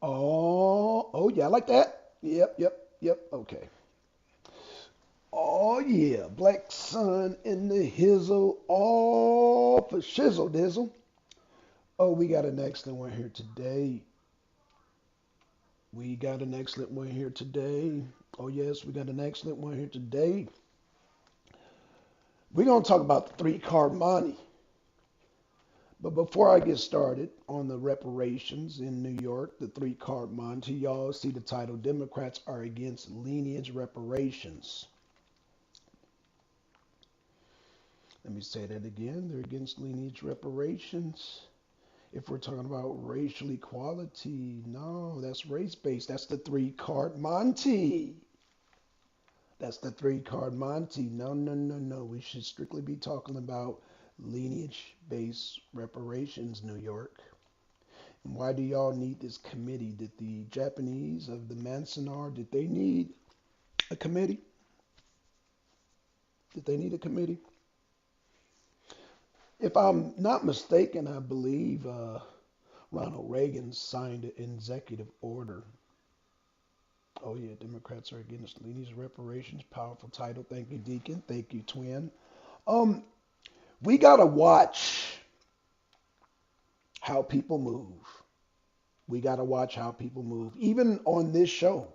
Oh yeah, I like that. Yep. Okay. Oh yeah, Black Sun in the Hizzle, all for shizzle dizzle. Oh, we got an excellent one here today. We got an excellent one here today. Oh yes, we got an excellent one here today. We're gonna talk about the three card monte. But before I get started on the reparations in New York, the three card monte, y'all see the title Democrats are against lineage reparations. Let me say that again. They're against lineage reparations. If we're talking about racial equality, no, that's race based. That's the three card monte. That's the three card monte. No. We should strictly be talking about lineage based reparations, New York. And why do y'all need this committee? Did the Japanese of the Mansonar, did they need a committee? Did they need a committee? If I'm not mistaken, I believe Ronald Reagan signed an executive order. Oh yeah, Democrats are against lineage reparations. Powerful title. Thank you, Deacon. Thank you, Twin. Um, we gotta watch how people move. We got to watch how people move. Even on this show,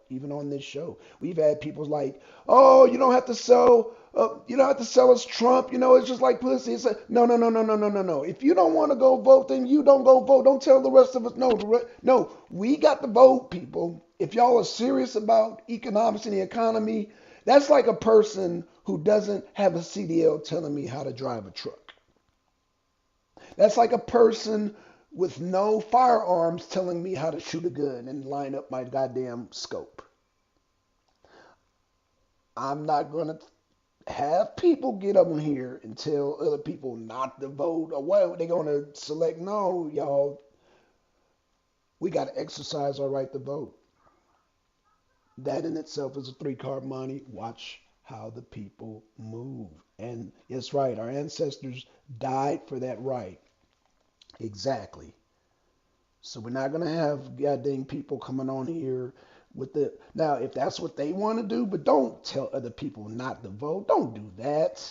we've had people like, "Oh, you don't have to sell. You don't have to sell us Trump. You know, it's just like pussy." It's like, no. If you don't want to go vote, then you don't go vote. Don't tell the rest of us no. No, we got to vote, people. If y'all are serious about economics and the economy, that's like a person who doesn't have a CDL telling me how to drive a truck. That's like a person with no firearms telling me how to shoot a gun and line up my goddamn scope. I'm not going to have people get up in here and tell other people not to vote or what they're going to select. No, y'all, we got to exercise our right to vote. That in itself is a three card monte. Watch how the people move. And it's right, our ancestors died for that right. Exactly. So we're not gonna have goddamn people coming on here with the now if that's what they want to do, but don't tell other people not to vote. Don't do that.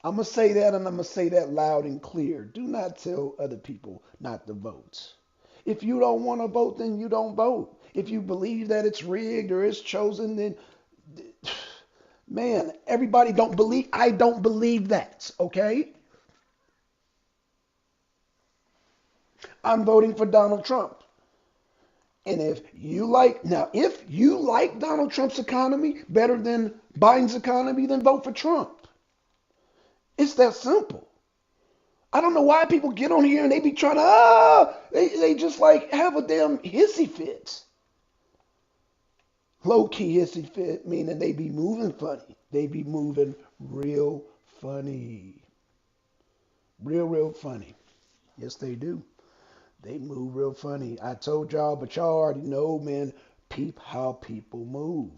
I'm gonna say that and I'm gonna say that loud and clear. Do not tell other people not to vote. If you don't want to vote, then you don't vote. If you believe that it's rigged or it's chosen, then man, everybody don't believe. I don't believe that. Okay, I'm voting for Donald Trump. And if you like Donald Trump's economy better than Biden's economy, then vote for Trump. It's that simple. I don't know why people get on here and they be trying to, they just like have a damn hissy fit. Low key hissy fit, meaning they be moving funny. They be moving real funny. Real funny. Yes, they do. They move real funny. I told y'all, but y'all already know, man, peep how people move.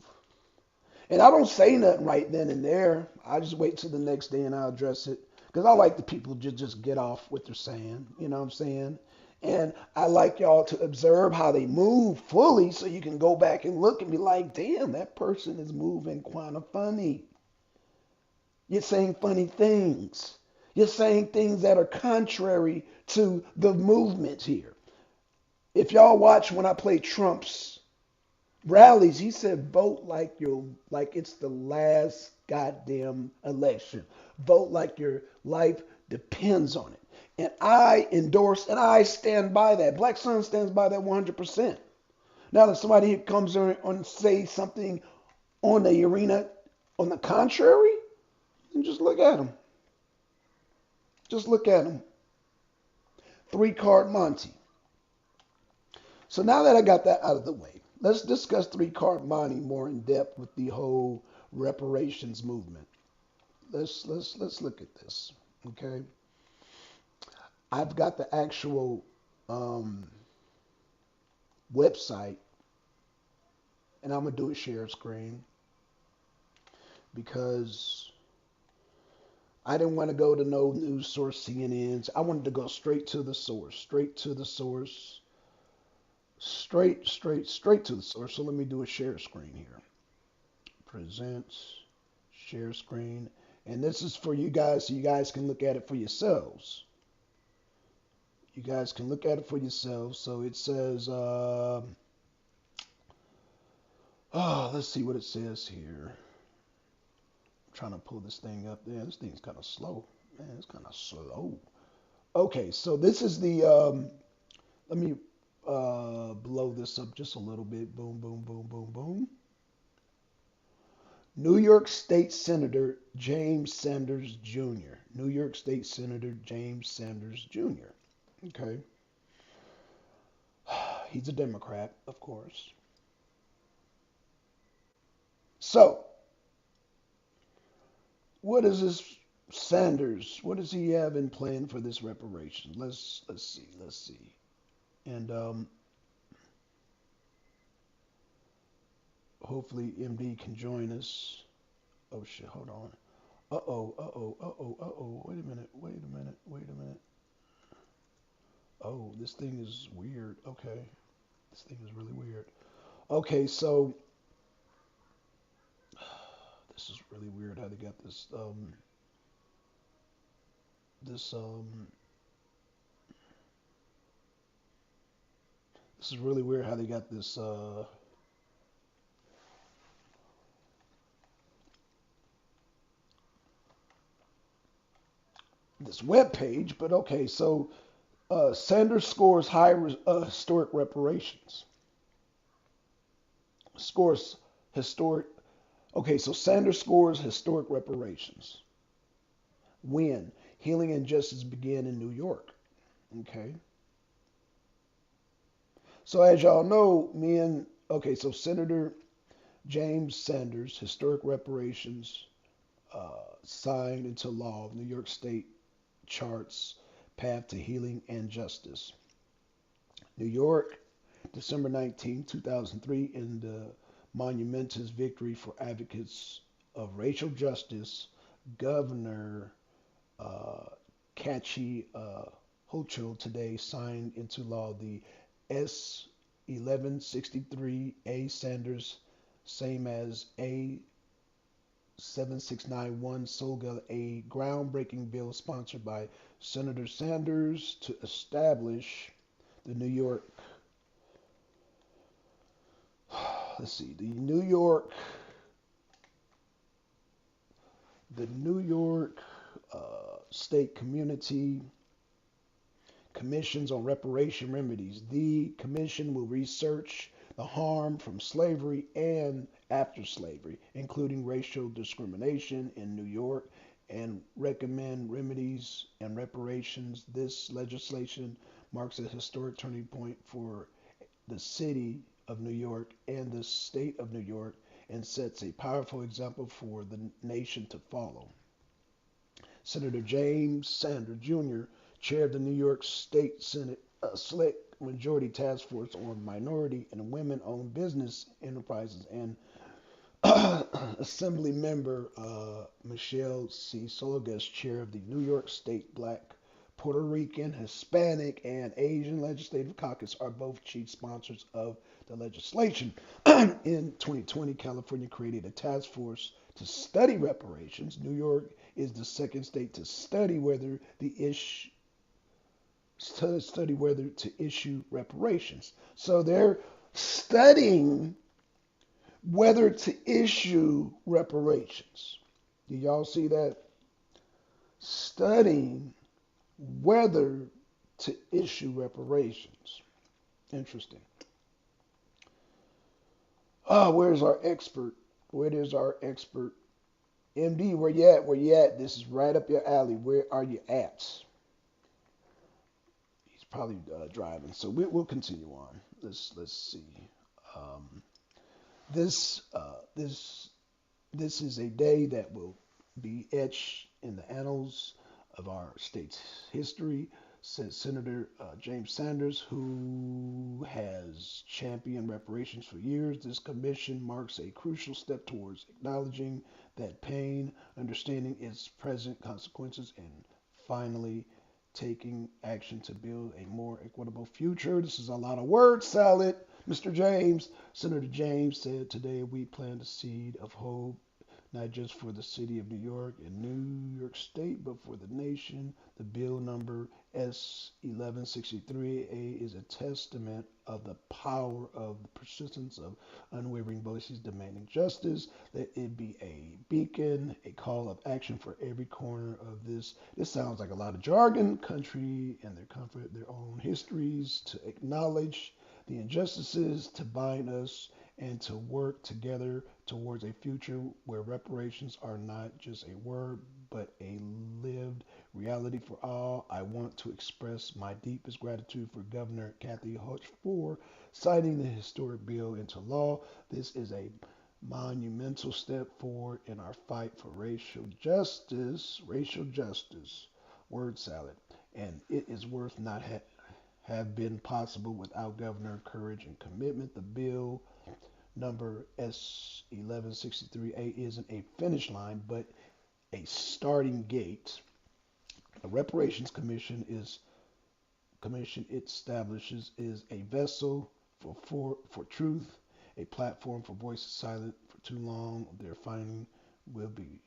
And I don't say nothing right then and there. I just wait till the next day and I'll address it. Because I like the people to just get off what they're saying. You know what I'm saying? And I like y'all to observe how they move fully so you can go back and look and be like, damn, that person is moving kind of funny. You're saying funny things. You're saying things that are contrary to the movement here. If y'all watch when I play Trump's rallies, he said vote like it's the last goddamn election. Vote like your life depends on it. And I endorse and I stand by that. Black Sun stands by that 100%. Now if somebody comes in and say something on the arena on the contrary, then just look at them. Just look at them. Three card Monty. So now that I got that out of the way, let's discuss three card monte more in depth with the whole reparations movement. Let's look at this. Okay, I've got the actual um, website, and I'm gonna do a share screen because I didn't want to go to no news source CNNs. I wanted to go straight to the source, straight to the source. straight to the source. So let me do a share screen here. Presents, share screen. And this is for you guys so you guys can look at it for yourselves. You guys can look at it for yourselves. So it says, let's see what it says here. I'm trying to pull this thing up there. This thing's kind of slow. Man, it's kind of slow. Okay, so this is the, let me blow this up just a little bit. Boom, boom, boom, boom, boom. New York State Senator James Sanders Jr. New York State Senator James Sanders Jr. Okay. He's a Democrat, of course. So, what is this Sanders? What does he have in plan for this reparation? Let's see. And hopefully MD can join us. Oh shit, hold on. Wait a minute. Oh, this thing is weird. Okay. This thing is really weird. Okay, so this is really weird how they got this this is really weird how they got this web page, but okay, so Sanders scores high historic reparations. Scores historic. Okay, so Sanders scores historic reparations. When healing and justice begin in New York. Okay. So as y'all know, so Senator James Sanders, historic reparations signed into law. New York State charts path to healing and justice. New York, December 19, 2003, in the monumentous victory for advocates of racial justice, Governor Kachi Hochul today signed into law the S 1163 A Sanders, same as A 7691 Solga, a groundbreaking bill sponsored by Senator Sanders to establish the New York, the New York State Community Commissions on Reparation Remedies. The commission will research the harm from slavery and after slavery, including racial discrimination in New York, and recommend remedies and reparations. This legislation marks a historic turning point for the city of New York and the state of New York and sets a powerful example for the nation to follow. Senator James Sanders Jr., chair of the New York State Senate Select Majority Task Force on Minority and Women-Owned Business Enterprises, and Assembly Member Michelle C. Solgas, chair of the New York State Black, Puerto Rican, Hispanic, and Asian Legislative Caucus, are both chief sponsors of the legislation. In 2020, California created a task force to study reparations. New York is the second state to study whether to issue reparations. So they're studying whether to issue reparations. Do y'all see that? Studying whether to issue reparations. Interesting. Where's our expert? Where is our expert? MD, where you at? Where you at? This is right up your alley. Where are you at? He's probably driving, so we'll continue on. Let's see. Um, this this is a day that will be etched in the annals of our state's history, said Senator James Sanders, who has championed reparations for years. This commission marks a crucial step towards acknowledging that pain, understanding its present consequences, and finally taking action to build a more equitable future. This is a lot of word salad, Mr. James. Senator James said today we plant a seed of hope not just for the city of New York and New York State, but for the nation. The bill number S1163A is a testament of the power of the persistence of unwavering voices demanding justice. Let it be a beacon, a call of action for every corner of this. This sounds like a lot of jargon, country and their comfort, their own histories, to acknowledge the injustices, to bind us and to work together towards a future where reparations are not just a word, but a lived reality for all. I want to express my deepest gratitude for Governor Kathy Hochul for signing the historic bill into law. This is a monumental step forward in our fight for racial justice, word salad, and it is worth not have been possible without Governor courage and commitment. The bill number S1163A isn't a finish line, but a starting gate. The Reparations Commission it establishes is a vessel for truth, a platform for voices silent for too long. Will be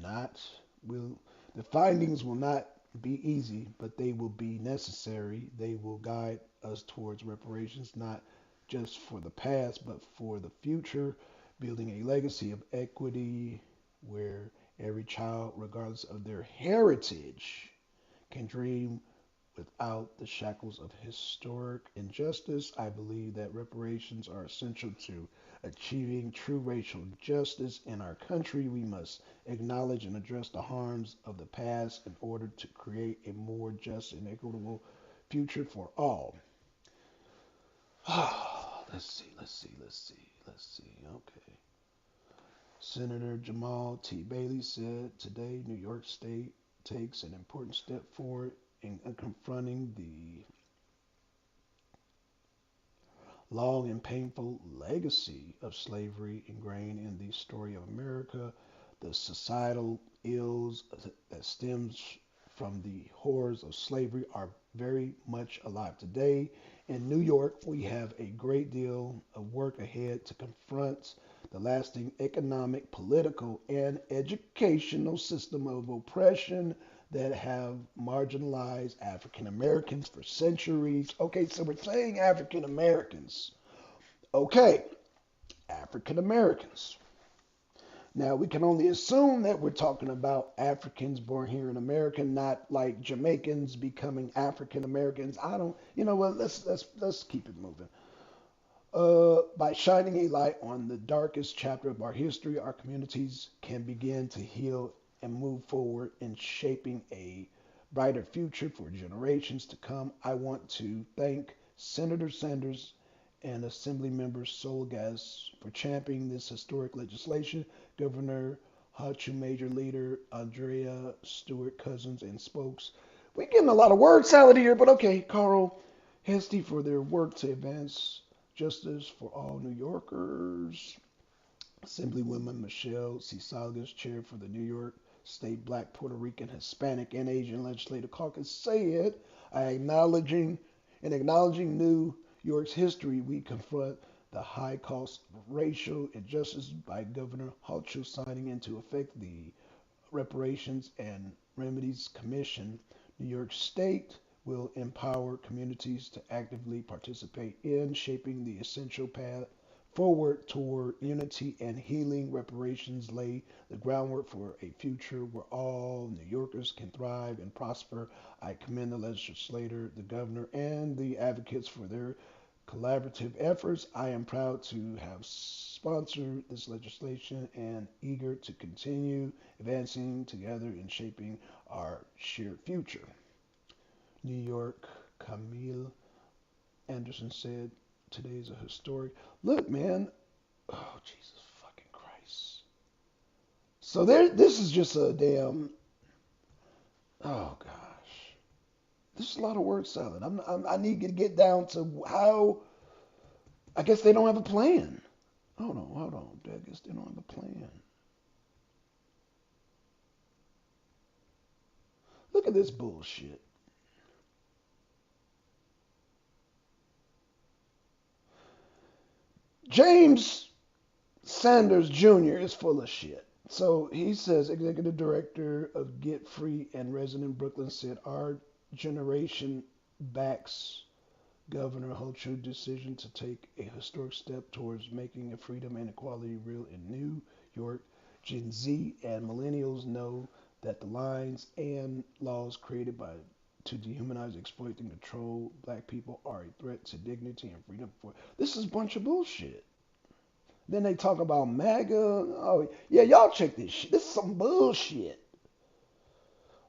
not will the findings will not be easy, but they will be necessary. They will guide us towards reparations, not just for the past, but for the future, building a legacy of equity where every child, regardless of their heritage, can dream without the shackles of historic injustice. I believe that reparations are essential to achieving true racial justice in our country. We must acknowledge and address the harms of the past in order to create a more just and equitable future for all. Let's see. Okay. Senator Jamal T. Bailey said today New York State takes an important step forward in confronting the long and painful legacy of slavery ingrained in the story of America. The societal ills that stems from the horrors of slavery are very much alive today. In New York, we have a great deal of work ahead to confront the lasting economic, political, and educational system of oppression that have marginalized African Americans for centuries. Okay, so we're saying African Americans. Okay, African Americans. Now, we can only assume that we're talking about Africans born here in America, not like Jamaicans becoming African Americans. I don't, you know what? Let's keep it moving. By shining a light on the darkest chapter of our history, our communities can begin to heal and move forward in shaping a brighter future for generations to come. I want to thank Senator Sanders and Assemblymember Solgas for championing this historic legislation. Governor Hochul, Major Leader Andrea Stewart Cousins, and spokes. We're getting a lot of word salad here, but okay. Carl Hesty for their work to advance justice for all New Yorkers. Assemblywoman Michelle C. Salgas, chair for the New York State Black, Puerto Rican, Hispanic, and Asian Legislative Caucus, said, acknowledging New York's history, we confront the high cost of racial injustice by Governor Hochul signing into effect the Reparations and Remedies Commission. New York State will empower communities to actively participate in shaping the essential path forward toward unity and healing. Reparations lay the groundwork for a future where all New Yorkers can thrive and prosper. I commend the legislator, the governor, and the advocates for their collaborative efforts. I am proud to have sponsored this legislation and eager to continue advancing together in shaping our shared future. New York, Camille Anderson said, today is a historic. Look, man. Oh, Jesus fucking Christ. So this is just a damn. Oh, gosh. This is a lot of word salad. I need to get down to how. I guess they don't have a plan. Hold on. I guess they don't have a plan. Look at this bullshit. James Sanders Jr. is full of shit. So he says, executive director of Get Free and resident in Brooklyn said, our generation backs Governor Hochul's decision to take a historic step towards making freedom and equality real in New York. Gen Z and millennials know that the lines and laws created by to dehumanize, exploit, and control black people are a threat to dignity and freedom. This is a bunch of bullshit. Then they talk about MAGA. Oh, yeah, y'all check this shit. This is some bullshit.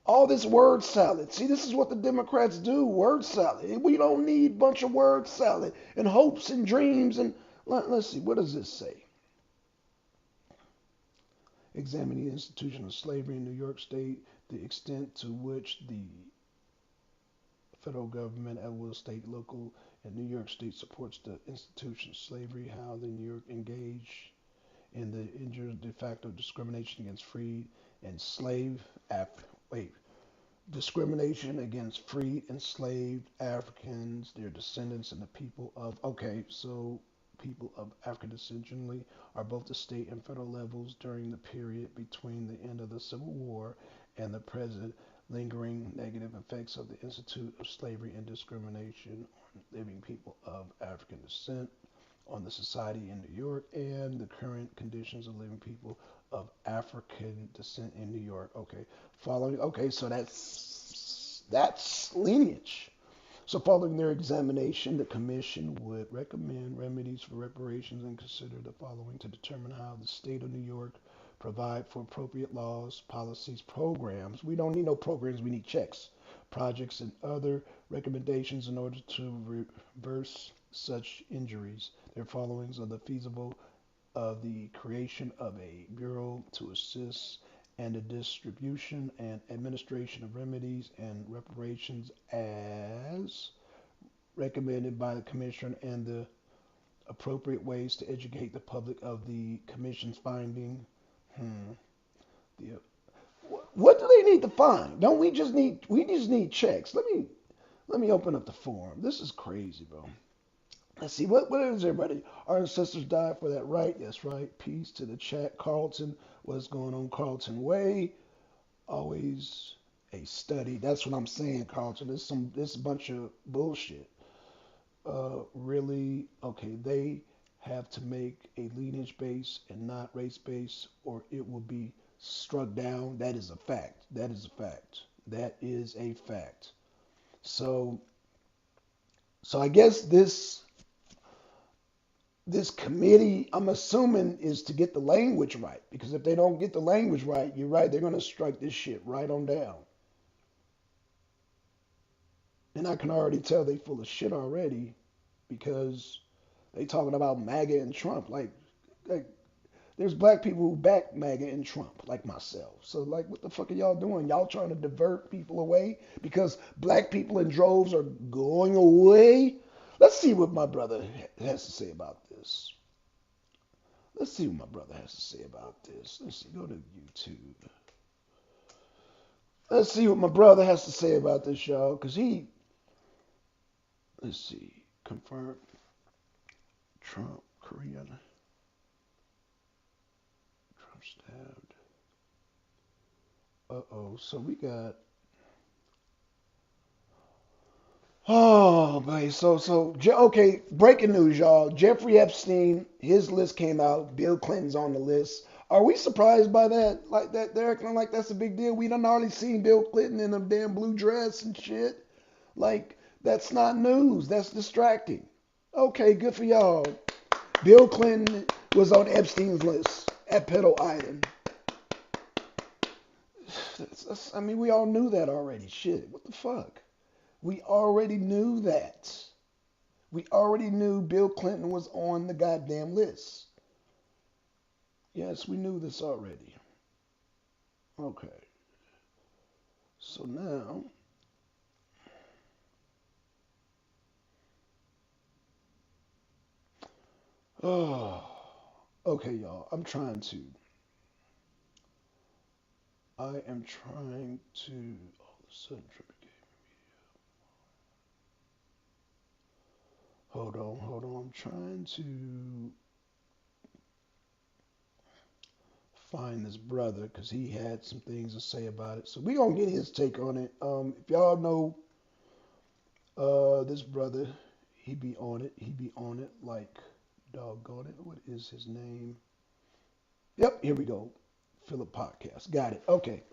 All this word salad. See, this is what the Democrats do, word salad. We don't need a bunch of word salad and hopes and dreams. And let's see, what does this say? Examining the institution of slavery in New York State, the extent to which the federal government, as well as state, local, and New York State supports the institution of slavery, how the New York engage in the injured de facto discrimination against freed and slave wait, discrimination against freed enslaved Africans, their descendants, and the people of people of African descent generally are both the state and federal levels during the period between the end of the Civil War and the present lingering negative effects of the Institute of Slavery and Discrimination on living people of African descent on the society in New York and the current conditions of living people of African descent in New York. So that's lineage. So following their examination, the commission would recommend remedies for reparations and consider the following to determine how the state of New York provide for appropriate laws, policies, programs. We don't need no programs, we need checks, projects, and other recommendations in order to reverse such injuries. Their followings are the feasible of the creation of a bureau to assist and the distribution and administration of remedies and reparations as recommended by the commission and the appropriate ways to educate the public of the commission's finding. The, what do they need to find? Don't we just need checks. Let me open up the forum. This is crazy, bro. Let's see, what is everybody? Our ancestors died for that right. That's right. Peace to the chat. Carlton, what's going on, Carlton Way? Always a study. That's what I'm saying, Carlton. This bunch of bullshit. Really, okay, they have to make a lineage base and not race base, or it will be struck down. That is a fact. That is a fact. That is a fact. So, so I guess this committee, I'm assuming, is to get the language right. Because if they don't get the language right, you're right, they're going to strike this shit right on down. And I can already tell they full of shit already because they talking about MAGA and Trump. Like there's black people who back MAGA and Trump, like myself. So like, what the fuck are y'all doing? Y'all trying to divert people away because black people in droves are going away? Let's see what my brother has to say about this. Let's see what my brother has to say about this. Let's see, go to YouTube. Let's see what my brother has to say about this, y'all, because let's see, confirm Trump, Korean, Trump stabbed. Uh-oh, so we got, oh, boy, okay, breaking news, y'all. Jeffrey Epstein, his list came out. Bill Clinton's on the list. Are we surprised by that? Like that, they're acting like that's a big deal. We done already seen Bill Clinton in a damn blue dress and shit. Like, that's not news. That's distracting. Okay, good for y'all. Bill Clinton was on Epstein's list at Pedo Island. I mean, we all knew that already. Shit, what the fuck? We already knew that. We already knew Bill Clinton was on the goddamn list. Yes, we knew this already. Okay. So now, oh, okay, y'all. I am trying to, all of a sudden, hold on. I'm trying to find this brother because he had some things to say about it. So we gonna get his take on it. If y'all know this brother, he be on it. He be on it like doggone it. What is his name? Yep, here we go. Philip Podcast. Got it. Okay.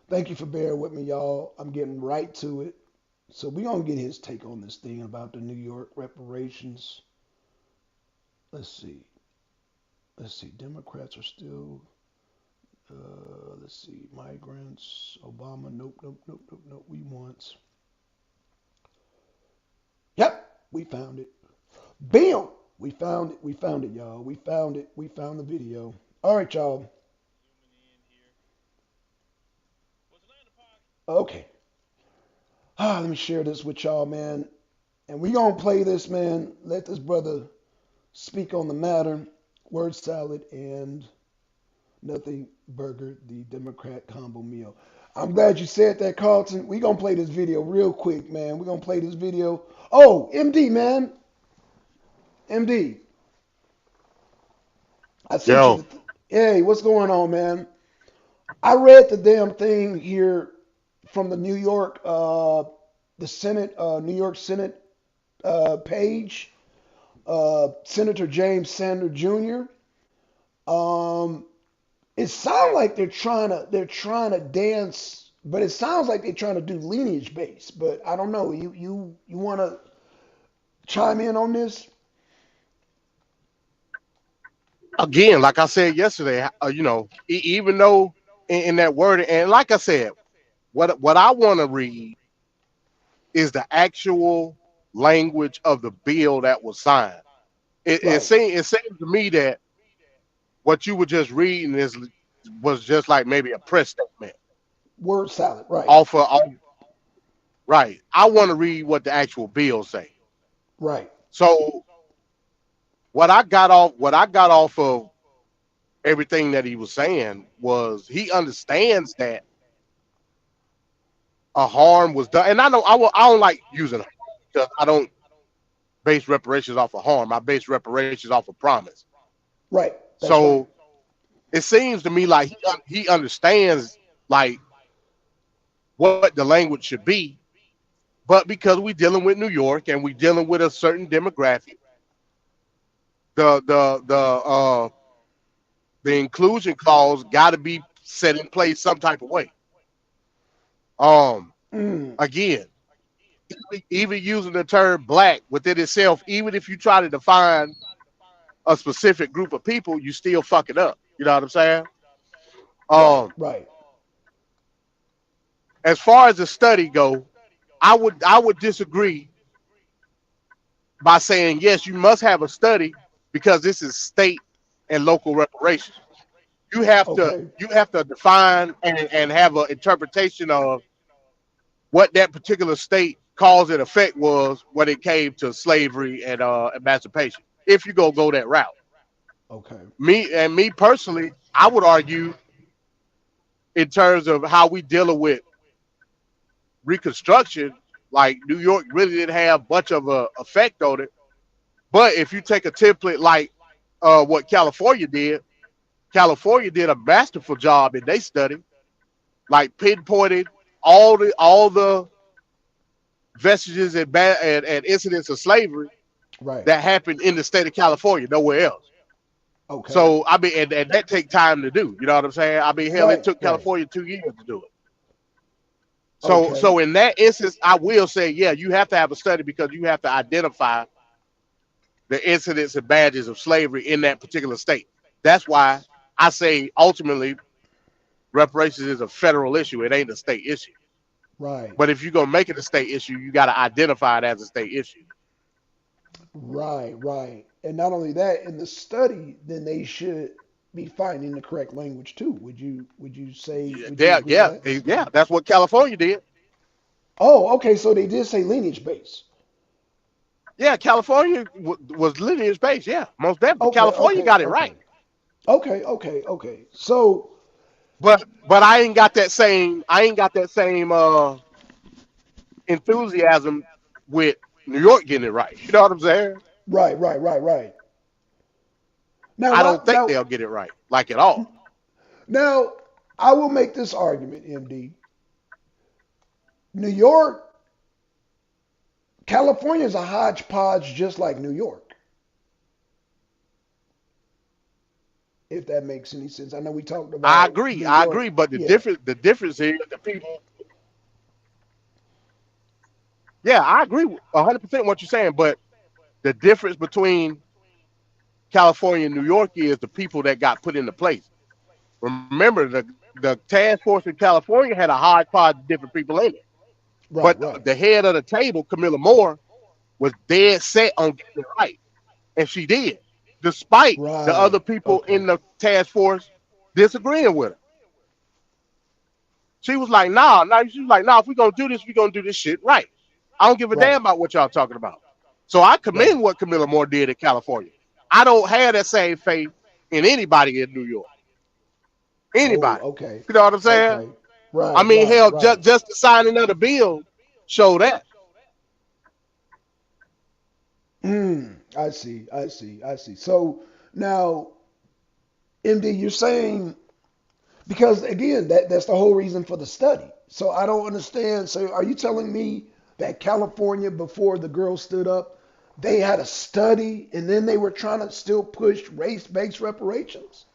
Thank you for bearing with me, y'all. I'm getting right to it. So we gonna get his take on this thing about the New York reparations. Let's see. Let's see. Democrats are still. Let's see. Migrants. Obama. Nope. Nope. Nope. Nope. Nope. We want. Yep. We found it. Bam. We found it. We found it, y'all. We found it. We found the video. All right, y'all. Okay. Let me share this with y'all, man. And we gonna play this, man. Let this brother speak on the matter. Word salad and nothing burger, the Democrat combo meal. I'm glad you said that, Carlton. We gonna play this video real quick, man. We gonna play this video. Oh, MD, man. MD, I sent you Yo, the. Hey, what's going on, man? I read the damn thing here from the New York, the Senate, New York Senate page. Senator James Sander Jr. Um, it sounds like they're trying to dance, but it sounds like they're trying to do lineage based. But I don't know. You want to chime in on this? again, like I said yesterday, even though in that word, and like I said, what I want to read is the actual language of the bill that was signed. Right. It seems to me that what you were just reading is was just like maybe a press statement Word salad. Right. off right. I want to read what the actual bill say. Right. So what I got off of everything that he was saying was he understands that a harm was done, and I don't like using harm because I don't base reparations off of harm. I base reparations off of promise. Right. That's right. So it seems to me like he understands like what the language should be, but because we dealing with New York and we dealing with a certain demographic, the the inclusion clause got to be set in place some type of way. Um, Mm. Again, even using the term black within itself, even if you try to define a specific group of people, you still fuck it up. You know what I'm saying? Right. Um, Right. as far as the study go, I would disagree by saying yes, you must have a study because this is state and local reparations. Okay. You have to define and have an interpretation of what that particular state cause and effect was when it came to slavery and emancipation. If you go that route, Okay. me personally, I would argue in terms of how we dealing with Reconstruction, like New York really didn't have much of a effect on it. But if you take a template like what California did a masterful job in their study, like pinpointed all the vestiges and incidents of slavery Right. that happened in the state of California, nowhere else. Okay. So I mean, and that take time to do. You know what I'm saying? I mean, hell, it Right. took Right. California 2 years to do it. Okay. So in that instance, I will say, yeah, you have to have a study because you have to identify the incidents and badges of slavery in that particular state. That's why I say ultimately reparations is a federal issue. It ain't a state issue. Right. But if you're gonna make it a state issue, you got to identify it as a state issue. Right. Right. And not only that, in the study, then they should be finding the correct language too. Would you say would you Yeah, agree with yeah, that? yeah. That's what California did. Oh, okay. So they did say lineage base. Yeah, California was lineage based. Yeah, most definitely. Okay. California Okay. got it right. Okay. Okay. Okay. Okay. So But I ain't got that same enthusiasm with New York getting it right. You know what I'm saying? right. Right. Right. Right. Now, I why? don't think Now, they'll get it right, like at all. Now, I will make this argument, MD. New York, California is a hodgepodge just like New York, if that makes any sense. I know we talked I about agree. New I York. agree. But Yeah, the difference is the people. Yeah, I agree 100% what you're saying. But the difference between California and New York is the people that got put into place. Remember, the task force in California had a hodgepodge of different people in it. right, But right, the head of the table, Camilla Moore, was dead set on getting it right, and she did, despite the other right. people Okay, in the task force disagreeing with her. She was like, "Nah, nah." She was like, "Nah. If we're gonna do this, we're gonna do this shit right. I don't give a right, damn about what y'all talking about." So I right. commend what Camilla Moore did in California. I don't have that same faith in anybody in New York. Oh, Anybody. okay, You know what I'm saying? okay. I Right, mean, right, hell, right. just the signing of the bill show that. I see, I see, I see. So now, MD, you're saying because again, that's the whole reason for the study. So I don't understand. So are you telling me that California, before the girls stood up, they had a study and then they were trying to still push race-based reparations?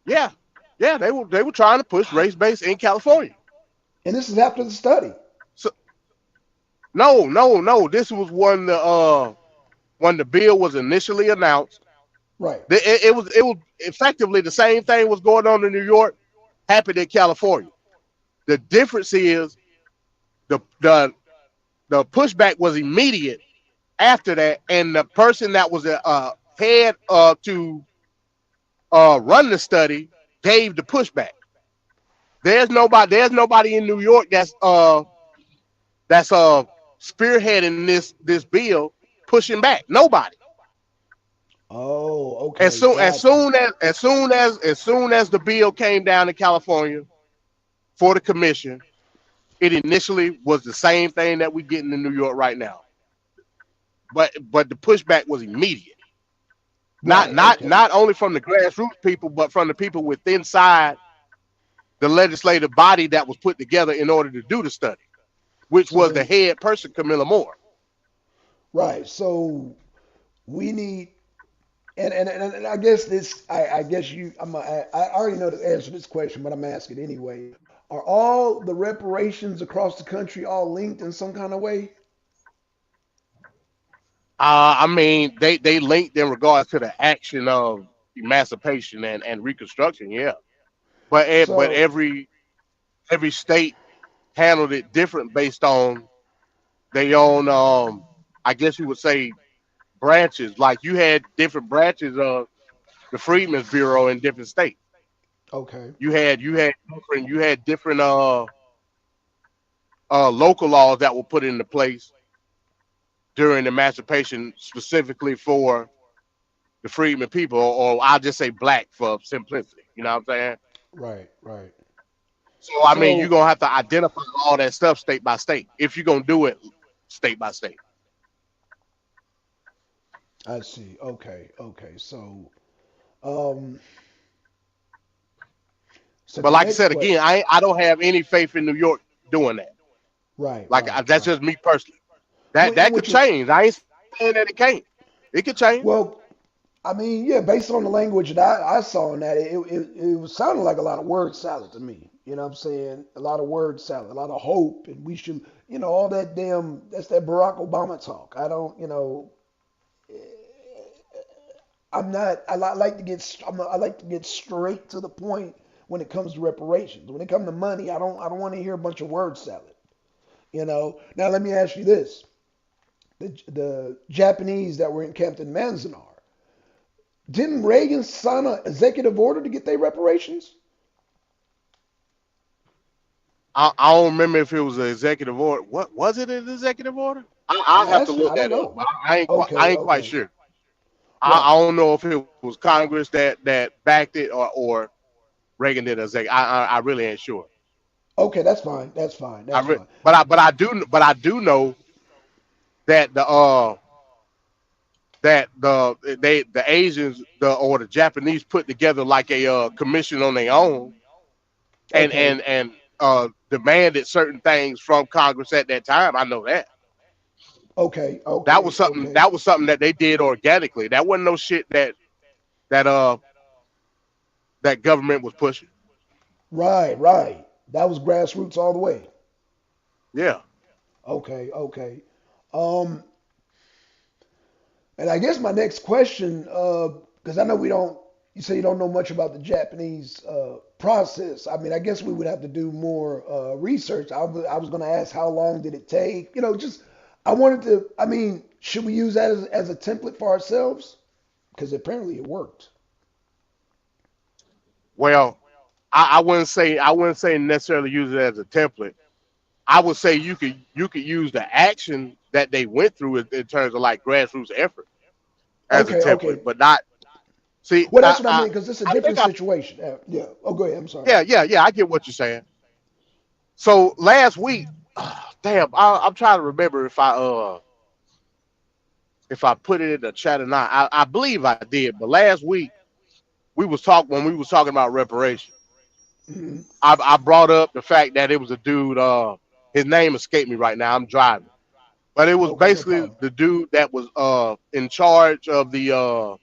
Yeah, yeah, they were trying to push race base in California. And this is after the study. So no, no, no. This was when the bill was initially announced. Right. It was effectively the same thing was going on in New York, happened in California. The difference is the pushback was immediate after that, and the person that was head to run the study gave the pushback. There's nobody in New York that's spearheading this bill pushing back. Nobody. Oh, As okay. soon as Got you. soon as as soon as the bill came down to California for the commission, it initially was the same thing that we getting in New York right now. But the pushback was immediate. Not Right. not Okay. not only from the grassroots people, but from the people within inside the legislative body that was put together in order to do the study, which So was the then, head person, Camilla Moore. right. So we need, and I guess this, I guess I already know the answer to this question, but I'm asking anyway. Are all the reparations across the country all linked in some kind of way? I mean, they linked in regards to the action of emancipation and reconstruction, yeah. But So, every state handled it different based on their own I guess you would say branches. Like you had different branches of the Freedmen's Bureau in different states. okay, You had local laws that were put into place during emancipation specifically for the freedmen people, or I'll just say black for simplicity. You know what I'm saying? right, right. So I mean, you're So gonna have to identify all that stuff state by state if you're gonna do it state by state. I see. Okay, okay. Um, so But the like I next said again, question, I don't have any faith in New York doing that. right, Like right, that's right. just me personally. That could Which is change. I ain't saying that it can't. It could change. well, I mean, yeah, based on the language that I saw in that, it was sounding like a lot of word salad to me. You know what I'm saying? A lot of word salad, a lot of hope, and we should, all that damn, that's that Barack Obama talk. I don't, I'm not, like to get, I like to get straight to the point when it comes to reparations. When it comes to money, I don't want to hear a bunch of word salad. Now let me ask you this: the Japanese that were in Camden Manzanar, didn't Reagan sign an executive order to get their reparations? I don't remember if it was an executive order. What was it? An executive order? I'll I'm have to asking. look I don't that up. know. But I Okay, ain't quite okay, sure. I right. don't know if it was Congress that backed it or Reagan did a executive. I really ain't sure. Okay, that's fine. That's fine. That's fine. But I do know that that the Asians or the Japanese put together like a commission on their own and Okay. demanded certain things from Congress at that time. I know that. Okay. That was Okay. something. Okay. That was something that they did organically. That wasn't no shit that uh that government was pushing. Right. Right. That was grassroots all the way. Yeah. Okay. Okay. Um, and I guess my next question, because I know we don't, you say you don't know much about the Japanese process. I mean, I guess we would have to do more research. I was going to ask how long did it take? Just I wanted to. I mean, should we use that as a template for ourselves? Because apparently it worked. Well, I wouldn't say necessarily use it as a template. I would say you could use the action that they went through in terms of like grassroots effort as a Okay. template, Okay. but not see. Well, I that's what I I, mean because it's a I think different I situation. Yeah. Oh, go ahead. I'm sorry. yeah. I get what you're saying. So last week, damn, I'm trying to remember if I put it in the chat or not. I believe I did, but last week when we was talking about reparation. Hmm. I brought up the fact that it was a dude. His name escaped me right now. I'm driving, but it was Okay. No basically problem. the dude that was in charge of the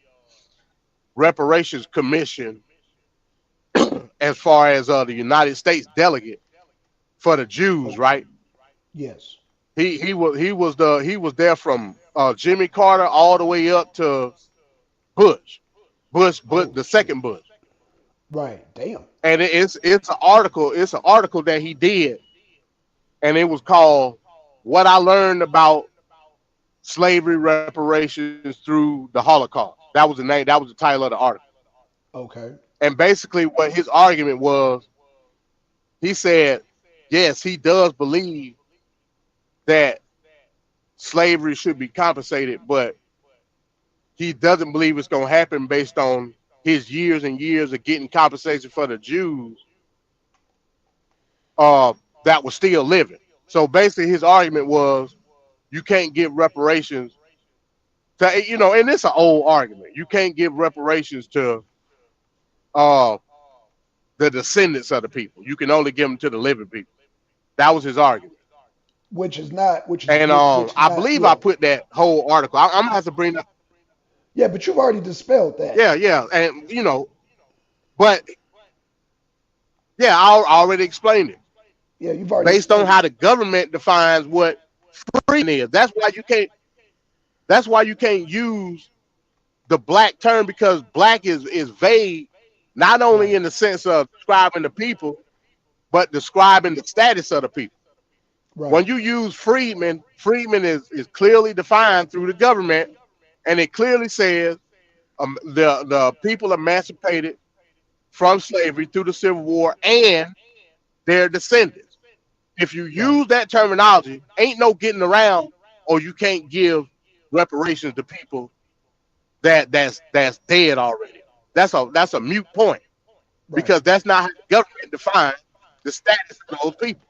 reparations commission as far as the United States delegate for the Jews. Okay. Right? Yes. He was there from Jimmy Carter all the way up to Bush. Bush, Oh the shit. second Bush. Right. Damn. And it's an article that he did, and it was called "What I Learned About Slavery Reparations Through the Holocaust." That was the name. That was the title of the article. Okay. And basically, what his argument was, he said, yes, he does believe that slavery should be compensated, but he doesn't believe it's going to happen based on his years and years of getting compensation for the Jews uh, that were still living. So basically, his argument was you can't give reparations to, and it's an old argument. You can't give reparations to uh, the descendants of the people. You can only give them to the living people. That was his argument. Which is not, which is And which is I not. believe I Yeah. put that whole article. I'm gonna have to bring that. Yeah. But you've already dispelled that. Yeah, yeah, and but yeah, I already explained it Yeah. You've already based on explained how it. the government defines what freedom is. That's why you can't. That's why you can't use the black term because black is vague, not only Right. in the sense of describing the people, but describing the status of the people. When Right. you use freedmen, freedmen is clearly defined through the government, and it clearly says the people emancipated from slavery through the Civil War and their descendants. If you Right. use that terminology, ain't no getting around, or you can't give reparations to people that's dead already. That's a mute point Right. because that's not how the government defines the status of those people.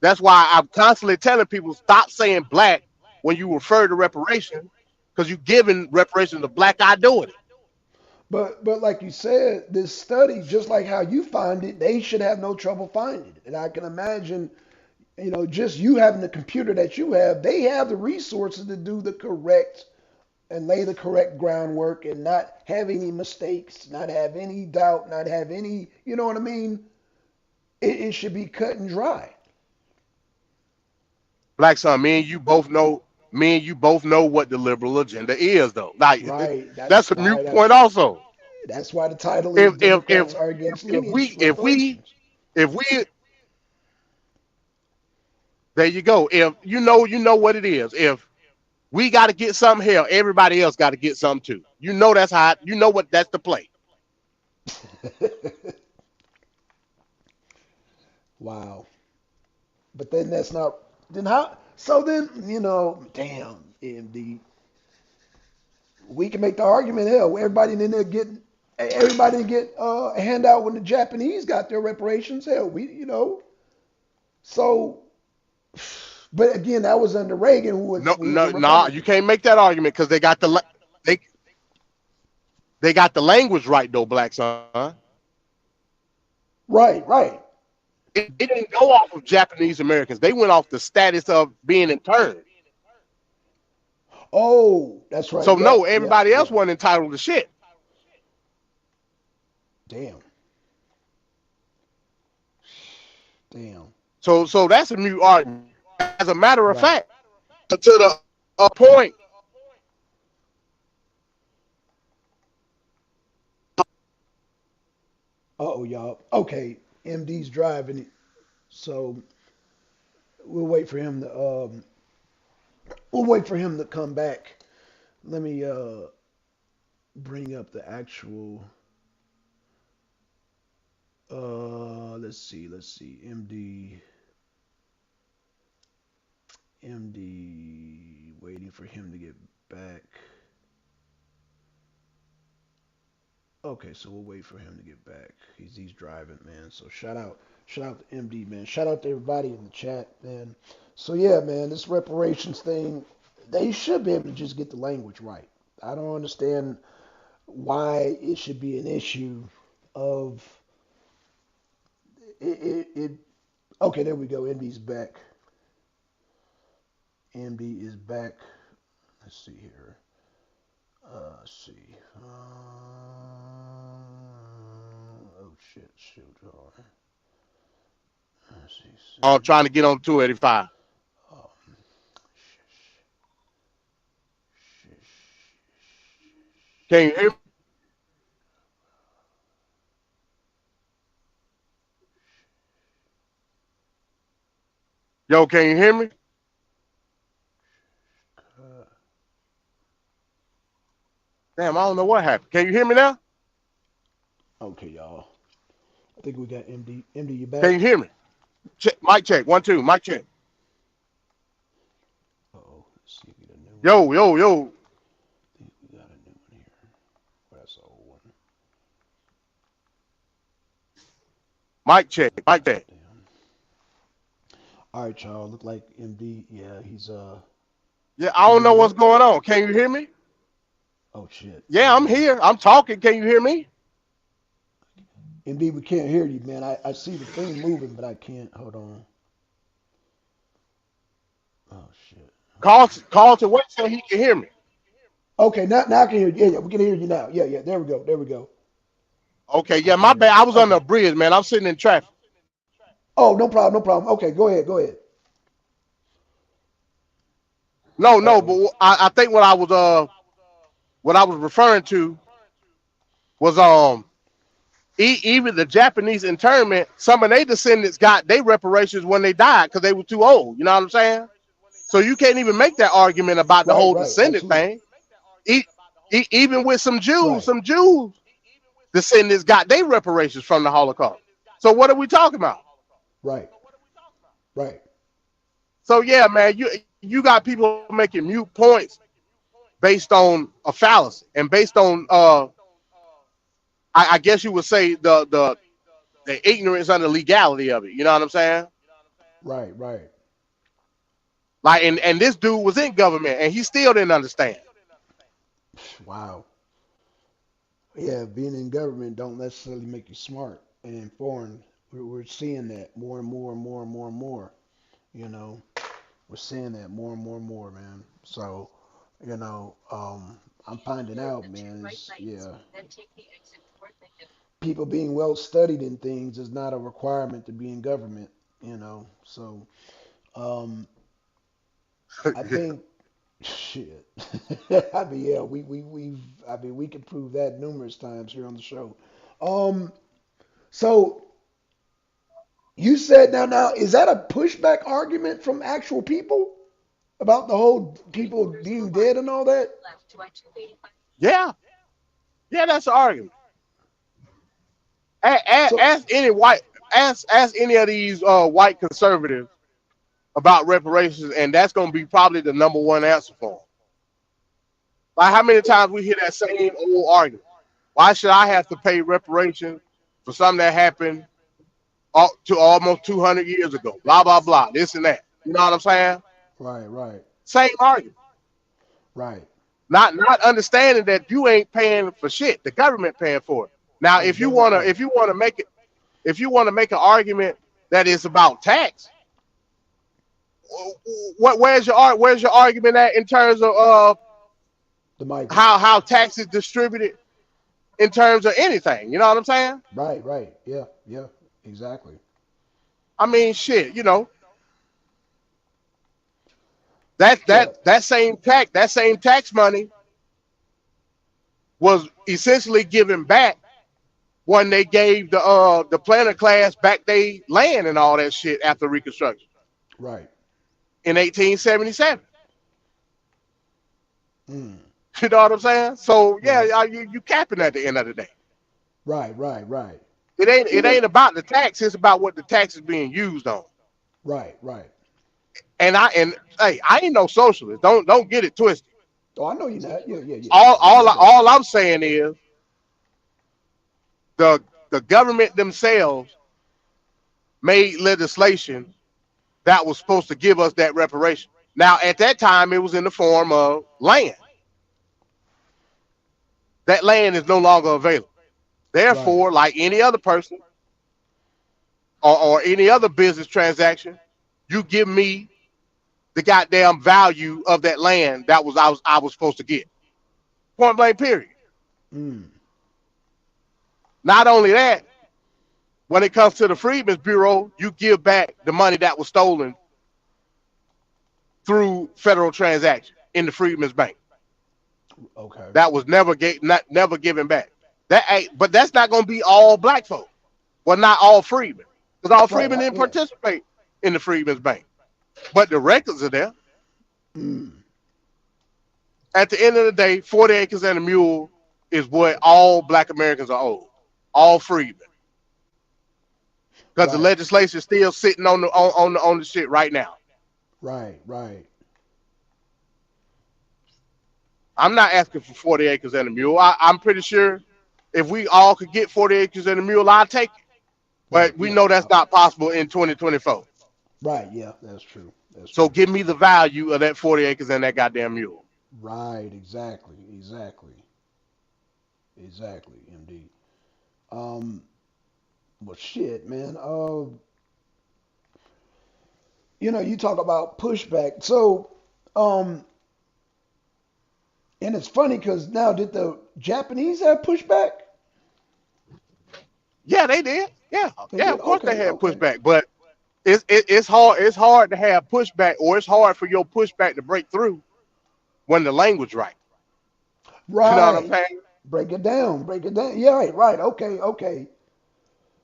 That's why I'm constantly telling people stop saying black when you refer to reparations because you're giving reparations to black identity. But like you said, this study, just like how you find it, they should have no trouble finding it. And I can imagine, just you having the computer that you have, they have the resources to do the correct and lay the correct groundwork and not have any mistakes, not have any doubt, not have any, you know what I mean? It should be cut and dry. Black son, me and you both know what the liberal agenda is, though. Like Right. that's a mute point, also. That's why the title is If Democrats are against if lineage we if we reparations. if we there you go. If you know what it is. If we got to get something here, everybody else got to get something too. That's how. What that's the play. Wow. But then that's not then how so then, damn, AMD. We can make the argument, hell, everybody get a handout when the Japanese got their reparations. Hell, so But again, that was under Reagan, No, who was a no, nah, you Republican. can't make that argument because they they got the language right though, black son. Right, right. They didn't go off of Japanese Americans. They went off the status of being interned. Oh, that's right. So no, Yep, yep, everybody else yep. wasn't entitled to shit. Damn, damn. So that's a mute argument. As a matter of Right. fact, to the point, Uh oh, y'all. Okay, MD's driving, so we'll wait for him to come back. Let me bring up the actual let's see MD waiting for him to get back. Okay, so we'll wait for him to get back. He's driving, man. So shout out to MD, man. Shout out to everybody in the chat, man. So yeah, man, this reparations thing, they should be able to just get the language right. I don't understand why it should be an issue of it. Okay, there we go. MD's back. MD is back. Let's see here. Let's see. Oh shit, shoot. Hold on. Let's see. I'm Send. trying to get on 285. Um, sh- Can you hear me? Yo, can you hear me? uh, Damn, I don't know what happened. Can you hear me now? okay, y'all. I think we got MD. MD, you Can back? you hear me? Check, mic check. 1 2. Mic check. Oh, let's see if we got a new one. Yo, yo, yo. I think we got a new one here. Well, that's an old one. Mic check. Mic check. Damn. All right, y'all. Look like MD. Yeah, he's Yeah, I don't MD, know you what's there? going on. Can you hear me? Oh shit. Yeah, Hold I'm on. here. I'm talking. Can you hear me? MD, we can't hear you, man. I see the thing moving, but I can't. Hold on. Oh shit. Hold on. Call to wait so he can hear me. Okay, now I can hear you. Yeah, yeah, we can hear you now. Yeah, yeah. There we go. There we go. Okay, I yeah, can my hear bad. you. I was on the Okay. bridge, man. I'm sitting in traffic. Oh, no problem. No problem. Okay, go ahead. Go ahead. No, Uh no, oh. but I think what I was referring to was even the Japanese internment. Some of their descendants got their reparations when they died because they were too old. You know what I'm saying? So you can't even make that argument about the Right, whole right. descendant Absolutely. thing. E- Even with Right, some Jews descendants got their reparations from the Holocaust. So what are we talking about? right, right. So yeah, man, you got people making mute points based on a fallacy and based on I guess you would say the ignorance and the legality of it. You know what I'm saying? Right, right. Like and this dude was in government and he still didn't understand. Wow. Yeah, being in government don't necessarily make you smart and informed. We're seeing that more and more and more and more and more. You know, we're seeing that more and more and more, man. So, I'm finding out, man, is yeah, people being well studied in things is not a requirement to be in government. So um, I think shit. I mean, yeah, we can prove that numerous times here on the show. Um, so you said now is that a pushback argument from actual people about the whole people being dead and all that? Yeah, yeah, that's an argument. So Ask any white, ask any of these white conservatives about reparations, and that's going to be probably the number one answer for them. Like how many times we hear that same old argument? Why should I have to pay reparations for something that happened to almost 200 years ago? Blah blah blah. This and that. You know what I'm saying? Right, right, Same argument. right. Not understanding that you ain't paying for shit. The government paying for it. Now, Oh, damn right. if you wanna make an argument that is about tax, where's your argument at in terms of The migrants. how tax is distributed in terms of anything? You know what I'm saying? Right, right. Yeah, yeah. Exactly. I mean, shit. Yeah. That same tax money was essentially given back when they gave the planter class back they land and all that shit after Reconstruction Right. in 1877. Mm. You know what I'm saying? So Right. yeah, you capping at the end of the day. Right, right, right. It Even ain't about the tax. It's about what the tax is being used on. right, right. And hey, I ain't no socialist. Don't get it twisted. Oh, I know you're not. Yeah, yeah, yeah. I know. All I'm saying is the the government themselves made legislation that was supposed to give us that reparation. Now, at that time, it was in the form of land. That land is no longer available. Right, Therefore, like any other person or any other business transaction, you give me the goddamn value of that land that I was supposed to get. Point blank. Period. mm, Not only that, when it comes to the Freedmen's Bureau, you give back the money that was stolen through federal transaction in the Freedmen's Bank. okay. That was never given back. That ain't, but that's not gonna be all black folk. Well, not all freedmen, because all Right, freedmen didn't yeah. participate in the Freedmen's Bank. But the records are there. Mm, At the end of the day, 40 acres and a mule is what all black Americans are owed. All freedmen. Because the right, legislation is still sitting on the shit right now. right, right. I'm not asking for 40 acres and a mule. I'm pretty sure if we all could get 40 acres and a mule, I'd take it. Right, But we yeah. know that's not possible in 2024. Right, yeah. That's true. That's So true. give me the value of that 40 acres and that goddamn mule. Right, exactly, exactly, exactly. Indeed. Um, well, shit, man. You talk about pushback. So, um, and it's funny because now did the Japanese have pushback? Yeah, they did. Yeah, They yeah. did. Of course they Okay, had okay. pushback, but it's hard. It's hard to have pushback, or it's hard for your pushback to break through when the language right. You know what I'm Right. saying? Break it down. Break it down. Yeah, right, right. Okay, okay.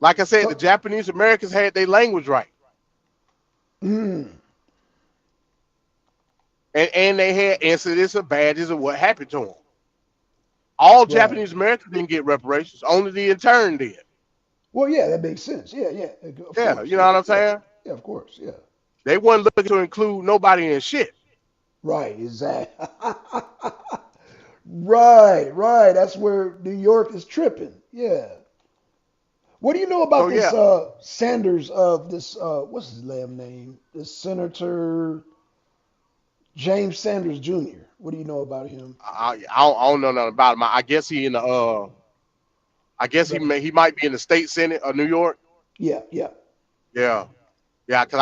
Like I said, the So, Japanese Americans had their language right, mm, and they had incidents of badges of what happened to them. All right. Japanese Americans didn't get reparations. Only the intern did. Well, yeah, that makes sense. Yeah, yeah. Of Yeah, course. you know Yeah, what I'm yeah, saying? yeah. Of course. Yeah. They wasn't looking to include nobody in shit. Right. Exactly. Right, right. That's where New York is tripping. Yeah. What do you know about So this yeah, Sanders of this what's his damn name? This Senator James Sanders Jr. What do you know about him? I don't know nothing about him. I guess he in the I guess Rep- he might be in the state senate of New York. yeah, yeah. Yeah, yeah. Because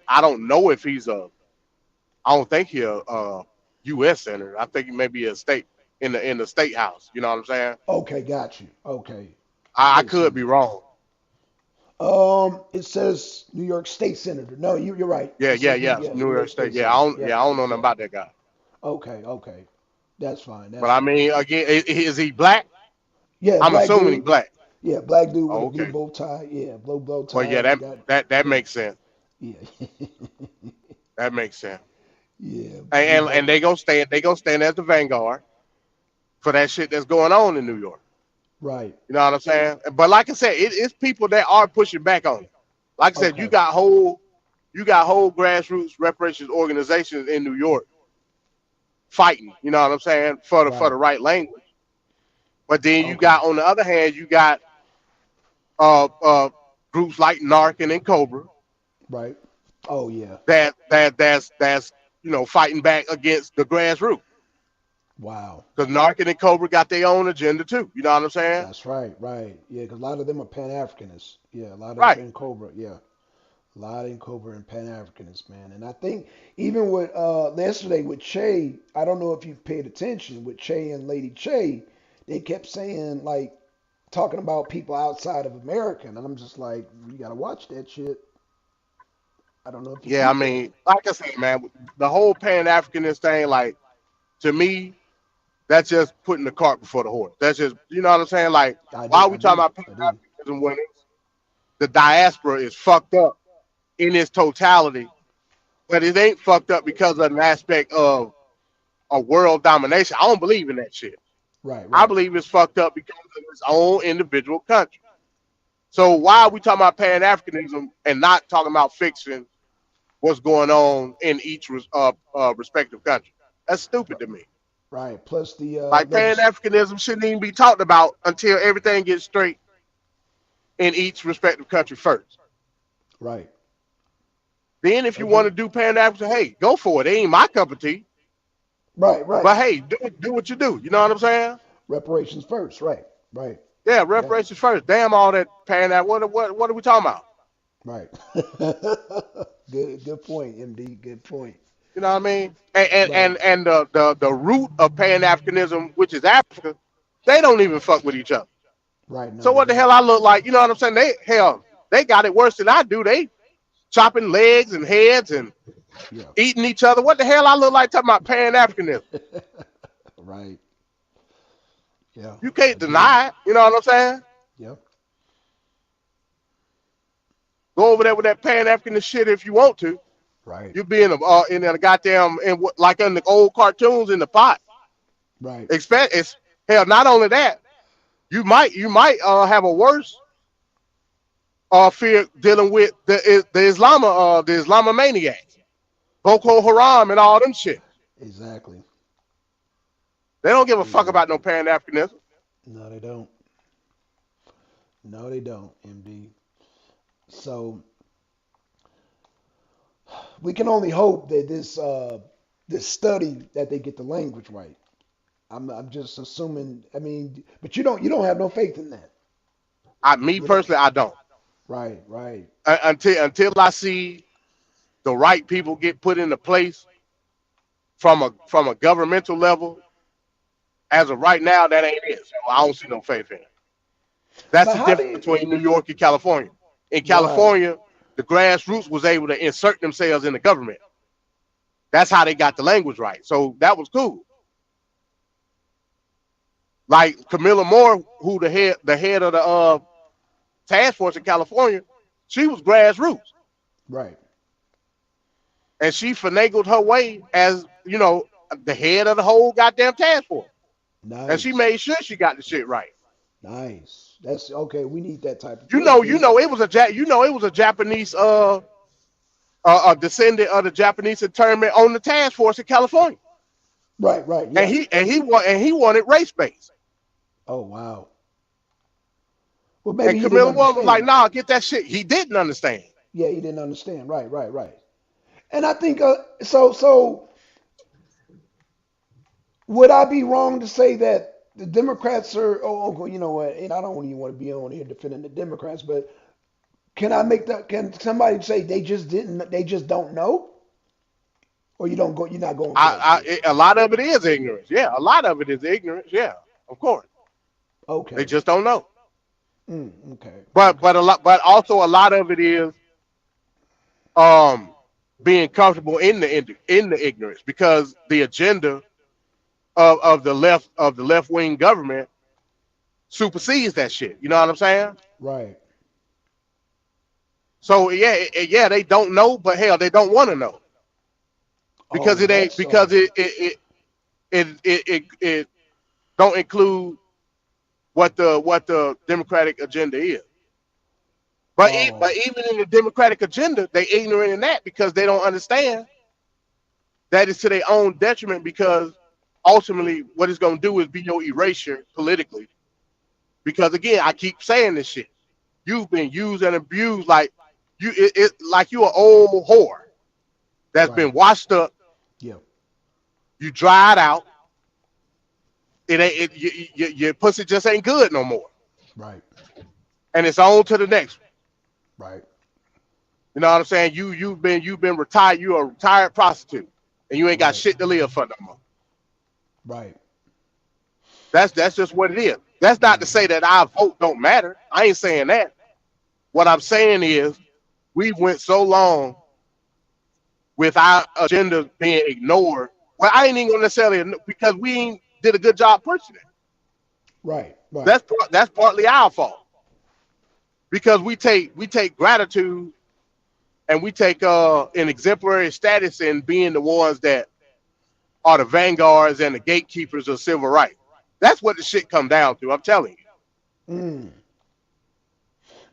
I don't know if he's I don't think he's a U.S. senator. I think he may be a state in the state house. You know what I'm saying? Okay, got you. Okay. I State could be Senator. wrong. It says New York State Senator. No, you're right. Yeah, It yeah, says yeah. yeah, New New York York State. State Senator. Yep, Yeah. I don't know nothing yeah. about that guy. Okay, okay. That's fine. But That's I fine. mean, again, is he black? Yeah, I'm black assuming he dude. black. Yeah, black dude with a Oh, blue okay. bow tie. Yeah, blue bow Well, tie yeah, and got that yeah, makes sense. yeah, That makes sense. yeah, blue And bow. they gonna stand as the vanguard for that shit that's going on in New York. Right. You know what I'm saying? But like I said, it's people that are pushing back on it. Like I said, Okay. you got whole grassroots reparations organizations in New York fighting. You know what I'm saying for the Right. right language. But then you Okay. got on the other hand, you got uh, uh, groups like Narcan and Cobra Right. Oh yeah. that's fighting back against the grassroots. Wow. Because Narcan and Cobra got their own agenda too. You know what I'm saying? That's right. Right. Yeah, because a lot of them are Pan Africanists. Yeah, a lot of Right. in Cobra. Yeah, a lot in Cobra and Pan Africanists, man. And I think even with yesterday with Che, I don't know if you paid attention with Che and Lady Che, they kept saying like talking about people outside of America, and I'm just like, you gotta watch that shit. I don't know if you Yeah, I peeped that. mean, like I said, man, the whole Pan Africanist thing, like to me, that's just putting the cart before the horse. That's just, you know what I'm saying? Like, why are we I talking do. about Pan I do. Africanism when the diaspora is fucked up in its totality, but it ain't fucked up because of an aspect of a world domination? I don't believe in that shit. Right. I Right. believe it's fucked up because of its own individual country. So why are Right. we talking about Pan Africanism and not talking about fixing what's going on in each respective country? That's stupid to me. Right. Plus the Like Pan Africanism shouldn't even be talked about until everything gets straight in each respective country first. Right. Then, if you want Agree. to do Pan African, hey, go for it. It ain't my cup of tea, Right. Right. but hey, do what you do. You know what I'm saying? Reparations first. Right. Right. Yeah, Yeah. reparations first. Damn all that Pan African. What are we talking about? Right. Good point, MD. Good point. You know what I mean? And Right. and and the root of Pan Africanism, which is Africa, they don't even fuck with each other. Right. No, So they what the don't. hell I look like? You know what I'm saying? They got it worse than I do. They chopping legs and heads and Yeah. eating each other. What the hell I look like talking about Pan Africanism? Right. Yeah. You can't Agreed. deny it. You know what I'm saying? Yep. Go over there with that Pan Africanist shit if you want to. Right. You be in a goddamn like in the old cartoons in the pot. Right. Expect it's hell. Not only that, you might have a worse fear dealing with the Islamomaniacs, Boko Haram, and all them shit. Exactly. They don't give a fuck about no Exactly. Pan Africanism. No, they don't. No, they don't, MD. So we can only hope that this study that they get the language right. I'm just assuming. I mean, but you don't have no faith in that. Me You don't. personally, I don't. Right. Right. Until I see the right people get put into place from a governmental level. As of right now, that ain't it. So I don't see no faith in it. That's But the how do difference you? between New York and California. In Right. California, the grassroots was able to insert themselves in the government. That's how they got the language right. So that was cool. Like Camilla Moore, who the head of the task force in California, she was grassroots, Right. and she finagled her way as the head of the whole goddamn task force, and she Nice. made sure she got the shit right. Nice. That's okay. We need that type of You know, PhD. it was a Japanese a descendant of the Japanese internment on the task force in California, Right. Right. and Yeah. he wanted race based, Oh wow. Well, and maybe he didn't Camilla Moore was like, understand. "Nah, get that shit." He didn't understand. Yeah, he didn't understand. Right. Right. Right. And I think so. Would I be wrong to say that the Democrats are? Oh, you know what? And I don't even want to be on here defending the Democrats, but can I make that? Can somebody say they just didn't? They just don't know, or you don't go? You're not going for that shit. A lot of it is ignorance. Yeah, a lot of it is ignorance. Yeah, of course, they Okay. just don't know. Okay. But Okay. also a lot of it is um being comfortable in the ignorance because the agenda of the left wing government supersedes that shit. You know what I'm saying? Right. So yeah, they don't know, but hell, they don't want to know because Oh, it ain't that's because it don't include what the Democratic agenda is. But oh even in the Democratic agenda, they ignorant in that because they don't understand that is to their own detriment because ultimately what it's going to do is be your erasure politically. Because again, I keep saying this shit. You've been used and abused like it like you an old whore that's Right. been washed up. Yeah. You dried out. It ain't your pussy just ain't good no more, Right. and it's on to the next one. Right. You know what I'm saying? You've been retired. You a retired prostitute, and you ain't got Right. shit to live for no more. Right. That's just what it is. That's not to say Hmm. that our vote don't matter. I ain't saying that. What I'm saying is we went so long with our agenda being ignored. Well, I ain't even gonna necessarily because we ain't did a good job pushing it. Right. Right. That's partly our fault because we take gratitude and we take an exemplary status in being the ones that are the vanguards and the gatekeepers of civil rights. That's what the shit come down to. I'm telling you, Mm.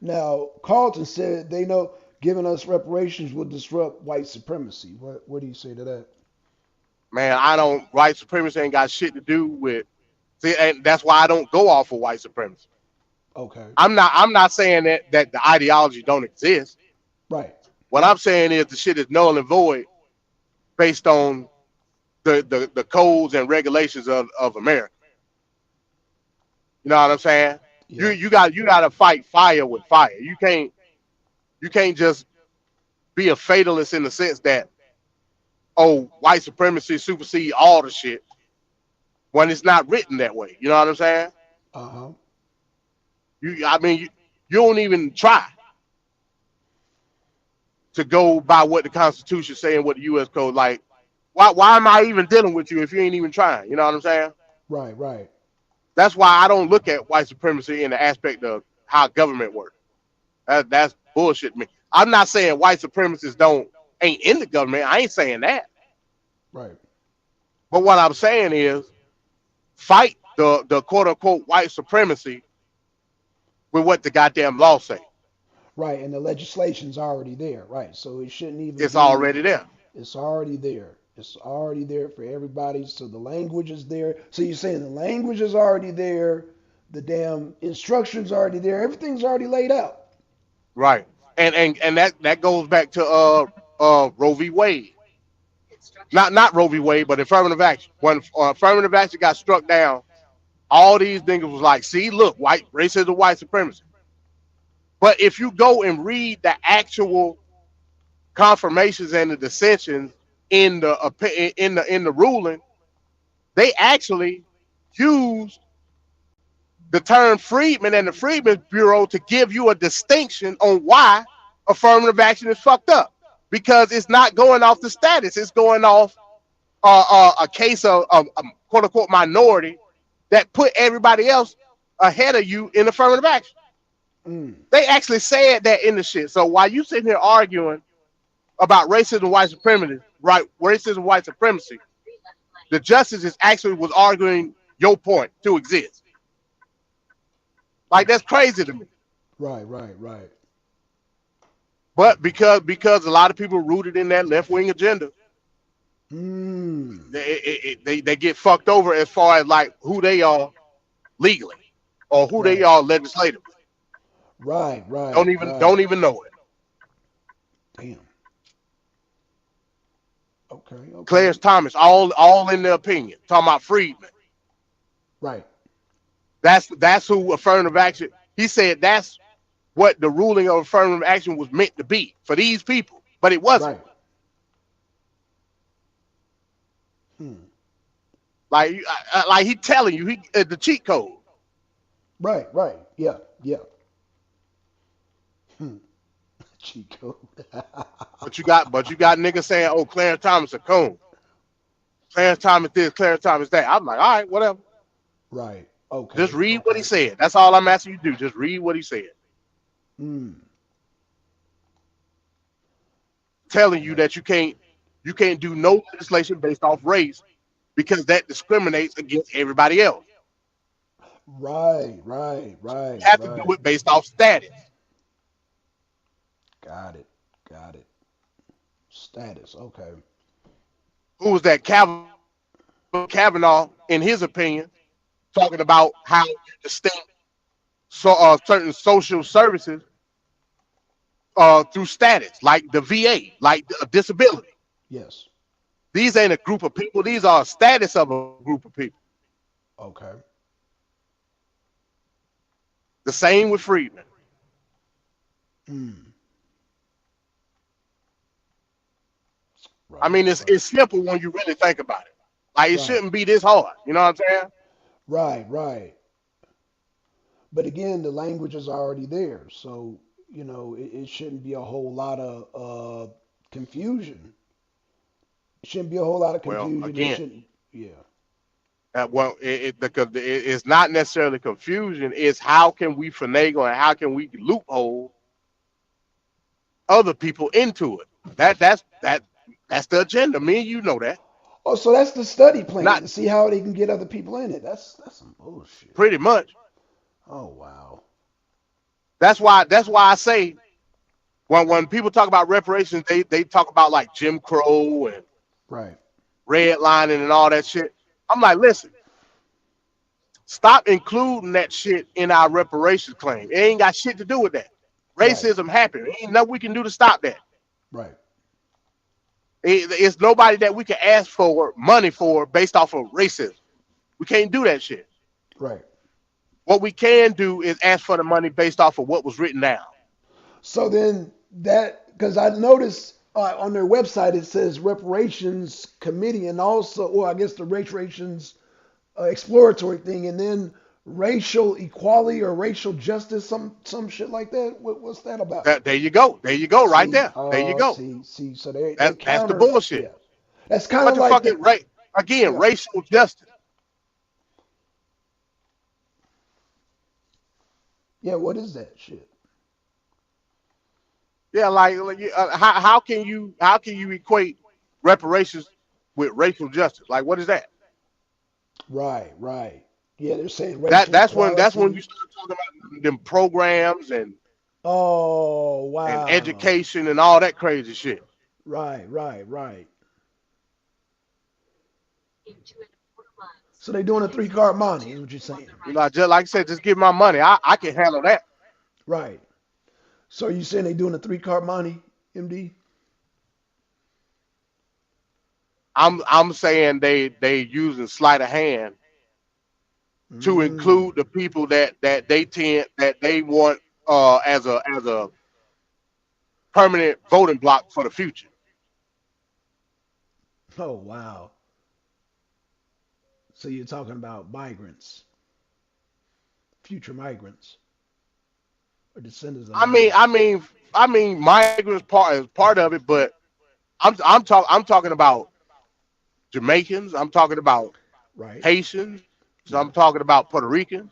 Now, Carlton said they know giving us reparations will disrupt white supremacy. What do you say to that? man. I don't white supremacy ain't got shit to do with. See, and that's why I don't go off of white supremacy. Okay. I'm not saying that the ideology don't exist. Right. What I'm saying is the shit is null and void based on the codes and regulations of America. You know what I'm saying? You Yeah. you got you got to fight fire with fire. You can't just be a fatalist in the sense that oh white supremacy supersede all the shit when it's not written that way. You know what I'm saying? Uh huh. I mean you don't even try to go by what the Constitution say and what the U.S. code like. Why am I even dealing with you if you ain't even trying? You know what I'm saying? Right. Right. That's why I don't look at white supremacy in the aspect of how government works. That's bullshit to me. I'm not saying white supremacists don't ain't in the government. I ain't saying that. Right. But what I'm saying is fight the quote unquote white supremacy with what the goddamn law say. Right. And the legislation's already there. Right. So it shouldn't even It's be. already there. It's already there. It's already there for everybody. So the language is there. So you're saying the language is already there. The damn instructions already there. Everything's already laid out. Right. And that goes back to Roe v. Wade. Not Roe v. Wade, but affirmative action. When affirmative action got struck down, all these niggas was like, see, look, white racism, white supremacy. But if you go and read the actual confirmations and the dissensions in the ruling, they actually used the term freedman and the Freedmen's Bureau to give you a distinction on why affirmative action is fucked up. Because it's not going off the status, it's going off a case of quote unquote minority that put everybody else ahead of you in affirmative action. Mm. They actually said that in the shit. So while you sitting here arguing about racism, white supremacy, right? Racism, white supremacy, the justices actually was arguing your point to exist. Like that's crazy to me. Right. Right. Right. But because a lot of people rooted in that left wing agenda, Mm. they get fucked over as far as like who they are legally or who they Right. are legislatively. Right. Don't Right. even Right. don't even know it. Damn. Okay. Okay. Clarence Thomas, all in their opinion, talking about Freedman. Right. That's who affirmative action. He said that's what the ruling of affirmative action was meant to be for these people, but it wasn't. Right. Hmm. Like he telling you the cheat code. Right. Right. Yeah. Yeah. Hmm. Chico. But you got niggas saying, oh, Clarence Thomas a coon. Clarence Thomas this, Clarence Thomas that. I'm like, all right, whatever. Right. Just Okay. read what he Okay. said. That's all I'm asking you to do. Just read what he said. Hmm. Telling you Right. that you can't do no legislation based off race because that discriminates against everybody else. Right. Right. You Right. have to do Right. it based off status. Got it. Got it. Status. Okay. Who was that? Kavanaugh, in his opinion, talking about how you distinct certain social services through status, like the VA, like disability. Yes. These ain't a group of people. These are a status of a group of people. Okay. The same with freedmen. Mm. I Right. mean, Right. it's simple when you really think about it. Like it Right. shouldn't be this hard. You know what I'm saying? Right. Right. But again, the language is already there, so it shouldn't be a whole lot of confusion. It shouldn't be a whole lot of Well, confusion. It again, shouldn't. Yeah. it's not necessarily confusion. It's how can we finagle and how can we loophole other people into it. That's the agenda. Me and you know that. Oh, so that's the study plan Not to see how they can get other people in it. That's some bullshit. pretty much. Oh wow. That's why I say when people talk about reparations, they talk about like Jim Crow and Right. redlining and all that shit. I'm like, listen, stop including that shit in our reparations claim. It ain't got shit to do with that. Right. Racism happened. Ain't nothing we can do to stop that. Right. It's nobody that we can ask for money for based off of racism. We can't do that shit. Right. What we can do is ask for the money based off of what was written down. So then that because I noticed on their website it says reparations committee and also well I guess the reparations exploratory thing and then racial equality or racial justice some shit like that. What's that about? There you go. There you go. Right See, there. There you go. see. So they That's the counter. bullshit. Yeah, that's kind What of the like fuck the is again yeah, racial justice? yeah. What is that shit? Yeah, how can you equate reparations with racial justice? Like what is that? Right, right. Yeah, they're saying That racial that's when you equality. start talking about them programs Oh, and wow. education and all that crazy shit. Right, right, right. So they're doing a three-card monte, is what you're saying. Just like I said, just give my money. I can handle that. Right. So you saying they doing a three-card monte, MD? I'm saying they using sleight of hand to Mm. include the people that they want as a permanent voting block for the future. Oh, wow. So you're talking about migrants, future migrants, or descendants of I mean, I migrants. mean, I mean, migrants part of it, but I'm talking about Jamaicans. I'm talking about Right. Haitians. I'm talking Yeah. about Puerto Ricans.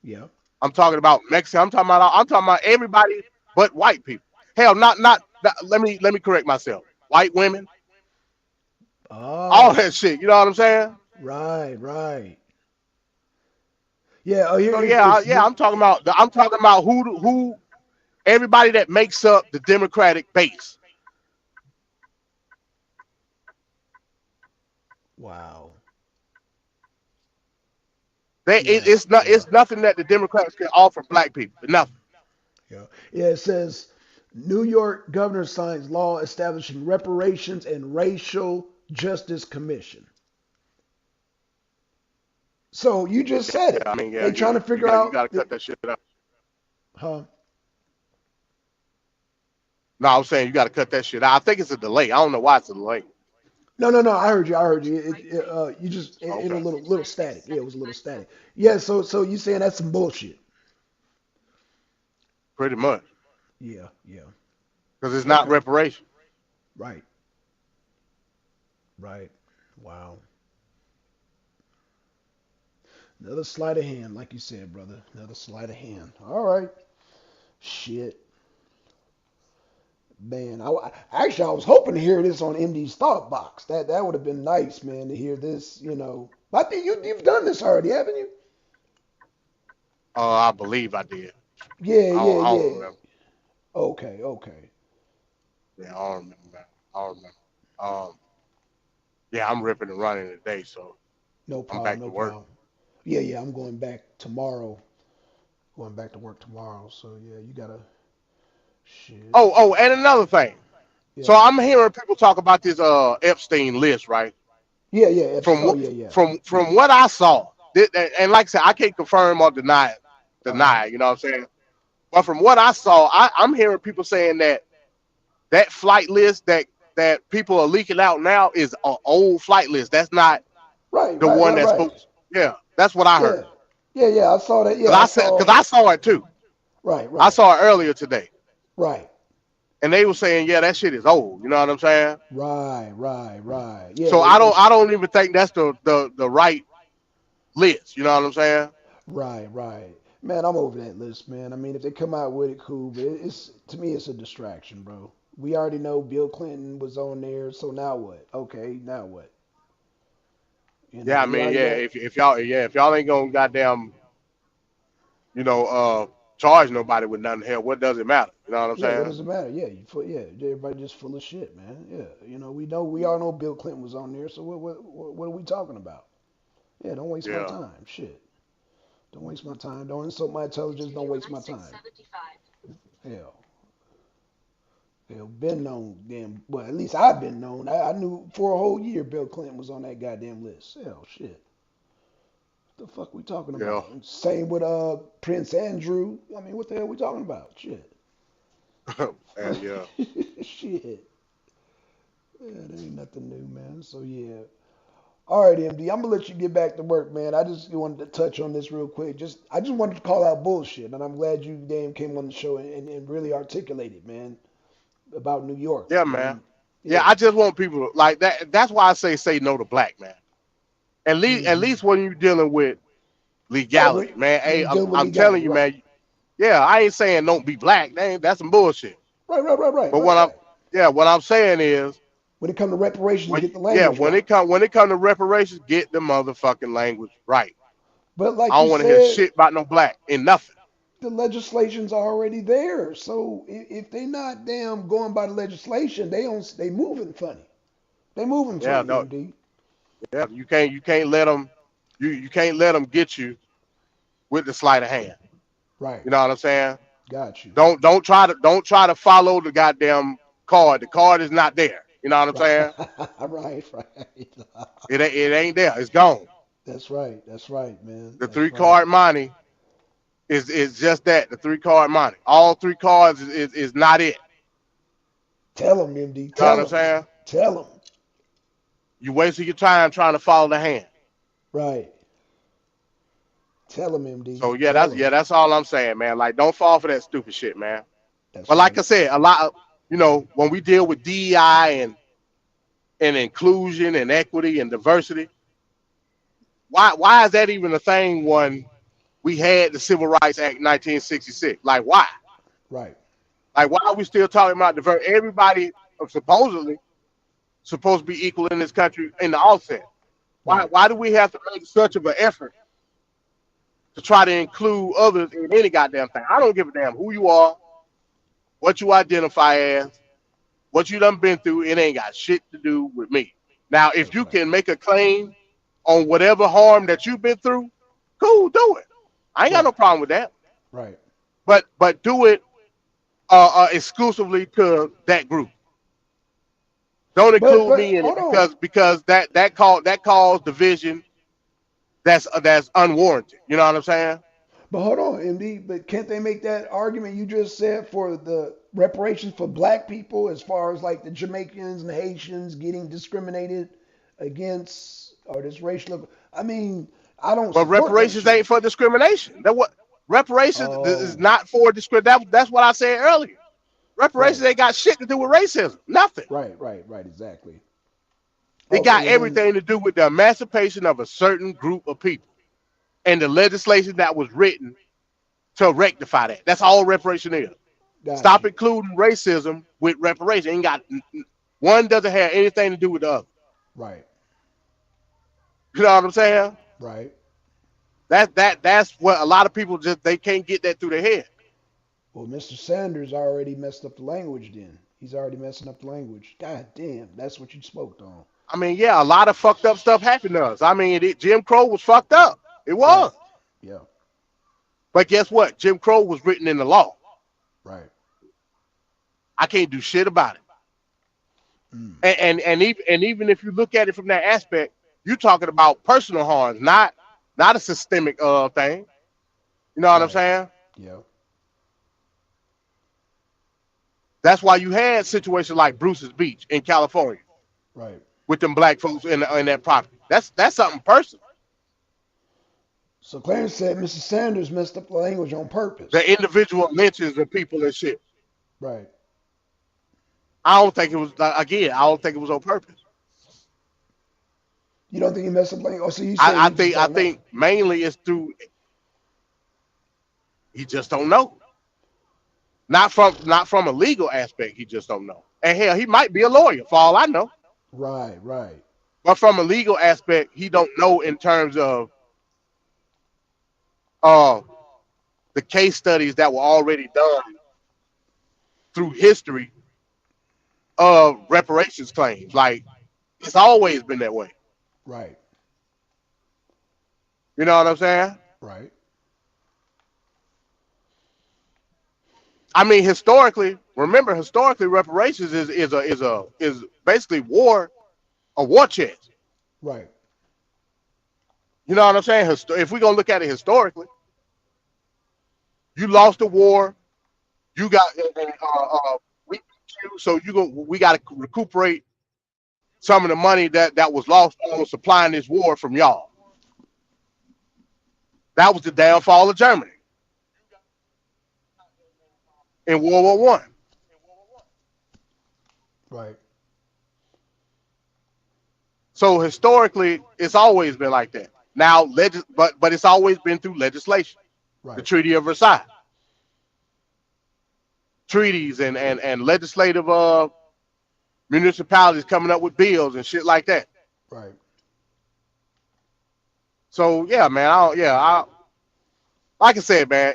Yeah. I'm talking about Mexican. I'm talking about everybody but white people. Hell, not let me correct myself. White women, all Oh, that shit. You know what I'm saying? right, right. Yeah. Oh, here So it's yeah, I'm talking about who everybody that makes up the Democratic base. wow. Yeah. It's not Yeah. it's nothing that the Democrats can offer black people. Nothing. Yeah. Yeah. It says New York governor signs law establishing reparations and racial justice commission. So you just said Yeah, I it. mean, yeah, They trying to you figure got you got out to cut that shit out. huh? No, I was saying you got to cut that shit out. I think it's a delay. I don't know why it's a delay. No, no, no. I heard you. I heard you. You just it a Okay, little static. Yeah, it was a little static. Yeah. So you saying that's some bullshit? pretty much Yeah. Yeah. because it's not Okay. reparation. Right. Right. Wow. Another sleight of hand, like you said, brother. Another sleight of hand. All right. Shit. Man, actually I was hoping to hear this on MD's thought box. That would have been nice, man, to hear this. I think you've done this already, haven't you? I believe I did. Yeah. Yeah. I don't Yeah. remember. Okay. Okay. Yeah, I don't remember. I don't remember. Um, yeah, I'm ripping and running today, so No I'm problem. back No to work. problem. Yeah. Yeah. I'm going back tomorrow. Going back to work tomorrow. So yeah, you gotta Shit. Oh, and another thing. So Yeah. I'm hearing people talk about this Epstein list, right? Yeah, yeah. From Oh, yeah, yeah. from what I saw, and like I said, I can't confirm or Uh-huh. deny. You know what I'm saying? But from what I saw, I'm hearing people saying that that flight list that people are leaking out now is an old flight list. That's not Right, the right, one right, that's right. supposed. Yeah, that's what I heard. Yeah. Yeah, yeah. I saw that. Cause Yeah, I cause saw. I saw it too. Right, I right, saw it earlier today, right, and they were saying, yeah, that shit is old. You know what I'm saying? right, right, right. Yeah, So I don't even think that's the right list. You know what I'm saying? right, right. Man, I'm over that list, man. I mean, if they come out with it, cool. But it's to me, it's a distraction, bro. We already know Bill Clinton was on there, so now what? Okay, now what? You know, Yeah, I we mean, already yeah, got. if y'all ain't gonna goddamn, you know, charge nobody with nothing, hell, what does it matter? You know what I'm Yeah, what saying? does it matter? Yeah, yeah, everybody just full of shit, man. Yeah, we all know Bill Clinton was on there, so what are we talking about? Yeah, don't waste my Yeah, time. Shit, don't waste my time. Don't insult my intelligence. Don't waste my time. Hell, hell, been known. Damn, well, at least I've been known. I knew for a whole year Bill Clinton was on that goddamn list. Hell, shit. The fuck we talking yeah, about? Same with Prince Andrew. I mean, what the hell we talking about? Shit. and yeah, Shit. Yeah, there ain't nothing new, man. So yeah. All right, MD. I'm gonna let you get back to work, man. I just wanted to touch on this real quick. I just wanted to call out bullshit, and I'm glad you damn came on the show and really articulated, man, about New York. yeah, I man. mean, Yeah, yeah, I just want people like that. That's why I say no to black man. At hmm least when you're dealing with right. legality, man. When Hey, you're dealing with I'm telling legality, you, right, man. Yeah, I ain't saying don't be black. That's some bullshit. right, right, right, right, But right, right. what I'm saying is When it comes to reparations, when get the language right. when it come to reparations, get the motherfucking language right. But like I you don't want to hear said, shit about no black in nothing. the legislation's already there. So if they not damn going by the legislation, they moving funny. They moving Yeah, funny, no, MD. yeah, you can't let them you can't let them get you with the sleight of hand. Right. You know what I'm saying? Got you. Don't try to follow the goddamn card. The card is not there. You know what I'm saying? Right, right. It ain't there. It's gone. That's right. That's right, man. The That's three right. card money is just that. The three card money. All three cards is not it. Tell them, MD. You know what Tell I'm them. saying? Tell them. You wasting your time trying to follow the hand. Right. Tell them, MD. So Tell them. that's all I'm saying, man. Like, don't fall for that stupid shit, man. That's But like right. I said, a lot of when we deal with DEI and inclusion and equity and diversity, why is that even a thing when we had the Civil Rights Act 1966? Like, why? Right. Like, why are we still talking about diversity? Everybody supposedly supposed to be equal in this country in the offset. Right. Why do we have to make such of an effort to try to include others in any goddamn thing? I don't give a damn who you are, what you identify as, what you done been through. It ain't got shit to do with me. Now, if That's you right. can make a claim on whatever harm that you've been through, cool, do it. I ain't got no Right. problem with that. Right. But do it exclusively to that group. Don't include But me in it hold on. because that cause division that's unwarranted. You know what I'm saying? But hold on, MD. But can't they make that argument you just said for the reparations for black people as far as like the Jamaicans and Haitians getting discriminated against or this racial? I mean, I don't But support that reparations shit. ain't for discrimination. That what reparations is Oh, not for discrimination. That's what I said earlier. Reparations right. ain't got shit to do with racism. Nothing. Right, right, right, exactly. It Okay, got well then, everything to do with the emancipation of a certain group of people and the legislation that was written to rectify that. That's all reparation is. got Stop you. including racism with reparation. Ain't got one doesn't have anything to do with the other. Right, You know what I'm saying? right. That's what a lot of people just they can't get that through their head. Well, Mr. Sanders already messed up the language then. He's already messing up the language. God damn, that's what you spoke on. I mean, yeah, a lot of fucked up stuff happened to us. I mean, Jim Crow was fucked up. It Right. was. Yeah. But guess what? Jim Crow was written in the law. Right. I can't do shit about it. Mm. And even if you look at it from that aspect, you're talking about personal harms, not a systemic thing. You know what I'm Right. saying? Yeah. That's why you had situations like Bruce's Beach in California Right. with them black folks in that property. That's something personal. So Clarence said Mr. Sanders messed up the language on The purpose. individual lynchings of people and shit. Right. I don't think it was again. I don't think it was on purpose. You don't think he messed up language? Oh, so you saying I he just think I don't know? think mainly it's through he just don't know. Not from a legal aspect. He just don't know. And hell, he might be a lawyer for all I know. Right. Right. But from a legal aspect, he don't know in terms of uh the case studies that were already done through history of reparations claims. Like it's always been that way. Right. You know what I'm saying? Right. I mean, historically, remember historically, reparations is basically a war chest. Right. You know what I'm saying? If we're gonna look at it historically, you lost the war, you got we beat you, so we got to recuperate some of the money that was lost on supplying this war from y'all. That was the downfall of Germany in World War I. Right. So historically, it's always been like that. Now, but it's always been through legislation. The Right. Treaty of Versailles, treaties and legislative municipalities coming up with bills and shit like that. Right. So yeah, man. Like I said, man.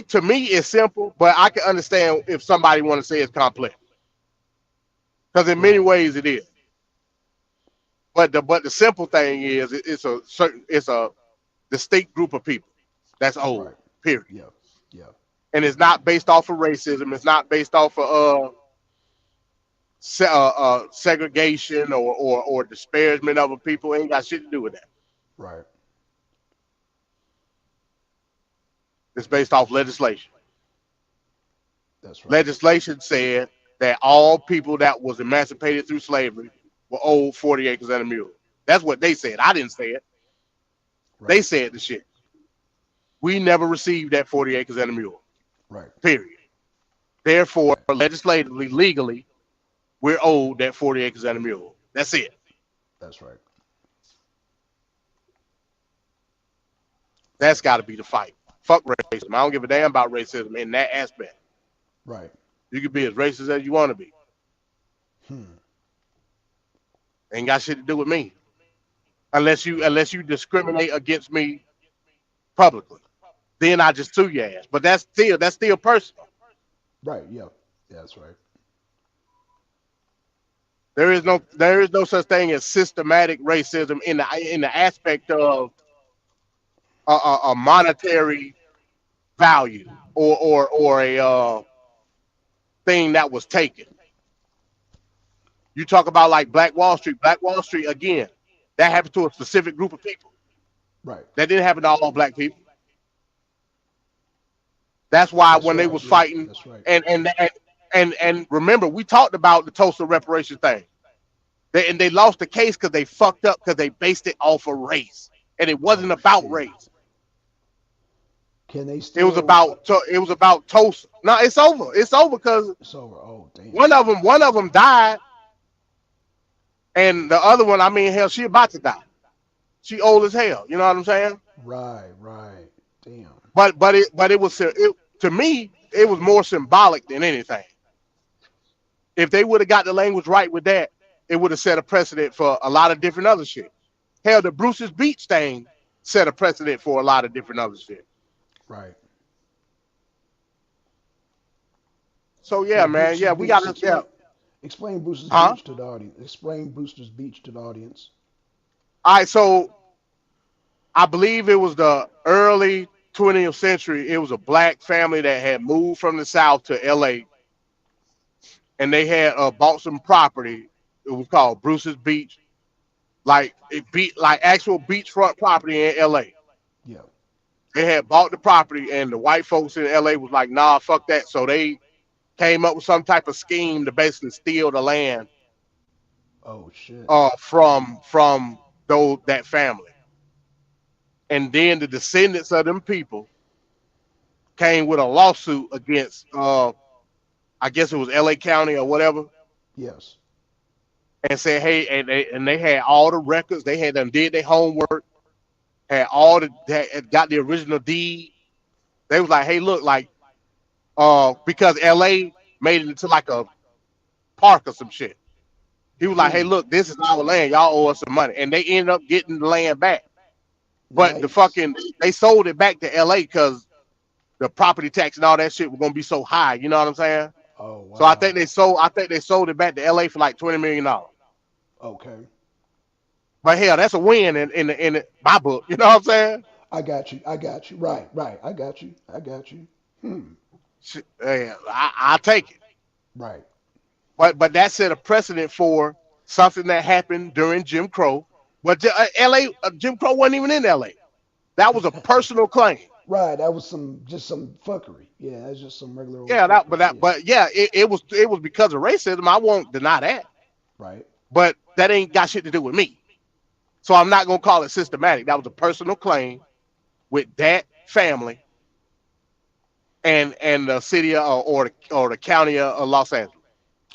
To me, it's simple, but I can understand if somebody want to say it's complex because in many Right. ways it is. But the simple thing is it's a distinct group of people that's old. Right. Period. Yeah. Yeah. And it's not based off of racism. It's not based off of segregation or disparagement of a people. Ain't got shit to do with that. Right. It's based off legislation. That's right. Legislation said that all people that was emancipated through slavery were owed 40 acres and a mule. That's what they said. I didn't say it. They Right. said the shit. We never received that 40 acres and a mule. Right. Period. Therefore, Right. legislatively, legally, we're owed that 40 acres and a mule. That's it. That's right. That's got to be the fight. Fuck racism. I don't give a damn about racism in that aspect. Right. You can be as racist as you want to be. Hmm. Ain't got shit to do with me. Unless you discriminate against me publicly. Then I just sue your ass. But that's still personal. Right. Yeah. Yeah. That's right. There is no such thing as systematic racism in the aspect of a monetary value or a thing that was taken. You talk about like Black Wall Street. Black Wall Street again. That happened to a specific group of people. Right. That didn't happen to all black people. That's why That's when they right. was Yeah. fighting, That's right. and remember, we talked about the Tulsa reparation thing. They lost the case because they fucked up because they based it off of race, and it wasn't Oh about shit. race. Can they It was still? about it was about Tulsa. No, it's over. It's over because It's over. Oh damn. one of them died, and the other one, I mean, hell, she about to die. She old as hell. You know what I'm saying? Right. Right. Damn. But it was to me it was more symbolic than anything. If they would have got the language right with that, it would have set a precedent for a lot of different other shit. Hell, the Bruce's Beach thing set a precedent for a lot of different other shit. Right. So So yeah, man, Brewster's yeah, we Beach. got to yeah, Explain Brewster's huh? Beach to the audience. Explain Brewster's Beach to the audience. All right, so I believe it was the early 20th century, it was a black family that had moved from the South to LA, and they had bought some property. It was called Bruce's Beach, like it beat like actual beachfront property in LA. Yeah. They had bought the property, and the white folks in LA was like, "Nah, fuck that." So they came up with some type of scheme to basically steal the land Oh shit. from those that family, and then the descendants of them people came with a lawsuit against I guess it was LA County or whatever, Yes. and said, "Hey," and they had all the records. They had them did their homework, had all the they had got the original deed. They was like, "Hey, look, like because LA made it into like a park or some shit." He was like, "Hey, Hmm. look, this is our land. Y'all owe us some money," and they ended up getting the land back. But Nice. they sold it back to LA because the property tax and all that shit was gonna be so high. You know what I'm saying? Oh So wow. I think they sold it back to LA for like $20 million. Okay. But hell, that's a win my book. You know what I'm saying? I got you. I got you. Right. Right. I got you. I got you. Hmm. Shit, yeah, I take it. Right. But that set a precedent for something that happened during Jim Crow. But LA Jim Crow wasn't even in LA. That was a personal claim. Right. That was some fuckery. Yeah, that's just some regular old Yeah, fuckery. Yeah. but yeah, it was because of racism. I won't deny that. Right. But that ain't got shit to do with me. So I'm not gonna call it systematic. That was a personal claim with that family and the city or the county of Los Angeles.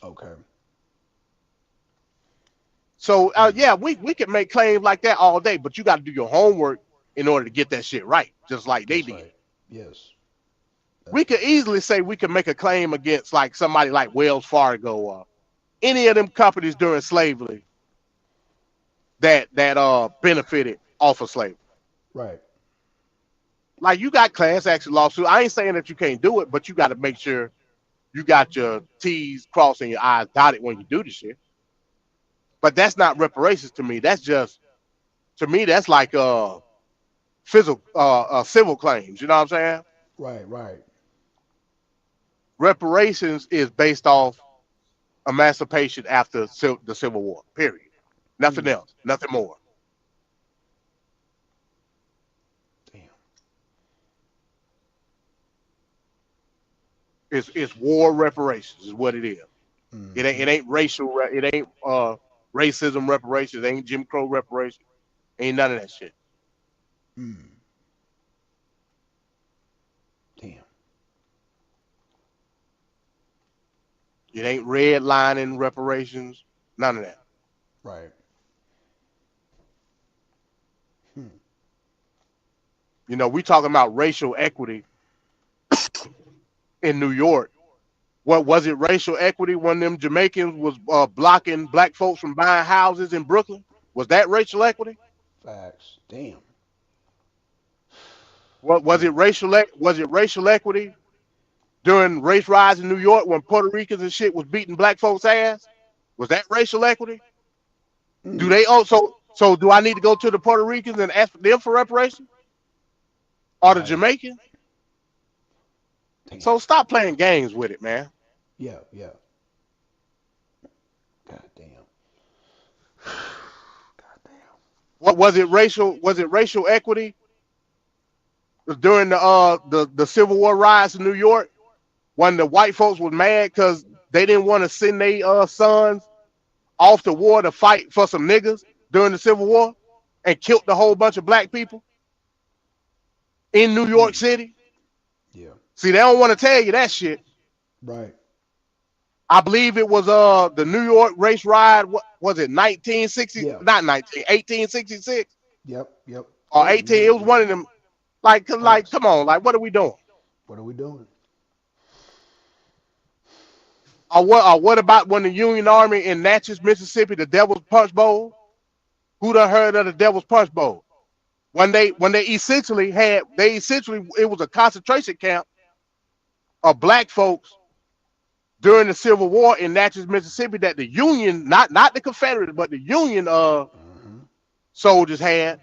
Okay. So Hmm. yeah, we can make claims like that all day, but you got to do your homework in order to get that shit right, just like they That's did. right. Yes. We That's could right. easily say we can make a claim against like somebody like Wells Fargo or any of them companies during slavery that benefited off of slavery. Right. Like you got class action lawsuit. I ain't saying that you can't do it, but you got to make sure you got your T's crossed and your I's dotted when you do this shit. But that's not reparations to me. That's just to me that's like physical civil claims. You know what I'm saying? Right. Right. Reparations is based off emancipation after the Civil War. Period. Nothing Hmm. else. Nothing more. Damn. It's war reparations is what it is. It Hmm. ain't racial. It ain't racism reparations. It ain't Jim Crow reparations. Ain't none of that shit. Hmm. Damn. It ain't redlining reparations. None of that. Right. Hmm. You know, we talking about racial equity in New York. What was it? Racial equity when them Jamaicans was blocking black folks from buying houses in Brooklyn? Was that racial equity? Facts. Damn. What was it? Damn. Was it racial equity during race riots in New York when Puerto Ricans and shit was beating black folks' ass? Was that racial equity? Do Hmm. they also? So do I need to go to the Puerto Ricans and ask them for reparations or the Right. Jamaicans? Damn. So stop playing games with it, man. Yeah. Yeah. God damn. God damn. What was it? Racial? Was it racial equity during the Civil War riots in New York when the white folks was mad because they didn't want to send their sons off to war to fight for some niggas during the Civil War and killed a whole bunch of black people in New York Hmm. City? Yeah. See, they don't want to tell you that shit. Right. I believe it was the New York race riot. What was it? 1960? Yeah. Not 19. 1866 Yep. Yep. or Oh 18. It yeah. was one of them. Like, Facts. come on, like, what are we doing? What are we doing? Or what about when the Union Army in Natchez, Mississippi, the Devil's Punch Bowl? Who done heard of the Devil's Punch Bowl? When they essentially it was a concentration camp of black folks during the Civil War in Natchez, Mississippi that the Union, not the Confederates, but the Union Hmm. soldiers had.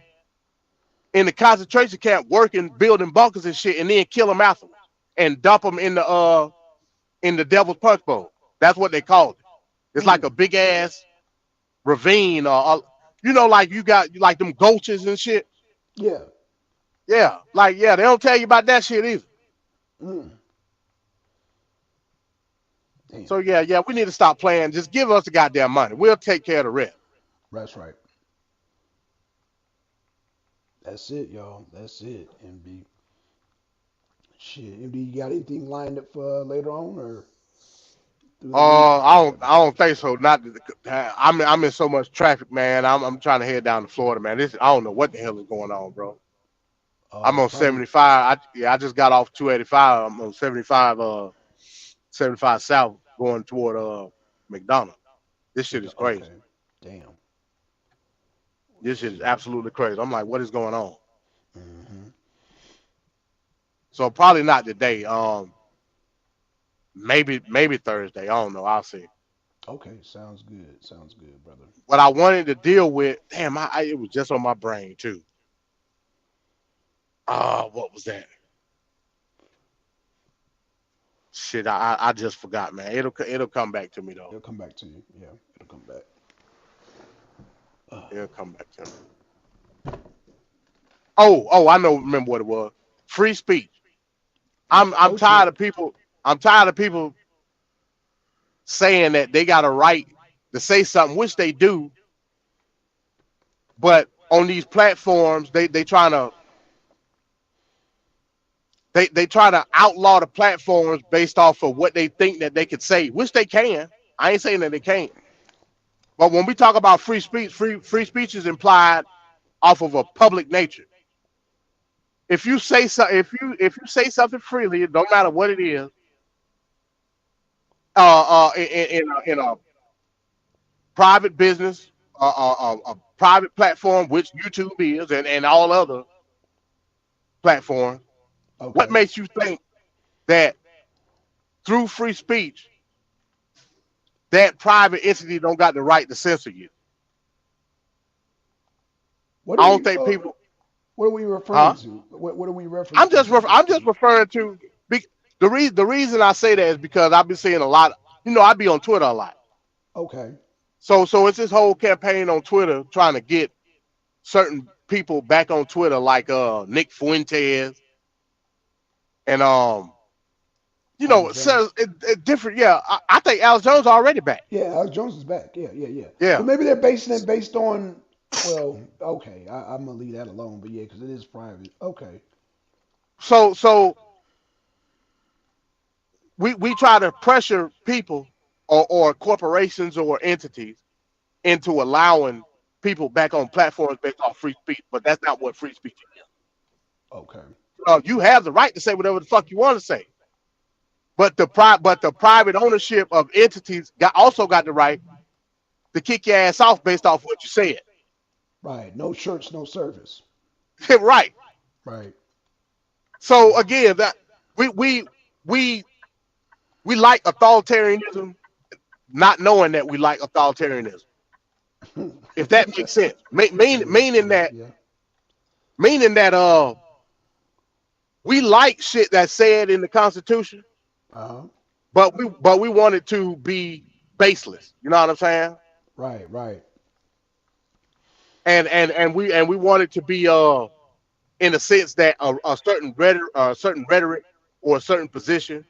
in the concentration camp working, building bunkers and shit, and then kill them afterwards and dump them in the Devil's Punch Bowl. That's what they called it. It's like a Mm. big ass ravine, or you know, like you got like them gulches and shit. Yeah. Yeah, like yeah, they don't tell you about that shit either. Mm. Damn. So yeah, we need to stop playing. Just give us the goddamn money. We'll take care of the rest. That's right. That's it, y'all. That's it. MB. Shit. MB, you got anything lined up for later on or through the week? I don't think so. Not, I'm in so much traffic, man. I'm trying to head down to Florida, man. This I don't know what the hell is going on, bro. I'm on Probably. 75. I just got off 285. I'm on 75 75 South going toward McDonough. This shit is crazy. Okay. Damn. This shit is Shit. absolutely crazy. I'm like, what is going on? Hmm. So probably not today. Maybe Thursday. I don't know. I'll see. Okay. Sounds good. Sounds good, brother. What I wanted to deal with, damn, it was just on my brain too. What was that? Shit, I just forgot, man. It'll come back to me though. It'll come back to you. Yeah. It'll come back. Uh, It'll come back to me. Oh, I know. Remember what it was? Free speech. I'm oh shit. tired of people. I'm tired of people saying that they got a right to say something, which they do, but on these platforms, they try to outlaw the platforms based off of what they think that they could say, which they can. I ain't saying that they can't. But when we talk about free speech, free speech is implied off of a public nature. If you say so, if you say something freely, it don't matter what it is, in a private business, a private platform, which YouTube is, and all other platforms, what Okay. makes you think that through free speech, that private entity don't got the right to censor you? What are I don't we? think people, What are we referring huh? to? What are we referencing I'm specifically? just referring to the reason I say that is because I've been seeing a lot. You know, I be on Twitter a lot. Okay. So it's this whole campaign on Twitter trying to get certain people back on Twitter, like Nick Fuentes and Alex so Jones. different. Yeah, I think Alex Jones already back. Yeah, Alex Jones is back. Yeah, yeah, yeah. Yeah. But maybe they're basing it based on. Well, okay, I'm gonna leave that alone. But yeah, because it is private. Okay. So we try to pressure people or corporations or entities into allowing people back on platforms based off free speech, but that's not what free speech is. Okay. You have the right to say whatever the fuck you want to say, but the private ownership of entities also got the right to kick your ass off based off what you said. Right. No shirts, no service. Right. Right. So again, that we we we we like authoritarianism, not knowing that we like authoritarianism. If that makes sense, yeah. Yeah. Yeah. meaning that we like shit that's said in the Constitution, Uh huh. but we want it to be baseless. You know what I'm saying? Right. Right. And we want it to be in the sense that a certain rhetoric or a certain position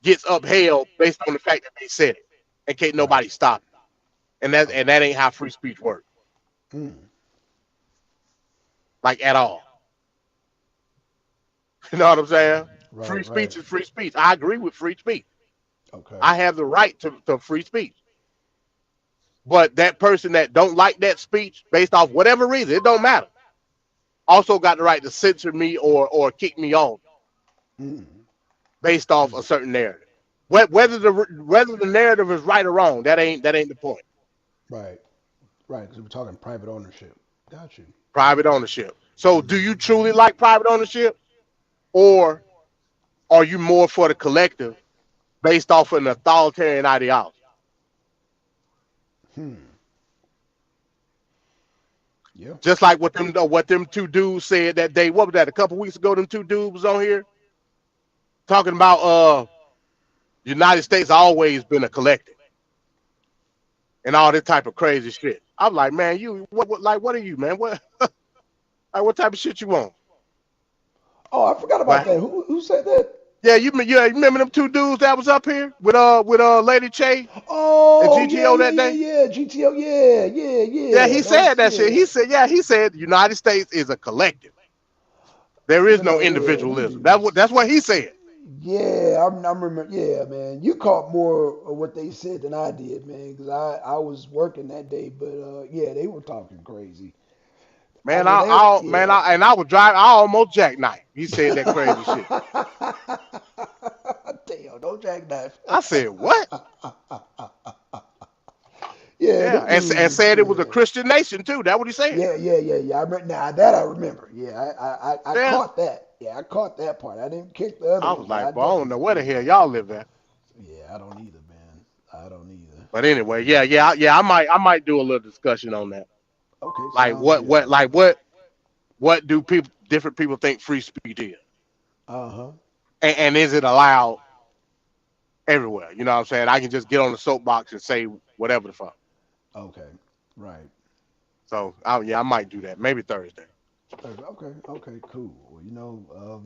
gets upheld based on the fact that they said it, and can't Right. nobody stop it. And Okay. that ain't how free speech works, Mm. like at all. You know what I'm saying? Free Right. Right. speech is free speech. I agree with free speech. Okay. I have the right to free speech. But that person that don't like that speech based off whatever reason, it don't matter, also got the right to censor me or kick me off Mm. based off a Mm. certain narrative. Whether the narrative is right or wrong, that ain't the point. Right. Right. Because we're talking private ownership. Got you. Private ownership. So do you Mm-hmm. truly like private ownership, or are you more for the collective based off an authoritarian ideology? Hmm. Yeah. Just like what them two dudes said that day. What was that? A couple weeks ago, them two dudes was on here talking about United States always been a collective and all this type of crazy shit. I'm like, man, you what are you, man? What type of shit you want? Oh, I forgot about But that. Who said that? yeah, you remember them two dudes that was up here with Lady Che and Oh, yeah, GTO yeah, that yeah, day? yeah. GTO, yeah, yeah, Yeah, yeah. he said Those, that shit. yeah. He said the United States is a collective. There is Even no though, yeah, them individualism. dudes. That's what he said. Yeah, I'm remember. Yeah, man, you caught more of what they said than I did, man, because I was working that day. But yeah, they were talking crazy. I Man, mean, they, yeah. I was driving. I almost jackknifed. He said that crazy shit. Damn, don't jackknife. I said, what? Yeah, Yeah, them and dudes. said it was a Yeah, Christian nation too. That's what he said. yeah. I remember now that I remember. Yeah, I Yeah. caught that. Yeah, I caught that part. I didn't kick the other I was one, but I like, bro, I don't definitely. know where the Yeah, hell y'all live at. yeah. I don't either, man. I don't either. But anyway, Yeah. yeah. I might do a little discussion on that. Okay, Like sounds good. what do different people think free speech is, Uh huh. and is it allowed everywhere? You know what I'm saying? I can just get on the soapbox and say whatever the fuck. Okay. Right. So yeah, I might do that. Maybe Thursday. Okay. Okay. Cool. Well,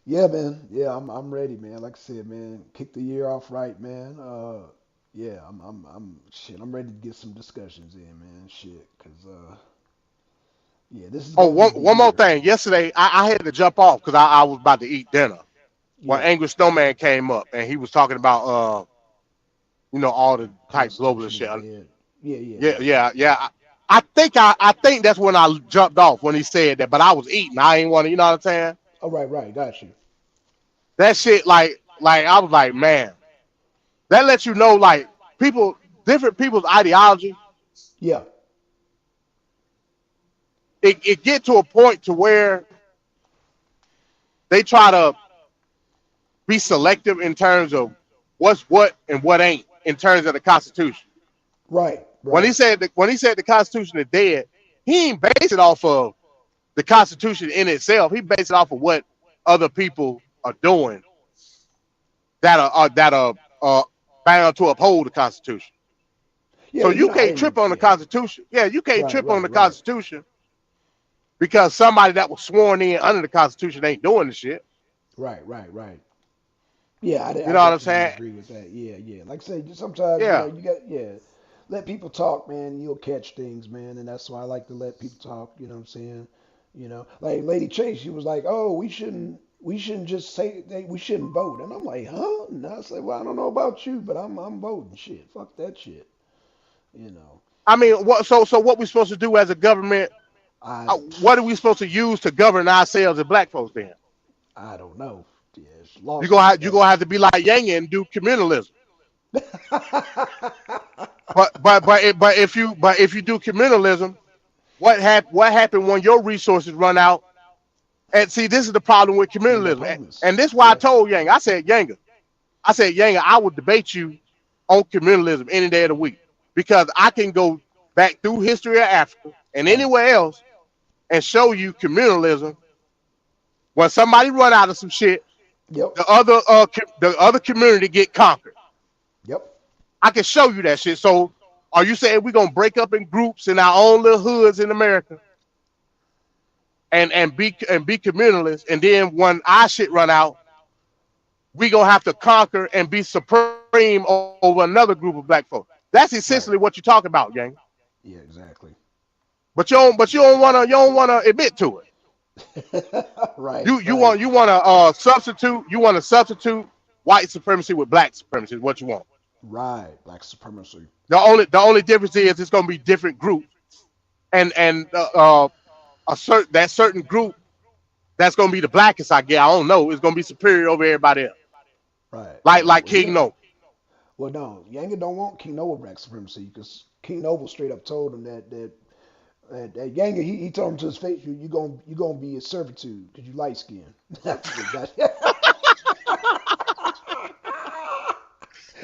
yeah, man. Yeah, I'm ready, man. Like I said, man, kick the year off right, man. Yeah, shit. I'm ready to get some discussions in, man. Shit, cause yeah, this is Oh, gonna be the one more year. thing. Yesterday, I had to jump off because I was about to eat dinner. When Yeah, Angry Snowman came up and he was talking about all the type globalist Constitution is shit. dead. Yeah, yeah, Yeah, yeah. yeah, yeah. I think that's when I jumped off when he said that, but I was eating. I ain't want to, you know what I'm saying? Oh, right, right. Got you. That shit, like I was like, man, that lets you know, like different people's ideology. Yeah, It get to a point to where they try to be selective in terms of what's what and what ain't in terms of the Constitution. right, When he right. said the Constitution is dead, he ain't based it off of the Constitution in itself. He based it off of what other people are doing that are bound to uphold the Constitution. Yeah, So you I can't didn't. trip on the Yeah, Constitution. Yeah, you can't right, trip on right, the right. Constitution because somebody that was sworn in under the Constitution ain't doing the shit. Right, right, right. Yeah, You I know what I'm definitely saying? agree with that. Yeah, yeah. Like I said, sometimes Yeah. you got let people talk, man. You'll catch things, man, and that's why I like to let people talk. You know what I'm saying? Like Lady Chase, she was like, "Oh, we shouldn't just say we shouldn't vote," and I'm like, "Huh?" And I said, "Well, I don't know about you, but I'm voting. Shit, fuck that shit." You know, I mean, so what we supposed to do as a government? I What are we supposed to use to govern ourselves as black folks then? I don't know. Yeah, it's You're lost gonna me. have, you're gonna have to be like Yang and do communalism. But if you do communalism, what happened when your resources run out? And see, this is the problem with You end up communalism. homeless. And this is why I Yep. told Yang. I said, Yang, I would debate you on communalism any day of the week because I can go back through history of Africa and Right. anywhere else and show you communalism. When somebody run out of some shit, Yep. the other community get conquered. Yep. I can show you that shit. So are you saying we're gonna break up in groups in our own little hoods in America and be communalists, and then when our shit run out, we gonna have to conquer and be supreme over another group of black folks? That's essentially Right. what you're talking about, gang. Yeah. Exactly. But you don't wanna admit to it. Right. You you Right. want you want to substitute white supremacy with black supremacy is what you want. Right. Black supremacy. The only difference is it's gonna be different groups, and that certain group that's gonna be the blackest, I guess. I don't know. It's gonna be superior over everybody else. Right. Like Right. like Well, he King don't. No. Well, no. Yanga don't want King Noble black supremacy because King Noble straight up told him that Yanga he told him to his face you gonna be a servitude because you light skinned. That's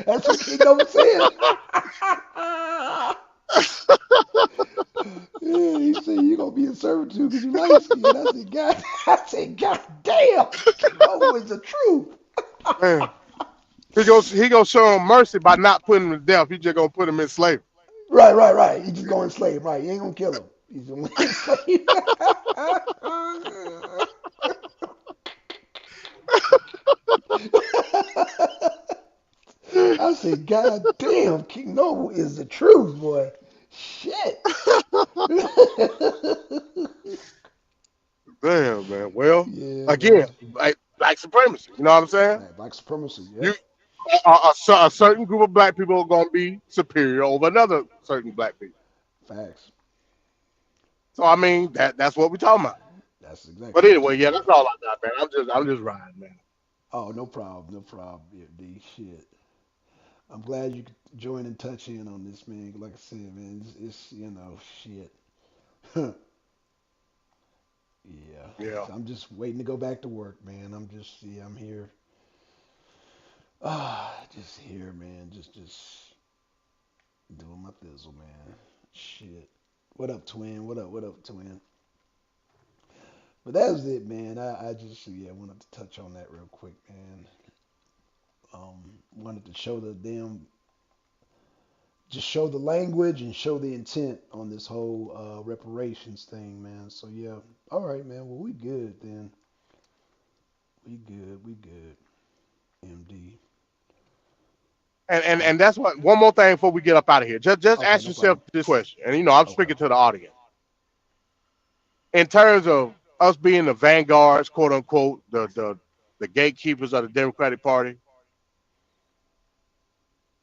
that's what King Noble said. referred to because you light skinned. I said, God, I said, God damn, King Lowe is the truth. Man, he gonna show him mercy by not putting him to death. He just gonna put him in slavery. Right, right, right. He just going slave. Right, you ain't gonna kill him. He's gonna enslave. I said, God damn, King Noble is the truth, boy. Shit. Damn, man. Well, Yeah, again, man. like black supremacy. You know what I'm saying? Right, black supremacy. You Yep. a certain group of black people are gonna be superior over another certain black people. Facts. So I mean that's what we're talking about. That's exactly But what we're anyway, talking yeah, about. that's all I got, man. I'm just riding, man. Oh, no problem. No problem. Yeah, D. Shit. I'm glad you could join and touch in on this, man. Like I said, man, it's shit. Yeah. Yeah. So I'm just waiting to go back to work, man. I'm here. Just here, man. Just doing my thizzle, man. Shit. What up, twin? What up, twin? But that was it, man. I just wanted to touch on that real quick, man. Wanted to show the damn just show the language and show the intent on this whole reparations thing, man. So yeah, all right, man. Well, we good then. We good. We good. MD. And Oh, and that's what one more thing before we get up out of here. Just okay, ask no yourself problem. this question. And I'm Okay. speaking to the audience. In terms of us being the vanguards, quote unquote, the gatekeepers of the Democratic Party,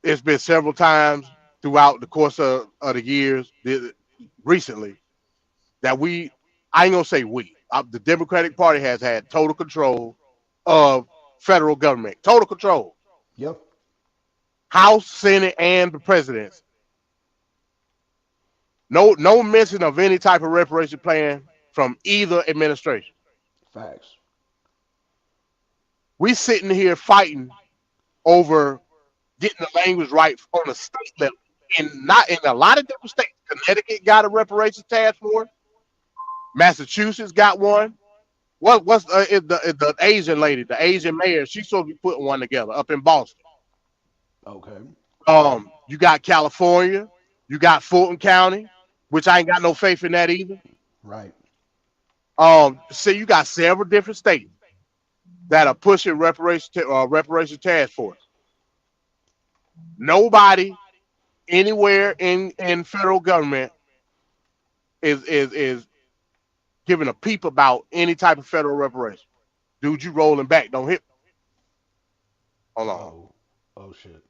it's been several times throughout the course of the years recently that I ain't gonna say the Democratic Party has had total control of federal government, total control, Yep. House, Senate, and the presidents. No mention of any type of reparation plan from either administration. Facts. We sitting here fighting over getting the language right on a state level. Not in a lot of different states. Connecticut got a reparations task force. Massachusetts got one. What's the Asian lady, the Asian mayor? She's supposed to be putting one together up in Boston. Okay. You got California, you got Fulton County, which I ain't got no faith in that either. Right. So you got several different states that are pushing reparation task force. Nobody anywhere in federal government is giving a peep about any type of federal reparation. Dude, you rolling back? Don't hit. Hold on. Oh. Oh shit.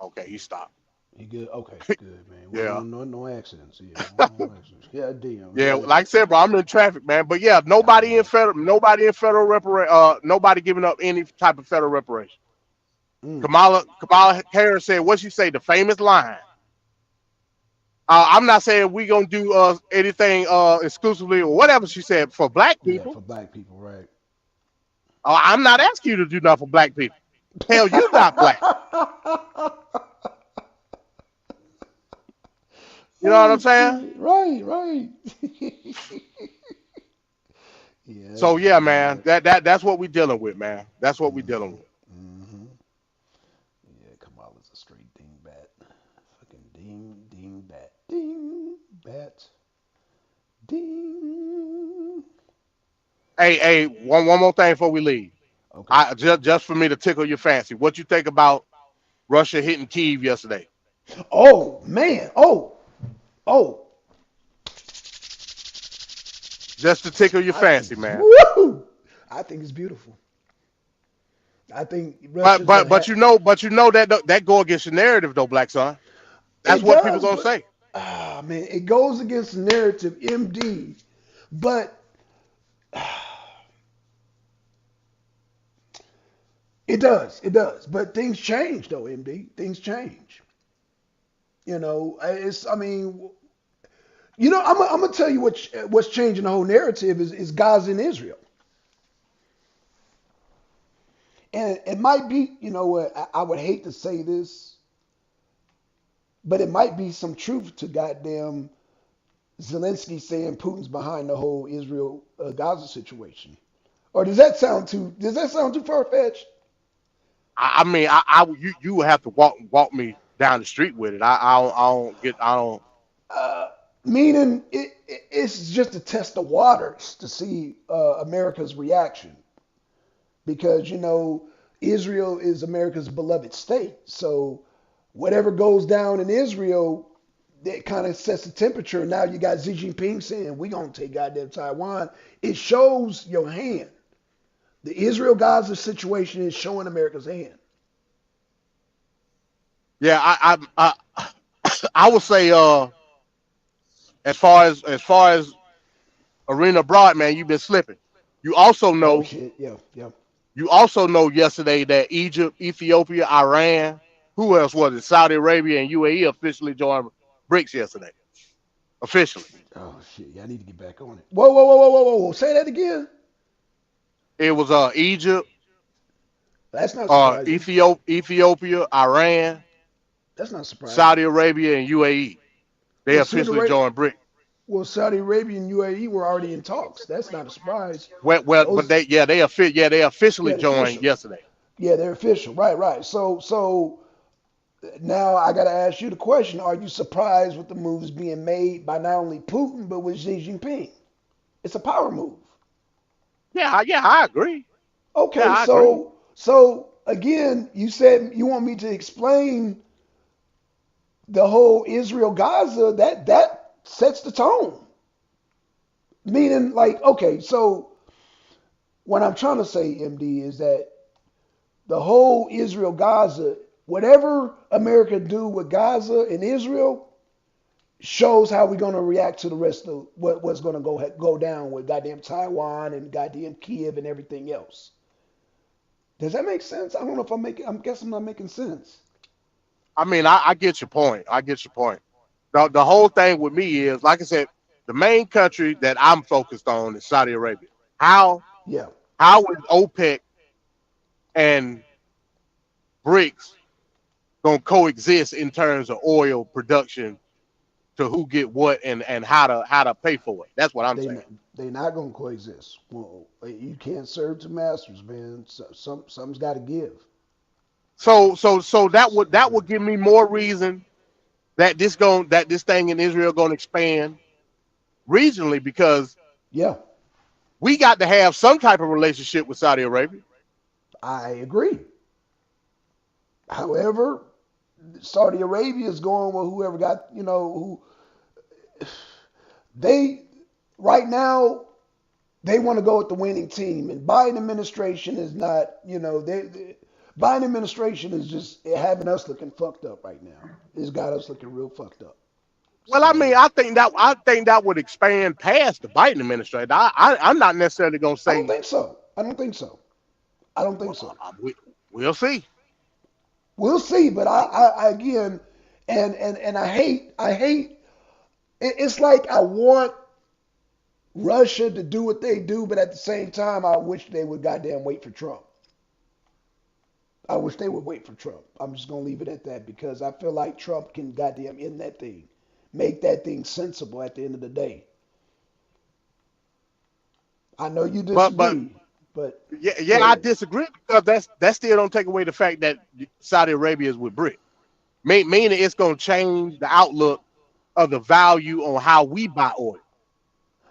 Okay, he stopped. He good? Okay, good, man. Well, Yeah. no accidents. Yeah, no accidents. Yeah, damn. Yeah, Yeah. like I said, bro, I'm in traffic, man. But yeah, All right. nobody giving up any type of federal reparation. Mm. Kamala Harris said, what she say, the famous line. I'm not saying we gonna do anything exclusively or whatever she said for black Yeah, people. for black people, right? I'm not asking you to do nothing for black people. Hell, you not black. You know what Oh I'm saying? shit! Right, right. Yeah, that's So yeah, good, man, man. that's what we dealing with, man. That's what we dealing Mhm, with. mhm. Yeah, Kamala's a straight dingbat. Fucking dingbat, dingbat, ding. Hey, one more thing before we leave. Okay. I just for me to tickle your fancy. What you think about Russia hitting Kiev yesterday? Oh man. Oh. Just to tickle your I think fancy, it's man. woo. I think it's beautiful. I think But Russia's but but you know that go against your narrative though, black son. That's it what people does, gonna but say. man, it goes against the narrative, MD. But it does. But things change though, MD. Things change. It's. I mean, I'm gonna tell you what's changing the whole narrative is Gaza and Israel, and it might be, what I would hate to say this, but it might be some truth to goddamn Zelensky saying Putin's behind the whole Israel Gaza situation. Or does that sound too far fetched? I mean, you would have to walk me down the street with it. I don't. Uh, Meaning it's just to test the waters to see America's reaction because Israel is America's beloved state. So whatever goes down in Israel, that kind of sets the temperature. Now you got Xi Jinping saying we gonna take goddamn Taiwan. It shows your hand. The Israel Gaza situation is showing America's hand. Yeah, I would say as far as Arena Broad, man, you've been slipping. You also Oh know shit, yeah, yeah. you also know yesterday that Egypt, Ethiopia, Iran, who else was it? Saudi Arabia and UAE officially joined BRICS yesterday. Officially, Oh shit, yeah, I need to get back on it. Whoa, whoa, whoa, whoa, whoa, whoa. Say that again. it was Egypt, That's not surprising. Ethiopia, Iran, That's not surprising. Saudi Arabia, and UAE. They Well, Saudi officially Arabia, joined BRICS. well, Saudi Arabia and UAE were already in talks. That's not a surprise. But Those, they officially yeah, they're joined official. yesterday. Yeah, they're official. Right, right. So now I got to ask you the question: are you surprised with the moves being made by not only Putin but with Xi Jinping? It's a power move. Yeah, I agree. Yeah, Okay, I agree. so again, you said you want me to explain the whole Israel Gaza. That sets the tone. Meaning, like, okay, so what I'm trying to say, MD, is that the whole Israel Gaza, whatever America do with Gaza and Israel, shows how we're going to react to the rest of what's going to go down with goddamn Taiwan and goddamn Kiev and everything else. Does that make sense? I don't know if I'm making. I guess I'm not making sense. I mean, I get your point. I get your point. The whole thing with me is, like I said, the main country that I'm focused on is Saudi Arabia. How Yeah, how is OPEC and BRICS gonna coexist in terms of oil production to who get what and how to pay for it? That's what I'm they saying. they not gonna coexist. Well, you can't serve two masters, man. Something's got to give. So that would give me more reason that this thing in Israel gonna expand regionally because Yeah, we got to have some type of relationship with Saudi Arabia. I agree. However, Saudi Arabia is going with whoever got who they right now they want to go with the winning team, and Biden administration is not. Biden administration is just having us looking fucked up right now. It's got us looking real fucked up. Well, I mean, So I think that would expand past the Biden administration. I'm not necessarily gonna I don't say. think so. I don't think so. I don't think Well, so. we'll see. We'll see, but I again, and I hate. It's like I want Russia to do what they do, but at the same time, I wish they would goddamn wait for Trump. I wish they would wait for Trump. I'm just gonna leave it at that because I feel like Trump can goddamn end that thing, make that thing sensible at the end of the day. I know you But disagree, but yeah, go I ahead. disagree because that still don't take away the fact that Saudi Arabia is with BRIC. Meaning it's gonna change the outlook of the value on how we buy oil.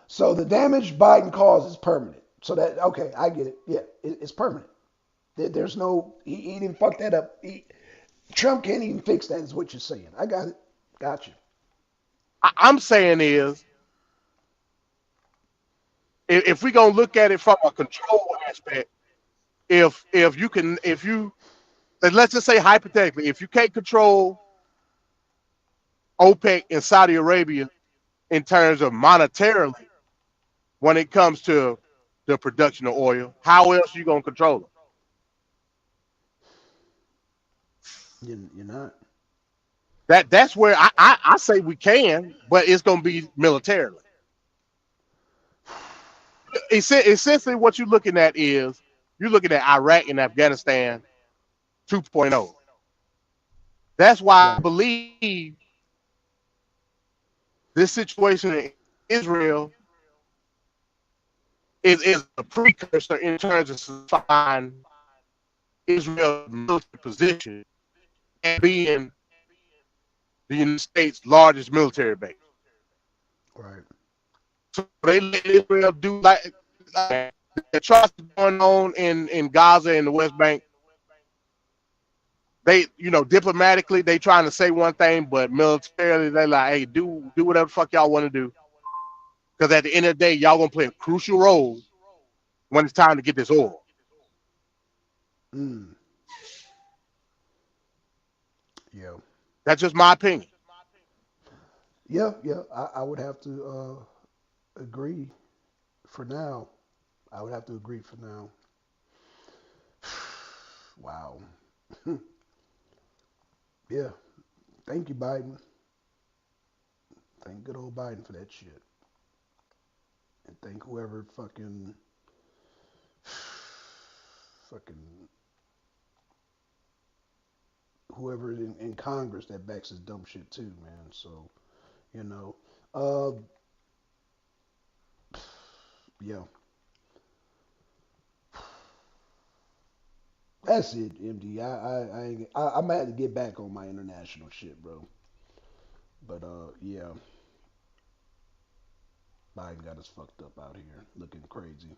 So the damage Biden caused is permanent. So that okay, I get it. Yeah, it's permanent. There's no he didn't fuck that up. Trump can't even fix that. Is what you're saying. I got it. Got you. I'm saying is if we gonna look at it from a control aspect, if you let's just say hypothetically, if you can't control OPEC and Saudi Arabia in terms of monetarily when it comes to the production of oil, how else you gonna control them? You're not. That's where I say we can, but it's gonna be militarily. Essentially, what you're looking at is you're looking at Iraq and Afghanistan 2.0. That's why I Right. believe this situation in Israel is a precursor in terms of solidifying Israel's military position and being the United States' largest military base. Right. So they let Israel do like the atrocities going on in Gaza and the West Bank. They, diplomatically they trying to say one thing, but militarily they like, hey, do whatever the fuck y'all want to do. Because at the end of the day, y'all gonna play a crucial role when it's time to get this oil. Mm. Yeah. That's just my opinion. Yeah. Yeah. I would have to agree for now. I would have to agree for now. Wow. Yeah. Thank you, Biden. Thank good old Biden for that shit. And thank whoever fucking whoever in Congress that backs his dumb shit too, man. So, you know. Uh yeah. That's it, MD. I'm gonna have to get back on my international shit, bro. But yeah, Biden got us fucked up out here, looking crazy.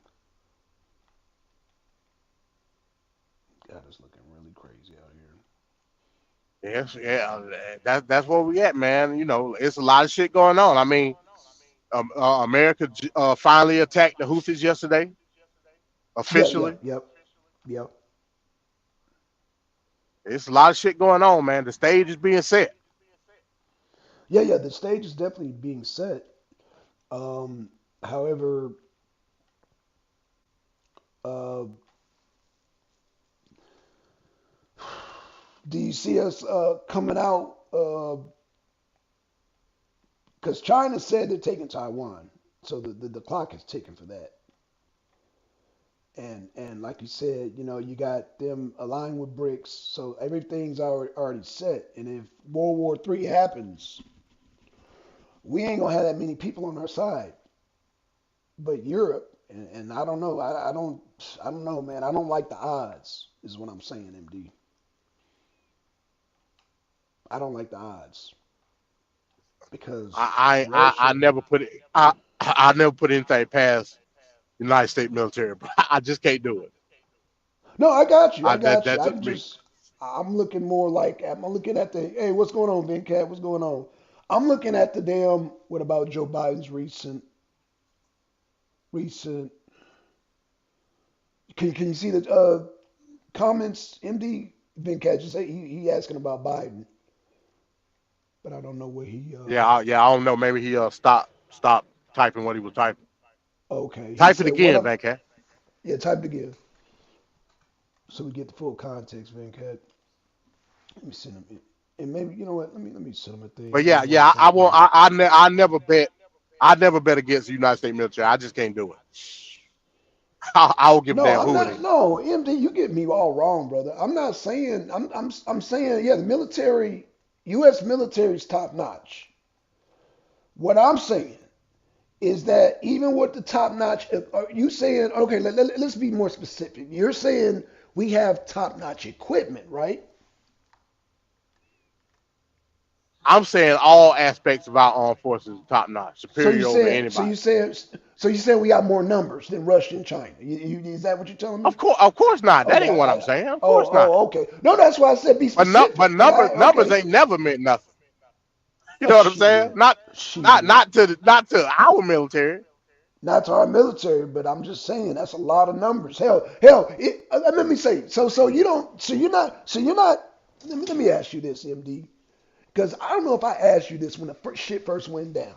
Got us looking really crazy out here. Yes, yeah, that's where we at, man. It's a lot of shit going on. I mean, America finally attacked the Houthis yesterday, Yeah, yeah, officially. yep, yep. It's a lot of shit going on, man. The stage is being set. Yeah, yeah. The stage is definitely being set. Um, however, uh, do you see us coming out? Because China said they're taking Taiwan, so the clock is ticking for that. And like you said, you got them aligned with BRICS, so everything's already set. And if World War III happens, we ain't gonna have that many people on our side. But Europe, and I don't know, I don't know, man. I don't like the odds, is what I'm saying, MD. I don't like the odds because I Russia. never put it. I never put anything past the United States military, bro. I just can't do it. No, I got you. I That got you. that's I'm just me. just, I'm looking more like, I'm looking at the, hey, what's going on, Venkat? What's going on? I'm looking at the damn, what about Joe Biden's recent, can you see the comments, MD? Venkat just say he asking about Biden, but I don't know where he, Yeah, I don't know. Maybe he stop typing what he was typing. okay. He Type it said, what again, up? Van. Yeah, type it again so we get the full context, Venkat. Let me send him, and maybe, you know what? Let me send him a thing But so he yeah, know yeah, what's I up won't. here. I never bet against the United States military. I just can't do it. I will give a No, damn I'm who it not. is. No, MD, you get me all wrong, brother. I'm not saying. I'm saying, yeah, the military, U.S. military is top notch. What I'm saying is that even with the top notch, are you saying, okay, let's be more specific. You're saying we have top notch equipment, right? I'm saying all aspects of our armed forces are top notch, So you superior over said, so anybody. you said, so you said we got more numbers than Russia and China. Is that what you're telling me? Of course not. That Okay, ain't what I'm saying. Of course not. okay. No, that's why I said be But no, but specific. Cause numbers okay. ain't never meant nothing. You know what I'm saying? Shit, Not not shit. not to not to our military. Not to our military, but I'm just saying that's a lot of numbers. Hell. Let me say. So you don't. So you're not. So you're not. Let me ask you this, MD, because I don't know if I asked you this when the first shit first went down.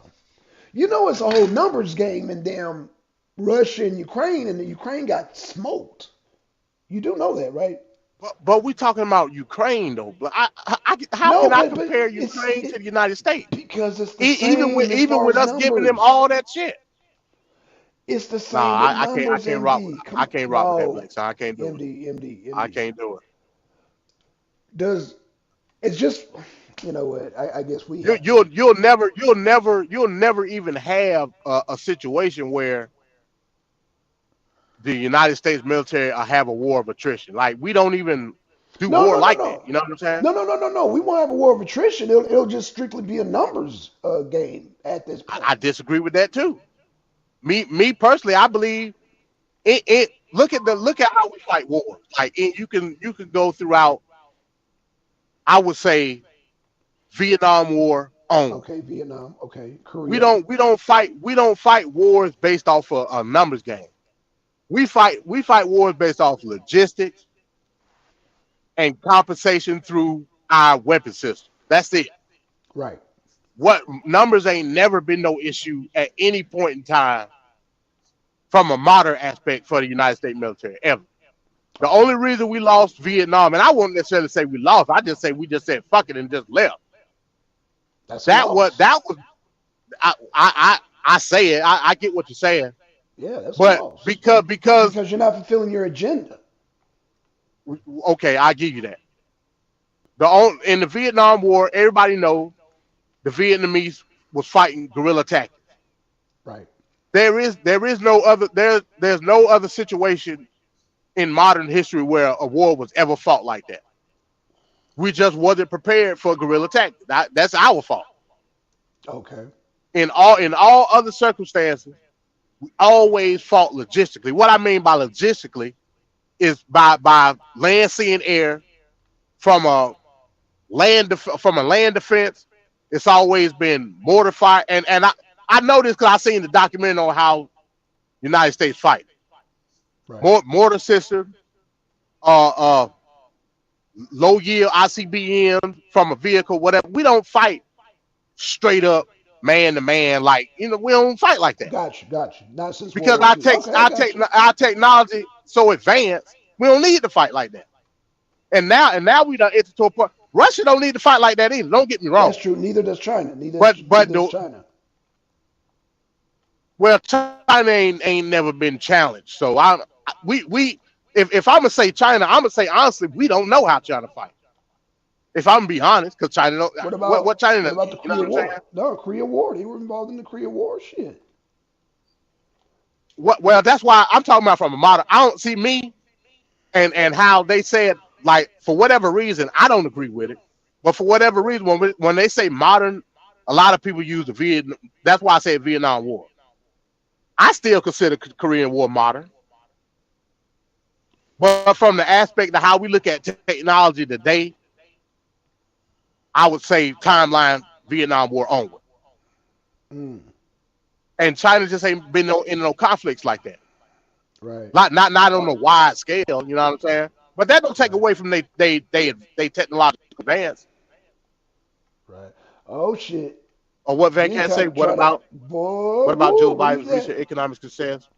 You know, it's a whole numbers game in damn Russia and Ukraine, and the Ukraine got smoked. You do know that, right? But we talking about Ukraine though. But how No, can I but compare it's Ukraine to it the United States? because it's the Even same as even far with as us giving them numbers. all that shit. It's the Nah, same with I numbers, can't rock with MD. Come I on, can't rock with that, no, Black. So I can't do it. MD, MD, I MD. can't do it. Does it's just You know what? I guess we You, have to. you'll never even have a situation where the United States military have a war of attrition. Like we don't even do No, war no, no, like that. no. You know what I'm saying? No. We won't have a war of attrition. It'll just strictly be a numbers game at this I point. disagree with that too. Me personally, I believe it. Look at how we fight wars. Like you can go throughout. I would say Vietnam War on. Okay, Vietnam. Okay, We Korea. don't we don't fight we don't fight wars based off of a numbers game. We fight wars based off logistics and compensation through our weapon system. That's it. Right. What numbers ain't never been no issue at any point in time from a modern aspect for the United States military ever. The Okay. only reason we lost Vietnam, and I won't necessarily say we lost, I just say we just said fuck it and just left. That's a That loss. that was I say it. I get what you're saying, Yeah, that's a but loss because because you're not fulfilling your agenda. okay, I give you that. In the Vietnam War, everybody know the Vietnamese was fighting guerrilla tactics. Right. There is no other there's no other situation in modern history where a war was ever fought like that. We just wasn't prepared for guerrilla tactics. That's our fault. Okay. In all other circumstances, we always fought logistically. What I mean by logistically is by land, sea, and air from a from a land defense. It's always been mortar fire, and I know this because I seen the documentary on how United States fight. Right. Mortar system, uh, uh, low yield ICBM from a vehicle, whatever. We don't fight straight up man to man like we don't fight like that Got you. Not since World because War II. Okay, I got you. our technology so advanced. We don't need to fight like that. And now we done entered to a point. Russia don't need to fight like that either. Don't get me wrong. That's true. Neither does China. But Neither does China. well, China ain't never been challenged. So we if I'm gonna say China, I'm gonna say honestly, we don't know how China fight. If I'm gonna be honest, because China don't what What China, about the you know Korea what I'm saying? War? No, Korea War. They were involved in the Korea War. Shit. Well, that's why I'm talking about from a model. I don't see me and how they said like for whatever reason, I don't agree with it. But for whatever reason, when they say modern, a lot of people use the Vietnam. That's why I say Vietnam War. I still consider Korean War modern, but from the aspect of how we look at technology today, I would say timeline Vietnam War onward. Mm, And China just ain't been in no conflicts like that. right. Not on a wide scale, you know what I'm saying? But that don't take Right. away from they technological advance. Right. Oh shit. Or what Van He can say? What try to about boy. what about Joe Woo, believe Biden's that. recent economic success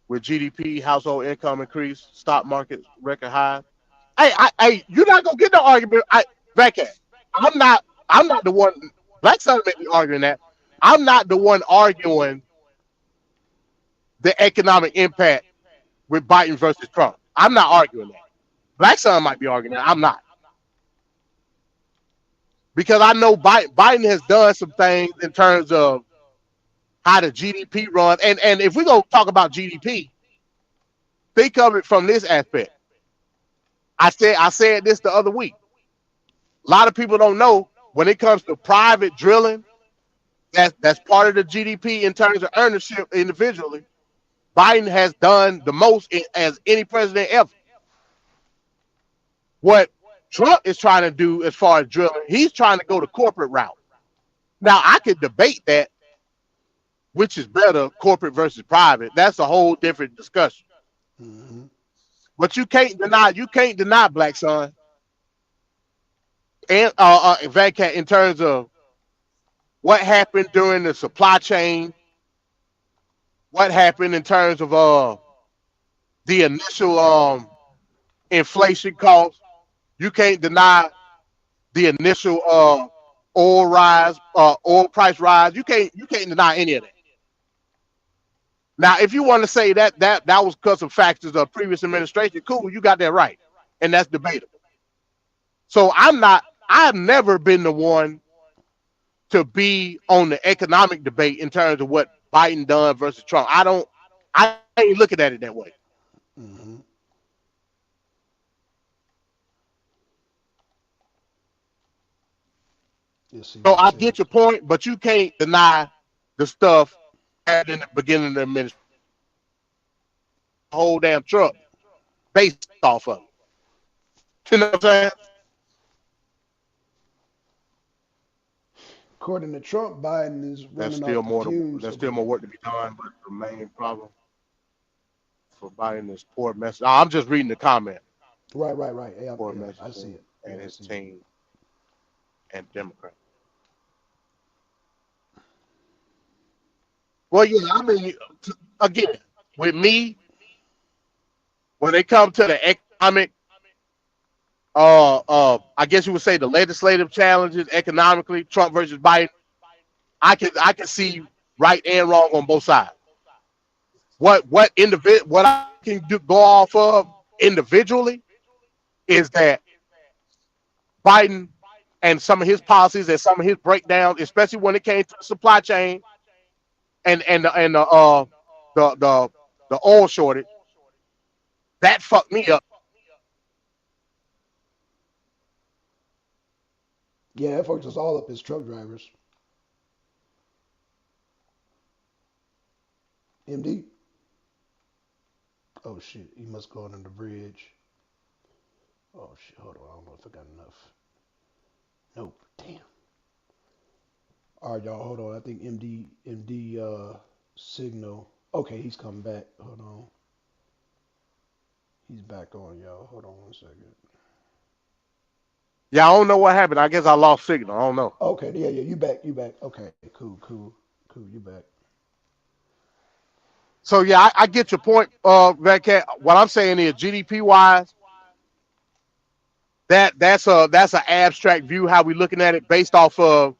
with GDP, household income increase, stock market record high? You're not gonna get no argument. Van can. I'm not. I'm not the one. Black son may be arguing that. I'm not the one arguing the economic impact with Biden versus Trump. I'm not arguing that. Black son might be arguing that. I'm not because I know Biden has done some things in terms of how the GDP runs. And if we're gonna talk about GDP, think of it from this aspect. I said this the other week. A lot of people don't know when it comes to private drilling, that's part of the GDP in terms of ownership individually. Biden has done the most as any president ever. What Trump is trying to do as far as drilling, he's trying to go the corporate route. Now I could debate that, which is better, corporate versus private. That's a whole different discussion. Hmm. But you can't deny Black Son and Vancat in terms of what happened during the supply chain, what happened in terms of the initial inflation cost. You can't deny the initial oil price rise. You can't deny any of that. Now, if you want to say that was because of factors of previous administration, cool, you got that right, and that's debatable. So I'm not. I've never been the one to be on the economic debate in terms of what Biden done versus Trump. I ain't looking at it that way. Mm-hmm. Let's see So what it I get says. your point, but you can't deny the stuff happened in the beginning of the administration. The whole damn truck based off of it. You know what I'm saying? According to Trump, Biden is There's running still off the more to, fumes there's of still a. more work to be done, but the main problem for Biden is poor message. I'm just reading the comment. Right, right, right. Yeah, Poor yeah, I see messaging it. and Yeah, I his see it. team and Democrats. Well, yeah, I mean, again, with me, when they come to the economic, I guess you would say the legislative challenges economically, Trump versus Biden, I can see right and wrong on both sides. What I can do go off of individually is that Biden and some of his policies and some of his breakdowns, especially when it came to the supply chain and the the the oil shortage, that fucked me up. Yeah, that fucks us all up as truck drivers. MD. Oh shit, he must go under the bridge. Oh shit, hold on. I don't know if I got enough. Nope. Damn. All right, y'all. Hold on. I think MD signal. Okay, he's coming back. Hold on. He's back on, y'all. Hold on 1 second. Yeah, I don't know what happened. I guess I lost signal. I don't know. Okay, yeah, yeah. You back. You back. Okay, cool, cool, cool. You back. So yeah, I get your point, Red Cat. What I'm saying is GDP wise, that's an abstract view how we looking at it based off of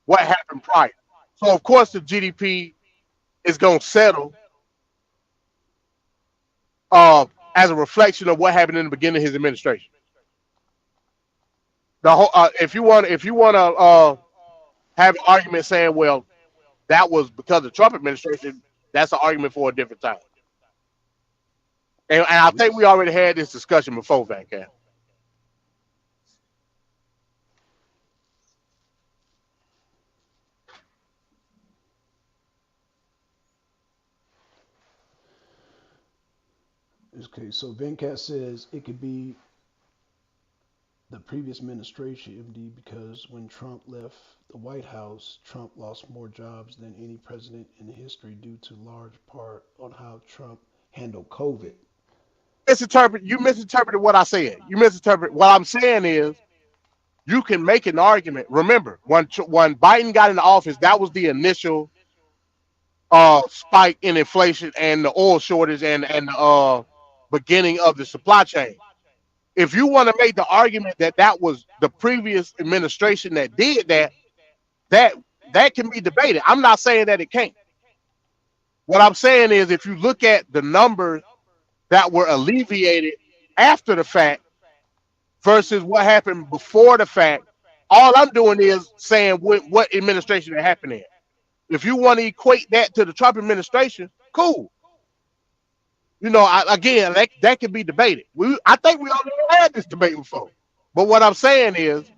what happened prior. So of course the GDP is gonna settle uh, as a reflection of what happened in the beginning of his administration. The whole if you want to have an argument saying, well, that was because of the Trump administration, that's an argument for a different time. And I think we Yes. already had this discussion before, Van Camp. Okay, so Venkat says it could be the previous administration, MD, because when Trump left the White House, Trump lost more jobs than any president in history due to large part on how Trump handled COVID. You misinterpreted what I said. You misinterpreted what I'm saying is you can make an argument. Remember, when Biden got into office, that was the initial spike in inflation and the oil shortage and beginning of the supply chain. If you want to make the argument that that was the previous administration that did that, that that can be debated. I'm not saying that it can't. What I'm saying is if you look at the numbers that were alleviated after the fact versus what happened before the fact, all I'm doing is saying what administration it happened in. If you want to equate that to the Trump administration, cool. Again, that can be debated. I think we already had this debate before. But what I'm saying is,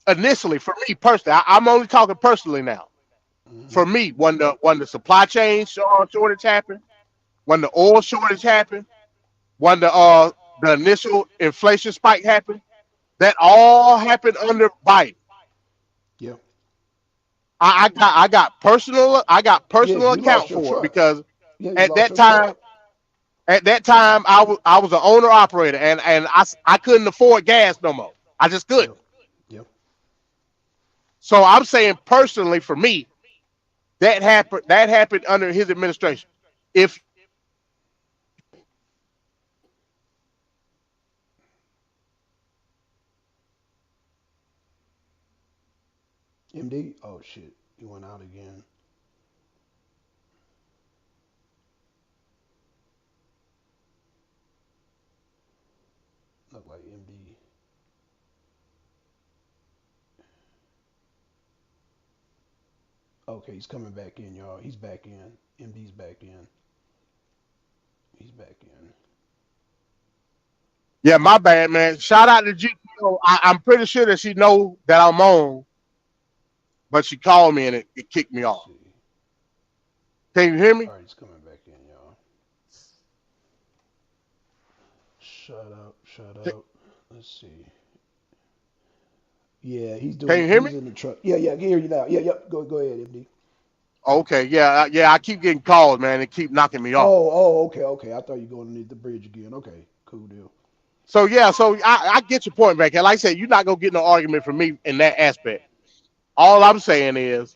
initially, for me personally, I'm only talking personally now. Hmm. For me, when the supply chain shortage happened, when the oil shortage happened, when the initial inflation spike happened, that all happened under Biden. Yeah. I got Yeah, personal you lost account your for it truck. because Yeah, you at lost that your truck. time I was an owner operator and I couldn't afford gas no more. I just couldn't. Yep. Yep. So I'm saying personally for me that happened under his administration. If MD. Oh shit, you went out again. Look like MD. Okay, he's coming back in, y'all. He's back in. MD's back in. He's back in. Yeah, my bad, man. Shout out to GTO. I'm pretty sure that she know that I'm on, but she called me and it kicked me Let's off. see. Can you hear me? All right, he's coming back in, y'all. Shut up. Shut Can up. Let's see. Yeah, he's can doing. you hear me? He's in the truck. Yeah, yeah. I can hear you now. Yeah, yep. Go ahead, MD. Okay, yeah, yeah. I keep getting calls, man. It keep knocking me off. Okay, okay. I thought you were going underneath the bridge again. Okay, cool deal. So yeah, so I get your point back. And like I said, you're not gonna get no argument from me in that aspect. All I'm saying is,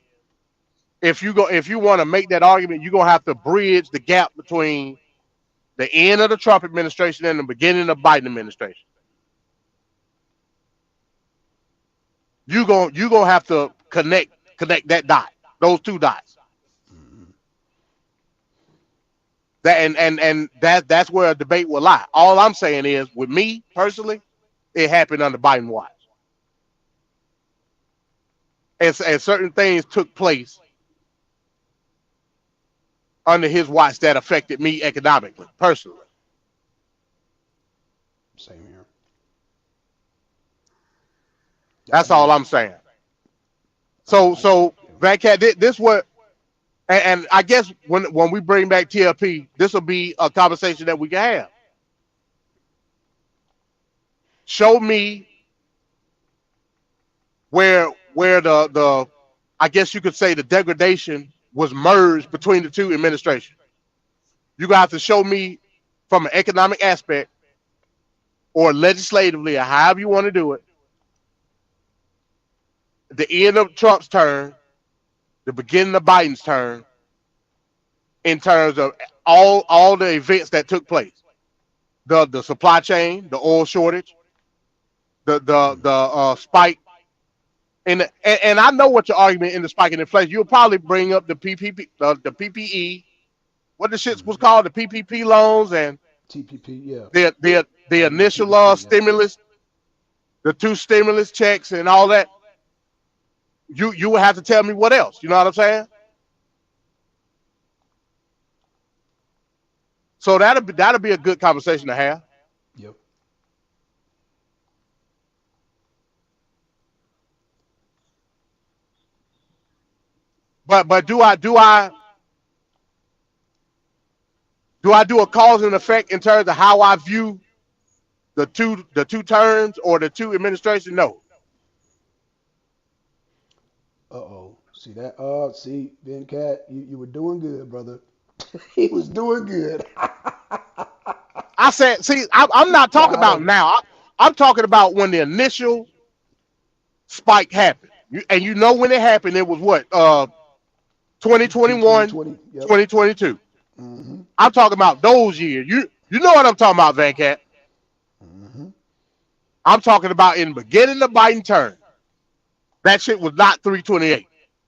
if you want to make that argument, you're gonna have to bridge the gap between the end of the Trump administration and the beginning of Biden administration. You gonna have to connect that dot, those two dots. Mm-hmm. That's where a debate will lie. All I'm saying is, with me personally, it happened under Biden watch, and certain things took place under his watch that affected me economically, personally. Same here. I That's all mean, I'm saying. So yeah. Van Cat, this what, and I guess when we bring back TLP, this will be a conversation that we can have. Show me where the I guess you could say the degradation was merged between the two administrations. You got to have to show me from an economic aspect or legislatively or however you want to do it, the end of Trump's term, the beginning of Biden's term, in terms of all the events that took place. The supply chain, the oil shortage, the Mm-hmm. spike and I know what your argument in the spike in inflation. You'll probably bring up the PPP, the PPE, what the shits was Mm-hmm. called, the PPP loans, and TPP, yeah. the Yeah, initial TPP, yep. stimulus, the two stimulus checks, and all that. You would have to tell me what else. You know what I'm saying? So that'll be a good conversation to have. Yep. But do I do a cause and effect in terms of how I view the two terms or the two administrations? No. Uh-oh. See that? See, Ben Cat, you were doing good, brother. He was doing good. I said, see, I'm not talking Got about him. now. I'm talking about when the initial spike happened. And you know when it happened, it was what? 2021, 2020. Yep. 2022. Mm-hmm. I'm talking about those years. You know what I'm talking about, Van Cat. Mm-hmm. I'm talking about in the beginning of Biden term. That shit was not 328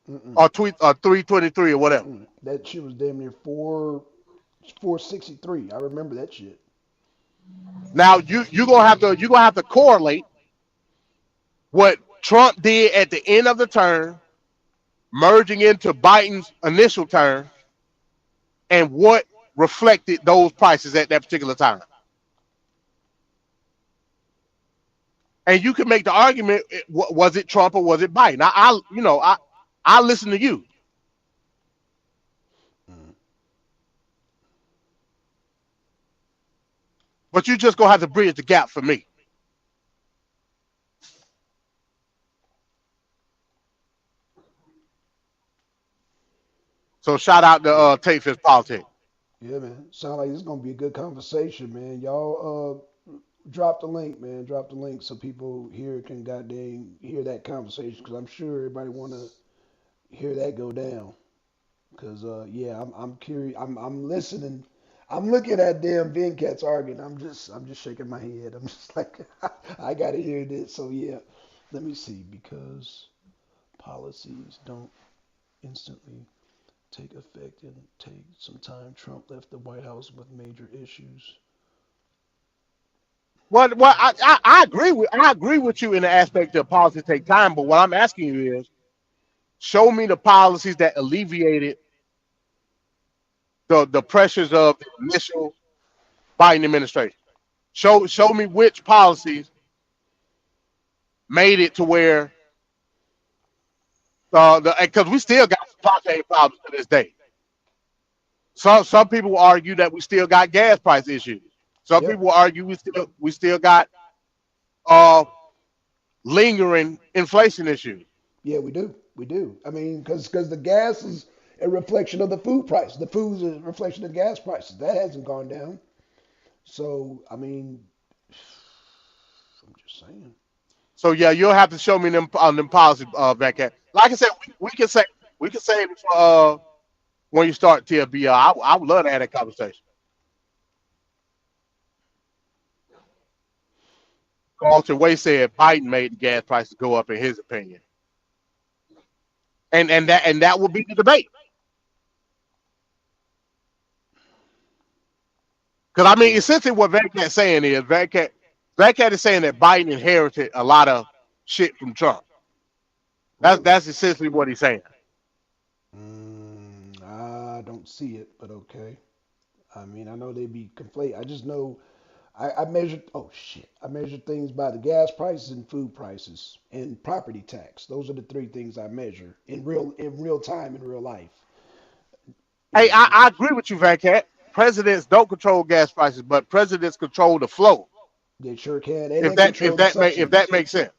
Mm-mm. or 323 or whatever. Mm-mm. That shit was damn near 463. I remember that shit. Now you gonna have to correlate what Trump did at the end of the term, merging into Biden's initial term, and what reflected those prices at that particular time. And you can make the argument: was it Trump or was it Biden? I listen to you, Mm. but you just gonna have to bridge the gap for me. So shout out to Yeah. Tate Fist Politics. Yeah, man. Sound like it's gonna be a good conversation, man. Y'all drop the link, man. Drop the link so people here can goddamn hear that conversation because I'm sure everybody wanna hear that go down. Cause yeah, I'm curious. I'm listening. I'm looking at damn Venkat's arguing. I'm just shaking my head. I'm just like I gotta hear this. So yeah, let me see because policies don't instantly take effect and take some time. Trump left the White House with major issues. Well, I agree with you in the aspect of policy take time, but what I'm asking you is, show me the policies that alleviated the pressures of the initial Biden administration. Show me which policies made it to where because we still got supply chain problems to this day. Some people argue that we still got gas price issues. Some Yep. people argue we still got uh lingering inflation issues. Yeah, we do. We do. I mean, because the gas is a reflection of the food price. The food's a reflection of the gas prices. That hasn't gone down. So, I mean, I'm just saying. So yeah, you'll have to show me them policies, Van Cat. Like I said, we can say it for when you start TFBL. I would love to have that conversation. Carlton Way said Biden made the gas prices go up in his opinion, and that would be the debate. Because I mean, Yeah. essentially, what Van Cat saying is Van Cat is saying that Biden inherited a lot of shit from Trump. Really? That's essentially what he's saying. I don't see it, but okay. I mean, I know they be conflate. I just know I measured. Oh shit! I measured things by the gas prices and food prices and property tax. Those are the three things I measure in real time in real life. You Hey, know, I agree with you, Van Cat. Presidents don't control gas prices, but presidents control the flow. they sure can, and they control the If that subsidies. makes sense.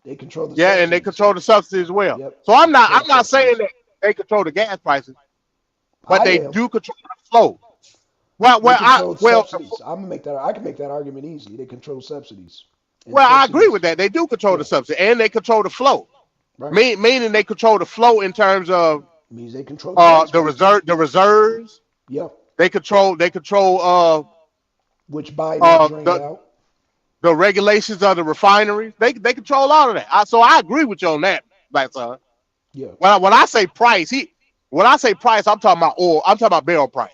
They control the Yeah, and they subsidies. control the subsidies as well. Yep, So they control I'm the not saying subsidies. that they control the gas prices, but I they am. do control the flow. Well, They well, I control well subsidies. I'm gonna make that. I can make that argument easily. They control subsidies, and well I agree with subsidies. that. They do control the Yeah, subsidy and they control the flow. right. Meaning they control the flow in terms of Means they control the gas price. the reserves. Yep. They control Which Biden has uh drained the out. the regulations of the refineries. They control all of that. So I agree with you on that, Black Son. Yeah. When I say price, when I say price, I'm talking about oil. I'm talking about barrel price,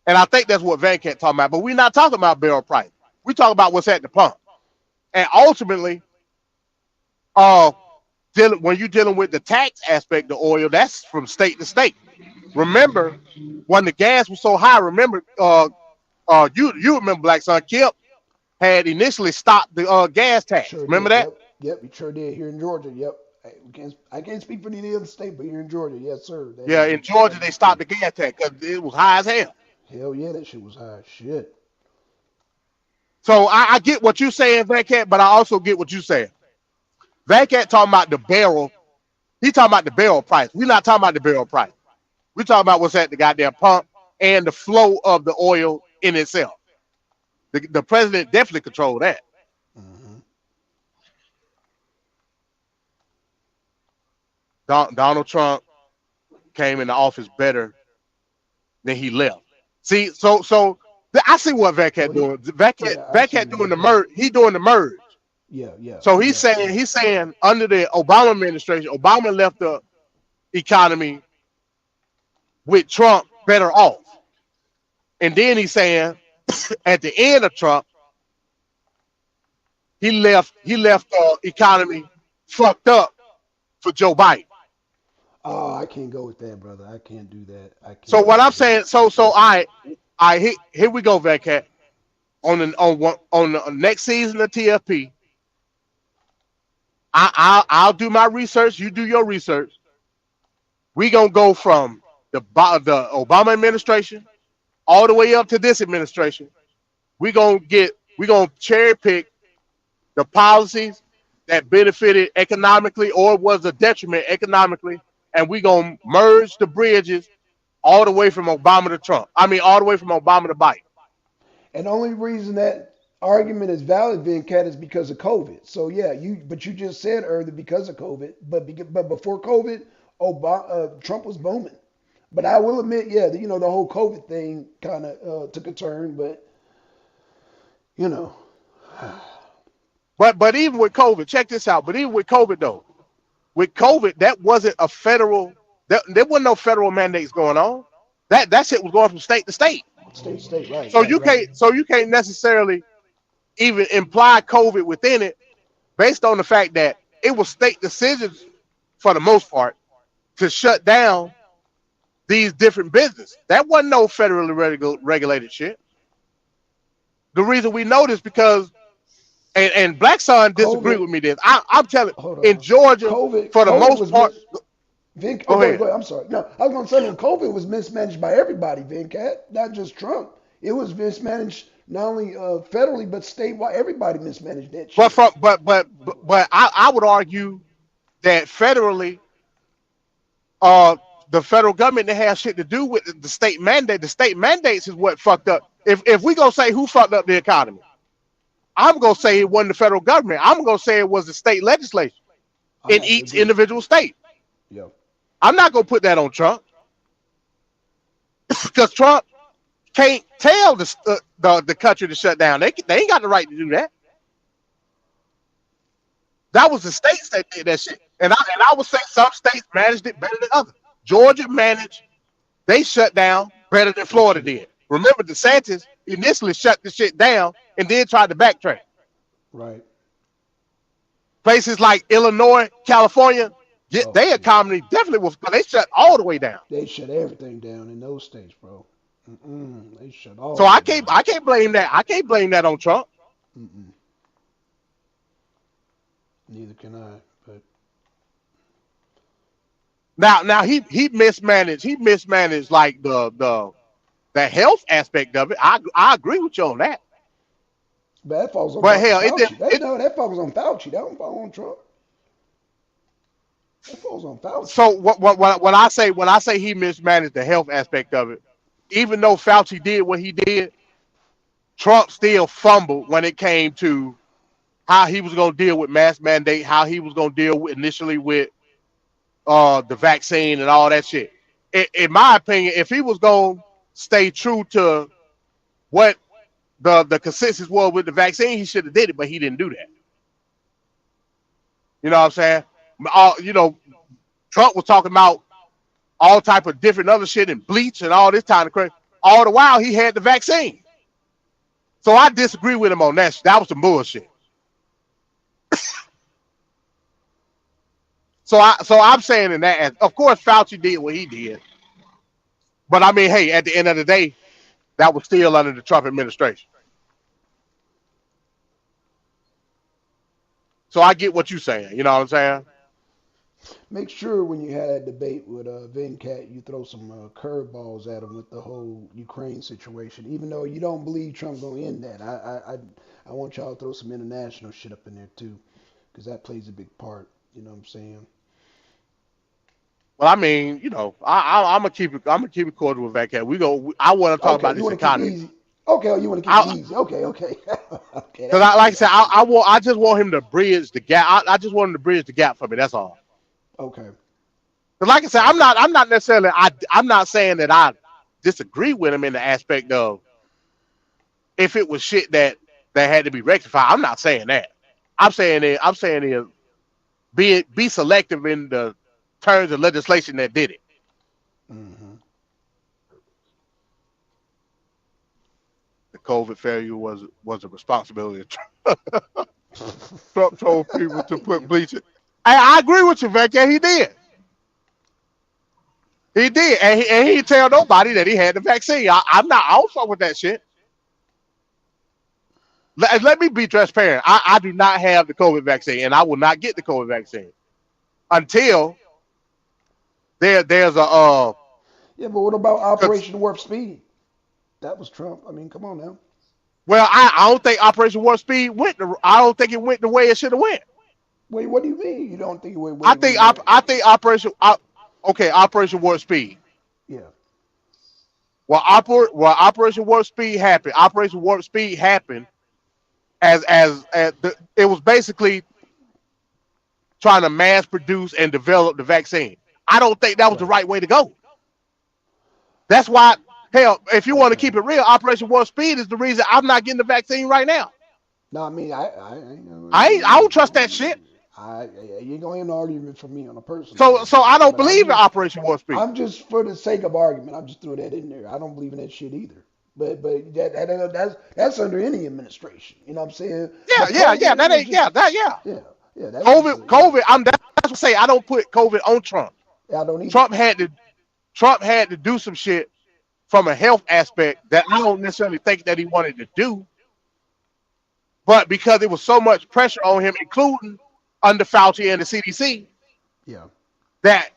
and I think that's what Van Cat talking about. But we're not talking about barrel price. We talking about what's at the pump, and ultimately, uh, when you're dealing with the tax aspect of oil, that's from state to state. Remember, when the gas was so high, you remember Black Son Kemp had initially stopped the gas tax. Sure Remember did. that? Yep. Yep. He sure did here in Georgia. Yep. I can't speak for any other state, but here in Georgia, yes, sir. Yeah, in That Georgia they is stopped true. the gas tax because it was high as hell. Hell yeah, that shit was high. Shit. So I get what you're saying, Van Cat, but I also get what you're saying. Van Cat talking about the barrel. He talking about the barrel price. We're not talking about the barrel price. We're talking about what's at the goddamn pump and the flow of the oil in itself. The president definitely controlled that. Hmm. Donald Trump came into office better than he left. See, I see what Van Cat What he? doing. Yeah, I Van see Cat what he doing the doing. merge. He doing the merge. Yeah, yeah, So yeah, yeah. he's saying under the Obama administration, Obama left the economy with Trump better off. And then he's saying at the end of Trump, he left the economy fucked up for Joe Biden. Oh, I can't go with that, brother. I can't do that. I So can't what do I'm that. saying, here we go, Vancat. On the next season of TFP, I'll do my research. You do your research. We gonna go from the Obama administration all the way up to this administration. We gonna cherry pick the policies that benefited economically or was a detriment economically, and we gonna merge the bridges all the way from Obama to Trump. I mean, all the way from Obama to Biden. And the only reason that argument is valid, Venkat, is because of COVID. So yeah, but you just said earlier because of COVID, but before COVID, Trump was booming. But I will admit, yeah, the whole COVID thing kind of took a turn. But you know, But even with COVID, check this out. But even with COVID though, with COVID, that wasn't a federal. There wasn't no federal mandates going on. That shit was going from state to state. state to state, right, So right, right. you can't necessarily even imply COVID within it, based on the fact that it was state decisions for the most part, to shut down these different businesses. That wasn't no federally regulated shit. The reason we know this because and Black Son disagreed COVID. with me. This I'm telling Hold in on. Georgia for the COVID most was part. Oh, Go go ahead, ahead. go ahead. I'm sorry. No, I was going to say that COVID was mismanaged by everybody, Venkat, not just Trump. It was mismanaged not only federally but statewide. Everybody mismanaged that But shit. from but I would argue that federally, uh, the federal government that has shit to do with the state mandate. The state mandates is what fucked up. If we gonna say who fucked up the economy, I'm gonna say it wasn't the federal government. I'm gonna say it was the state legislature I in have to each agree. individual state. Yeah. I'm not gonna put that on Trump because Trump can't tell the country to shut down. They ain't got the right to do that. That was the states that did that shit. And I would say some states managed it better than others. Georgia managed, they shut down better than They Florida shut it. did. Remember, DeSantis initially shut the shit down and then tried to backtrack. Right. Places like Illinois, California, Oh, their yeah. economy definitely was, they shut all the way down. They shut everything down in those states, bro. Mm-mm. They shut So all I that can't down. I can't blame that. I can't blame that on Trump. Mm-mm. Neither can I. But Now he mismanaged like the health aspect of it. I agree with you on that. that falls on But hell, it did Fauci. That it. no, that falls on Fauci. That don't fall on Trump. That falls on Fauci. So what when I say he mismanaged the health aspect of it, even though Fauci did what he did, Trump still fumbled when it came to how he was going to deal with mass mandate, how he was going to deal with initially with the vaccine and all that shit. In my opinion, if he was going to stay true to what the consensus was with the vaccine, he should have did it, but he didn't do that. You know what I'm saying? Trump was talking about all type of different other shit and bleach and all this kind of crap. All the while he had the vaccine. So I disagree with him on that. That was some bullshit. So I'm saying in that, of course, Fauci did what he did, but I mean, hey, at the end of the day, that was still under the Trump administration. So I get what you're saying. You know what I'm saying? Make sure when you had that debate with Venkat, you throw some curveballs at him with the whole Ukraine situation. Even though you don't believe Trump gonna end that, I want y'all to throw some international shit up in there too, because that plays a big part. You know what I'm saying? Well, I mean, I'm gonna keep it. I'm gonna keep it cordial with that cat. I want to talk Okay, about you this want to keep it economy. easy. Okay, oh, you want to keep it I easy. Okay, okay, okay. Because That's I like I cool. said, That's cool. I just want him to bridge the gap. I just want him to bridge the gap for me. That's all. Okay, Because like I said, okay. I'm not necessarily I'm not saying that I disagree with him in the aspect of if it was shit that had to be rectified. I'm not saying that. I'm saying be selective in the terms of legislation that did it. Hmm. The COVID failure was a responsibility of Trump. Trump told people to put bleach. I agree with you, Vic. Yeah, he did. He did, and he didn't tell nobody that he had the vaccine. I'm not. I don't fuck with that shit. Let me be transparent. I do not have the COVID vaccine, and I will not get the COVID vaccine until there's a Yeah, but what about 'cause- Operation Warp Speed? That was Trump. I mean, come on now. well, I don't think Operation Warp Speed went. I don't think it went the way it should have went. Wait, what do you mean? You don't think wait, I wait, think wait, wait. I think okay, Operation Warp Speed. Yeah, Well, Operation Warp Speed happened. Operation Warp Speed happened it was basically trying to mass produce and develop the vaccine. I don't think that was the right. right way to go. That's why, hell, if you want to Okay. keep it real, Operation Warp Speed is the reason I'm not getting the vaccine right now. No, I mean, I don't trust that shit. you ain't gonna hear no argument from me on a personal So level. I don't But believe in Operation Warp Speed. I'm just for the sake of argument, I'm just throw that in there. I don't believe in that shit either. But that's under any administration. You know what I'm saying? Yeah, But yeah, yeah. COVID That was ain't yeah, just that yeah. yeah, yeah. That was just COVID, yeah. I'm down. why I say I don't put COVID on Trump. I don't either. Trump had to Trump had to do some shit from a health aspect that I don't necessarily think that he wanted to do, but because there was so much pressure on him, including under Fauci and the CDC, Yeah. that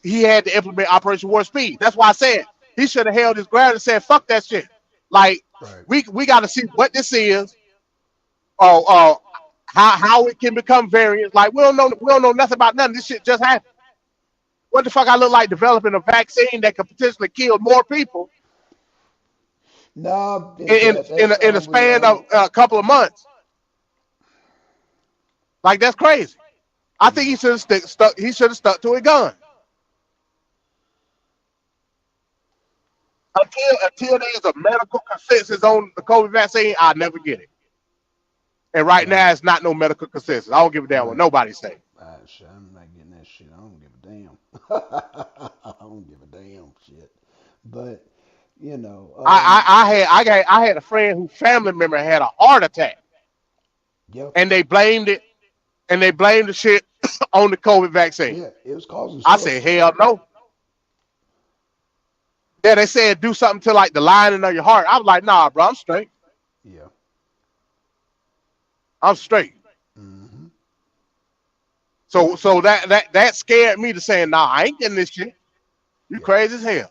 he had to implement Operation Warp Speed. That's why I said he should have held his ground and said, "Fuck that shit." Like Right. we got to see what this is, or how it can become variants. Like we don't know nothing about nothing. This shit just happened. What the fuck I look like developing a vaccine that could potentially kill more people Nah, Big in Cat. That's in a span of a couple of months? Like that's crazy. I think he yeah. should have stuck. He should have stuck to a gun until there's a medical consensus on the COVID vaccine. I never get it. And right Right. now, it's not no medical consensus. I don't give a damn what Right. nobody say. Shit, I'm not getting that shit. I don't give a damn. I don't give a damn shit. But you know, I had a friend whose family member had a heart attack, yep, and they blamed the shit on the COVID vaccine. yeah, it was causing I stroke. said, hell no. Yeah, they said do something to like the lining of your heart. I was like, nah, bro, I'm straight. Yeah. I'm straight. Hmm. So that scared me to saying, nah, I ain't getting this shit. You Yeah. crazy as hell.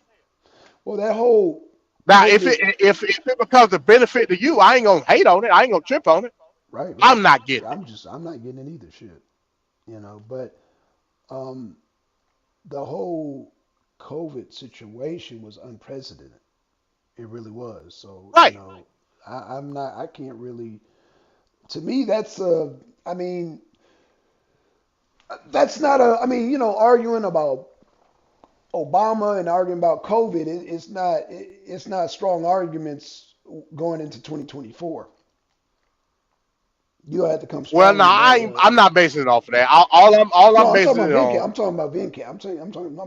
Well, that whole Now, COVID, if it becomes a benefit to you, I ain't gonna hate on it. I ain't gonna trip on it. right, right. I'm not getting it. I'm not getting it either. Shit, but um, the whole COVID situation was unprecedented. It really was. So Right. I'm not. I can't really. To me, that's a. I mean, that's not a. I mean, arguing about Obama and arguing about COVID, it's not strong arguments going into 2024. You have to come Well, no, strong in that I'm area. not basing it off of that. All No, I'm I'm talking basing about it VinCat. on. I'm talking about VinCat. I'm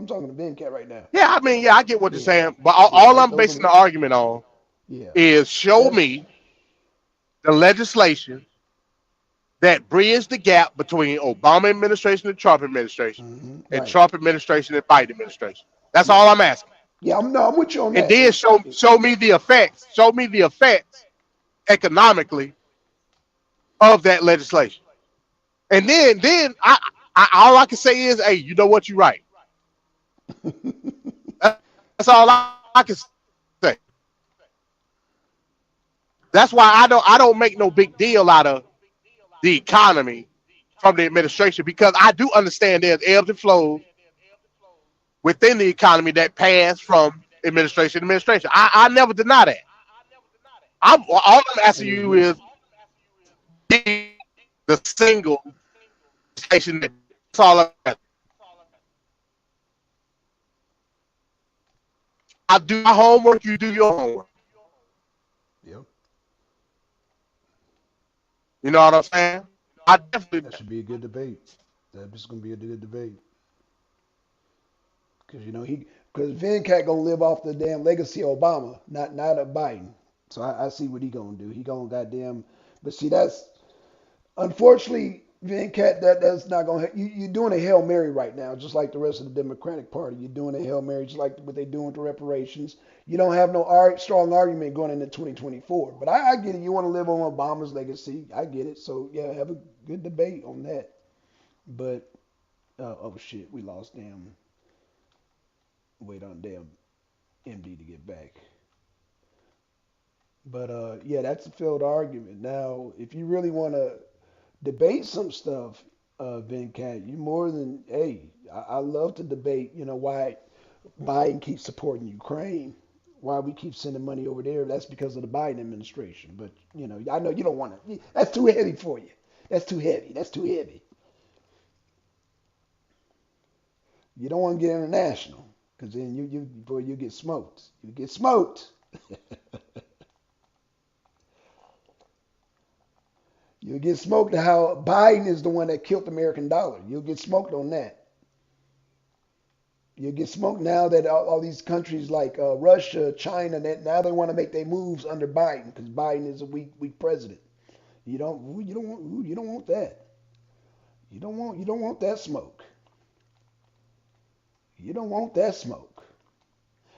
talking to VinCat right now. Yeah, I mean, yeah, I get what you're Yeah, saying, but yeah. all I'm Those basing are the argument on yeah. is show That's me the legislation that bridged the gap between Obama administration and right. Trump administration and Biden administration. That's Yeah, all I'm asking. yeah. I'm no, I'm with you on And that. then show me the effects. Show me the effects economically of that legislation. And then all I can say is, hey, you know what? You're right. That's all I can say. That's why I don't make no big deal out of the economy from the administration because I do understand there's ebbs and flows within the economy that pass from administration to administration. I never deny that. All I'm asking And it's you re- is the single station that that's all I'm asking. I do my homework, you do your homework. yep. You know what I'm saying? I definitely That should be a good debate. That's gonna be a good debate because because VinCat gonna live off the damn legacy of Obama, not of Biden. So I see what he gonna do. He gonna goddamn. But see, that's unfortunately, VinCat, that's not going to. You're doing a Hail Mary right now, just like the rest of the Democratic Party. You're doing a Hail Mary, just like what they're doing with the reparations. You don't have no strong argument going into 2024. But I get it. You want to live on Obama's legacy. I get it. So, yeah, have a good debate on that. But, oh, shit, we lost damn. Wait on damn MD to get back. But, yeah, that's a failed argument. Now, if you really want to debate some stuff, Venkat. You more than hey. I love to debate. Why Biden keeps supporting Ukraine, why we keep sending money over there. That's because of the Biden administration. But I know you don't want to. That's too heavy for you. That's too heavy. That's too heavy. You don't want to get international because then boy you get smoked. You get smoked. You'll get smoked to how Biden is the one that killed the American dollar. You'll get smoked on that. You get smoked now that all these countries like Russia, China, that now they want to make their moves under Biden because Biden is a weak president. You don't want that. You don't want that smoke. You don't want that smoke.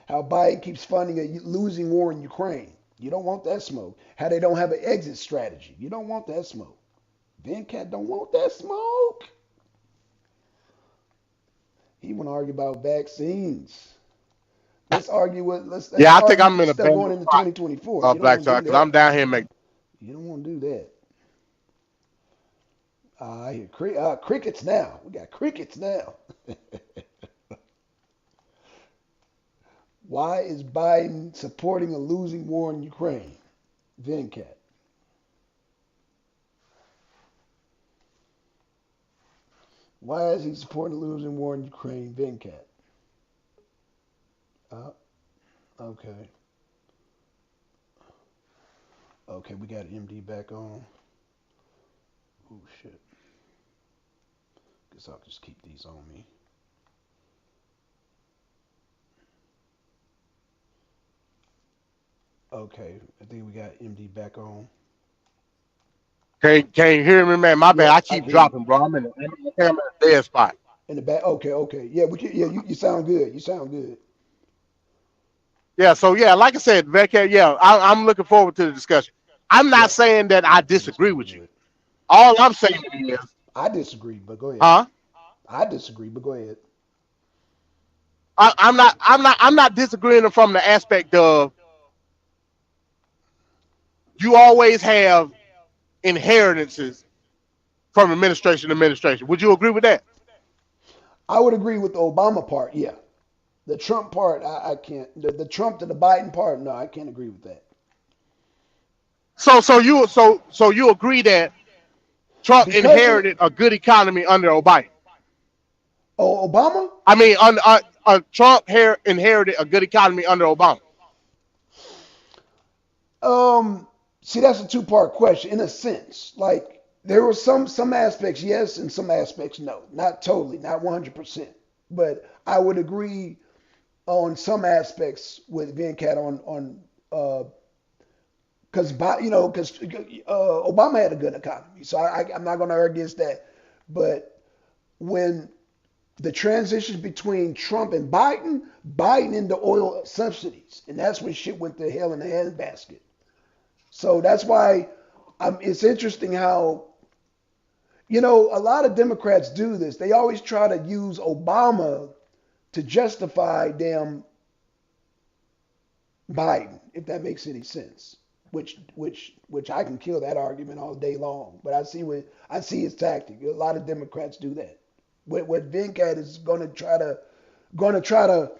How Biden keeps funding a losing war in Ukraine. You don't want that smoke. How they don't have an exit strategy. You don't want that smoke. Venkat don't want that smoke. He want to argue about vaccines. Let's Yeah, I think I'm argue in a stuff bad going into spot, 2024. You don't Black want to Star, do because that. I'm down here in You don't want to do that. I hear crickets now. We got crickets now. Why is Biden supporting a losing war in Ukraine? Venkat. Why is he supporting a losing war in Ukraine? Venkat. Uh, okay. Okay, we got MD back on. Oh shit. Guess I'll just keep these on me. Okay, I think we got MD back on. Can you hear me, man? My bad. Yep, I I keep can hear you. dropping, bro. I'm in a dead spot. In the back. Okay, okay. Yeah, we can, yeah. You sound good. You sound good. Yeah, so yeah, like I said, Venkat, yeah, I'm looking forward to the discussion. I'm not Yep. saying that I Damn, it's disagree getting with you. good. All I'm saying is, I disagree, but go ahead. huh? I disagree, but go ahead. I'm not disagreeing from the aspect of you always have inheritances from administration to administration. Would you agree with that? I would agree with the Obama part. Yeah, the Trump part, I can't. The Trump to the Biden part, no, I can't agree with that. So you agree that Trump Because of inherited a good economy under Obama? Obama. I mean, Trump inherited a good economy under Obama. See, that's a two-part question in a sense. Like there were some aspects yes and some aspects no. Not totally, not 100%. But I would agree on some aspects with Venkat on because Obama had a good economy, so I'm not going to argue against that. But when the transition between Trump and Biden, Biden into oil subsidies, and that's when shit went to hell in a handbasket. So that's why it's interesting how a lot of Democrats do this. They always try to use Obama to justify them Biden, if that makes any sense. Which I can kill that argument all day long. But I see his tactic. A lot of Democrats do that. What Venkat is going to try to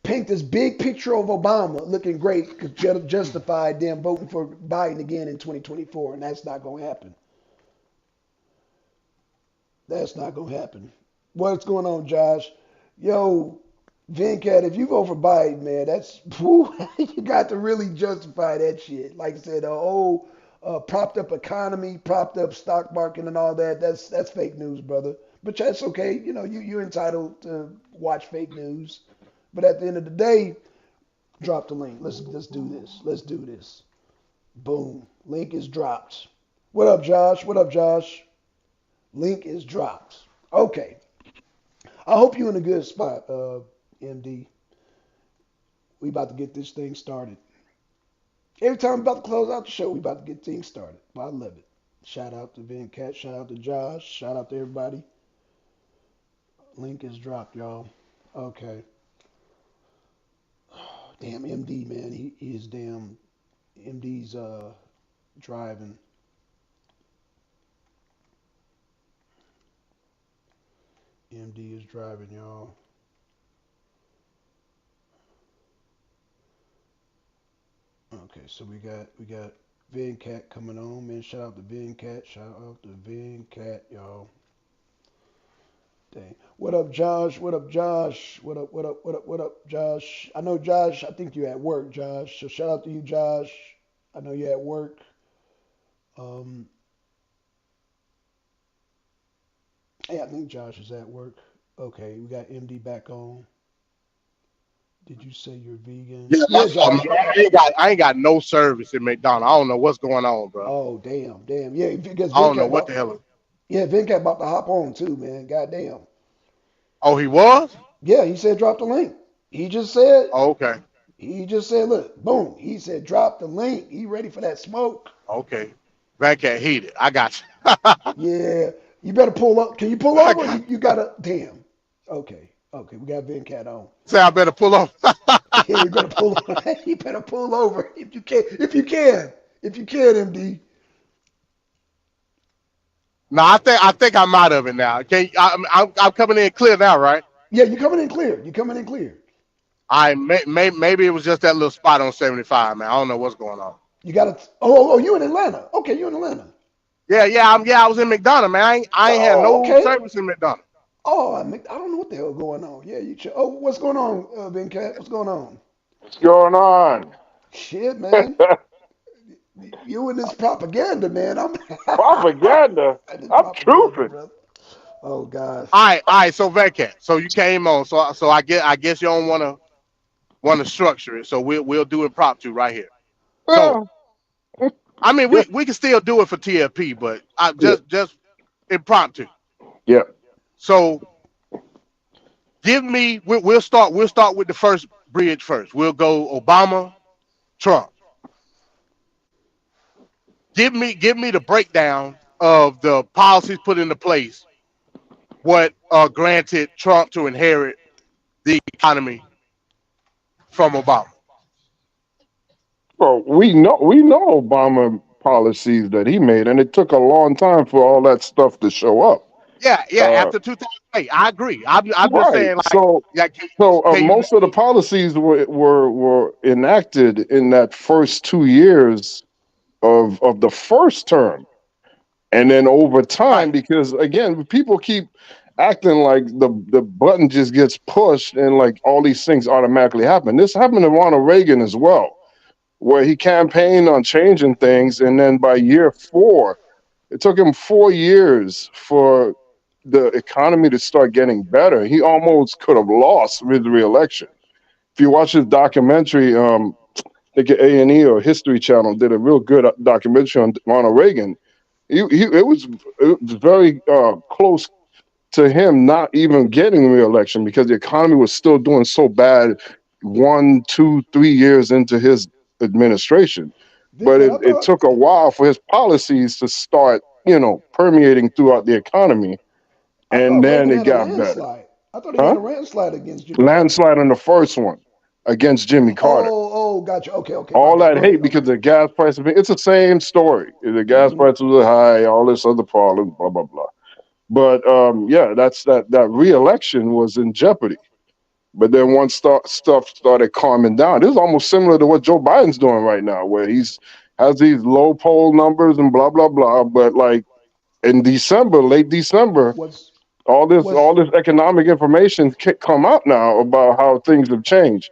paint this big picture of Obama looking great to justify them voting for Biden again in 2024, and that's not going to happen. That's not going to happen. What's going on, Josh? Yo, Venkat, if you vote for Biden, man, that's whew, you got to really justify that shit. Like I said, the whole propped up economy, propped up stock market, and all that. That's fake news, brother. But that's okay. You're entitled to watch fake news. But at the end of the day, drop the link. Let's do this. Let's do this. Boom. Link is dropped. What up, Josh? What up, Josh? Link is dropped. Okay. I hope you're in a good spot, MD. We about to get this thing started. Every time we about to close out the show, we about to get things started. Well, I love it. Shout out to Venkat. Shout out to Josh. Shout out to everybody. Link is dropped, y'all. Okay. Damn MD, man. He is damn MD's driving. MD is driving, y'all. Okay, so we got Venkat coming on, man. Shout out to Venkat. Shout out to Venkat, y'all. Dang. What up, Josh? What up, Josh? What up, what up, what up, what up, Josh? I know Josh, I think you're at work, Josh. So shout out to you, Josh. I know you're at work. Um, yeah, I think Josh is at work. Okay, we got MD back on. Did you say you're vegan? Yeah, Yeah, Josh. I ain't got no service in McDonald's. I don't know what's going on, bro. Oh, damn, damn. Yeah, because I don't know Venkat, what the hell. Yeah, Venkat about to hop on too, man. Goddamn. Oh, he was. Yeah, he said drop the link. He just said, Oh, okay, look, boom. He said drop the link. He ready for that smoke. okay. Back at heated. I got you. Yeah, you better pull up. Can you pull I over? got. You gotta. Damn. Okay, okay, we got Venkat on. Say I better pull off. Yeah, you better pull. You better pull over if you can. If you can. If you can, MD. No, I think I'm out of it now. Okay, I'm coming in clear now, right? Yeah, you coming in clear. You coming in clear. Maybe it was just that little spot on 75, man. I don't know what's going on. You gotta. Oh, you in Atlanta? Okay, you in Atlanta. Yeah, I was in McDonough, man. I ain't had Oh, no okay. service in McDonough. Oh, I don't know what the hell going on. Yeah, you. Oh, what's going on, Venkat? What's going on? What's going on? Shit, man. You and this propaganda, man. I'm Propaganda? this I'm propaganda, truthing. brother. Oh gosh. All right. So Venkat, so you came on. So I guess you don't want to structure it. So we'll do impromptu right here. So Well, I mean, yeah, we can still do it for TFP, but I yeah, just impromptu. yeah. So we'll start with the first bridge first. We'll go Obama, Trump. Give me the breakdown of the policies put into place. What granted Trump to inherit the economy from Obama. Well, we know Obama policies that he made, and it took a long time for all that stuff to show up. Yeah. Uh, After 2008, I agree. I'm just right. saying, like, So, yeah. Can you most of the name? policies were enacted in that first 2 years of the first term. And then over time, Right. because again, people keep acting like the button just gets pushed and like all these things automatically happen. This happened to Ronald Reagan as well, where he campaigned on changing things, and then by year four, it took him 4 years for the economy to start getting better. He almost could have lost with reelection. If you watch his documentary, I think A&E or History Channel did a real good documentary on Ronald Reagan. It was very close to him not even getting reelection because the economy was still doing so bad 1, 2, 3 years into his administration. But Venkat, it took a while for his policies to start, permeating throughout the economy, I and thought then Reagan it had a got better. landslide. I thought he had Huh? a landslide against Jimmy Carter. Landslide on the first one against Jimmy Carter. Oh, gotcha. Okay, my All bad. that Go ahead. hate Okay. because the gas prices, it's the same story. The gas Hmm. prices are high, all this other problems, blah, blah, blah. But yeah, that re-election was in jeopardy. But then once stuff started calming down, this is almost similar to what Joe Biden's doing right now, where he's has these low poll numbers and blah blah blah. But like in December, late December, What's all this what's all this economic information come out now about how things have changed.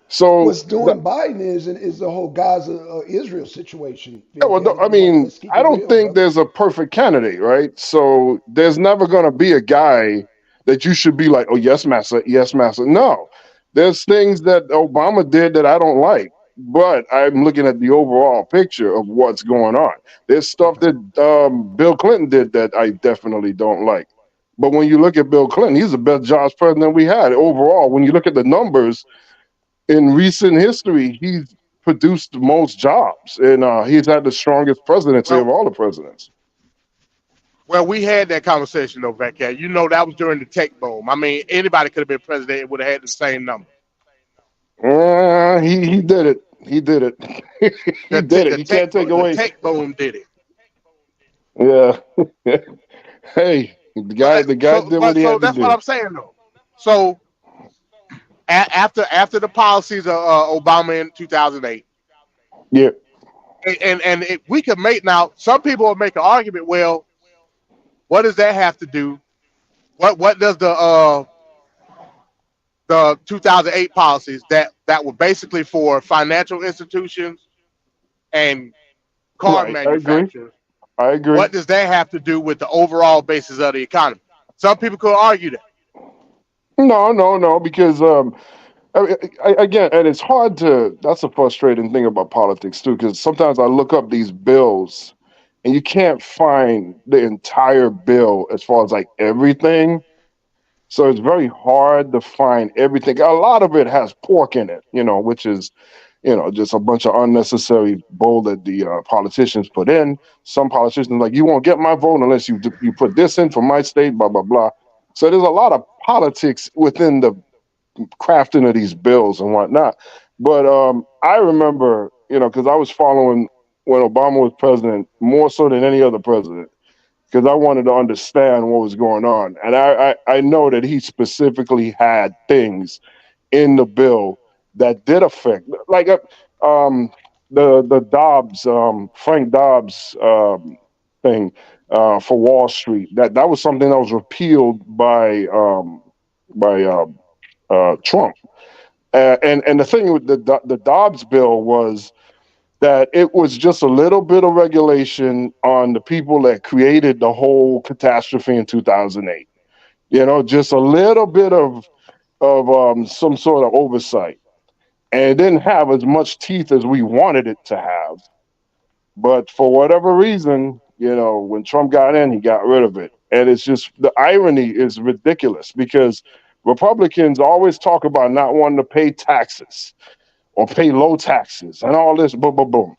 So what's doing Biden is the whole Gaza Israel situation, yeah, well, Venkat. I mean, Let's keep I it don't real, think brother. there's a perfect candidate, right? So there's never going to be a guy that you should be like, oh, yes, massa, yes, massa. No, there's things that Obama did that I don't like, but I'm looking at the overall picture of what's going on. There's stuff Okay. that Bill Clinton did that I definitely don't like. But when you look at Bill Clinton, he's the best jobs president we had overall. When you look at the numbers, in recent history, he's produced the most jobs, and he's had the strongest presidency of Well, all the presidents. well, we had that conversation though, Venkat. You know that was during the tech boom. I mean, anybody could have been president and would have had the same number. He did it. He did it. He The did te- it. the You can't tech take the away. tech boom did it. Yeah. Hey, the guy did what he So had to that's what do. I'm saying though. So after the policies of Obama in 2008, Yeah. we could make now. Some people will make an argument. Well, what does that have to do? What does the 2008 policies that were basically for financial institutions and car Right. I agree. manufacturers? I agree. What does that have to do with the overall basis of the economy? Some people could argue that. No, no, no, because again, and it's hard to. That's a frustrating thing about politics too, because sometimes I look up these bills and you can't find the entire bill as far as like everything. So it's very hard to find everything. A lot of it has pork in it, which is, just a bunch of unnecessary bull that the politicians put in. Some politicians like, you won't get my vote unless you put this in for my state, blah blah blah. So there's a lot of politics within the crafting of these bills and whatnot. But I remember, because I was following when Obama was president more so than any other president, because I wanted to understand what was going on. And I know that he specifically had things in the bill that did affect, like the Dobbs, Frank Dobbs thing for Wall Street. That was something that was repealed by Trump. And the thing with the Dobbs bill was that it was just a little bit of regulation on the people that created the whole catastrophe in 2008. Just a little bit of some sort of oversight, and it didn't have as much teeth as we wanted it to have. But for whatever reason, when Trump got in, he got rid of it, and it's just the irony is ridiculous because Republicans always talk about not wanting to pay taxes or pay low taxes and all this, boom, boom, boom.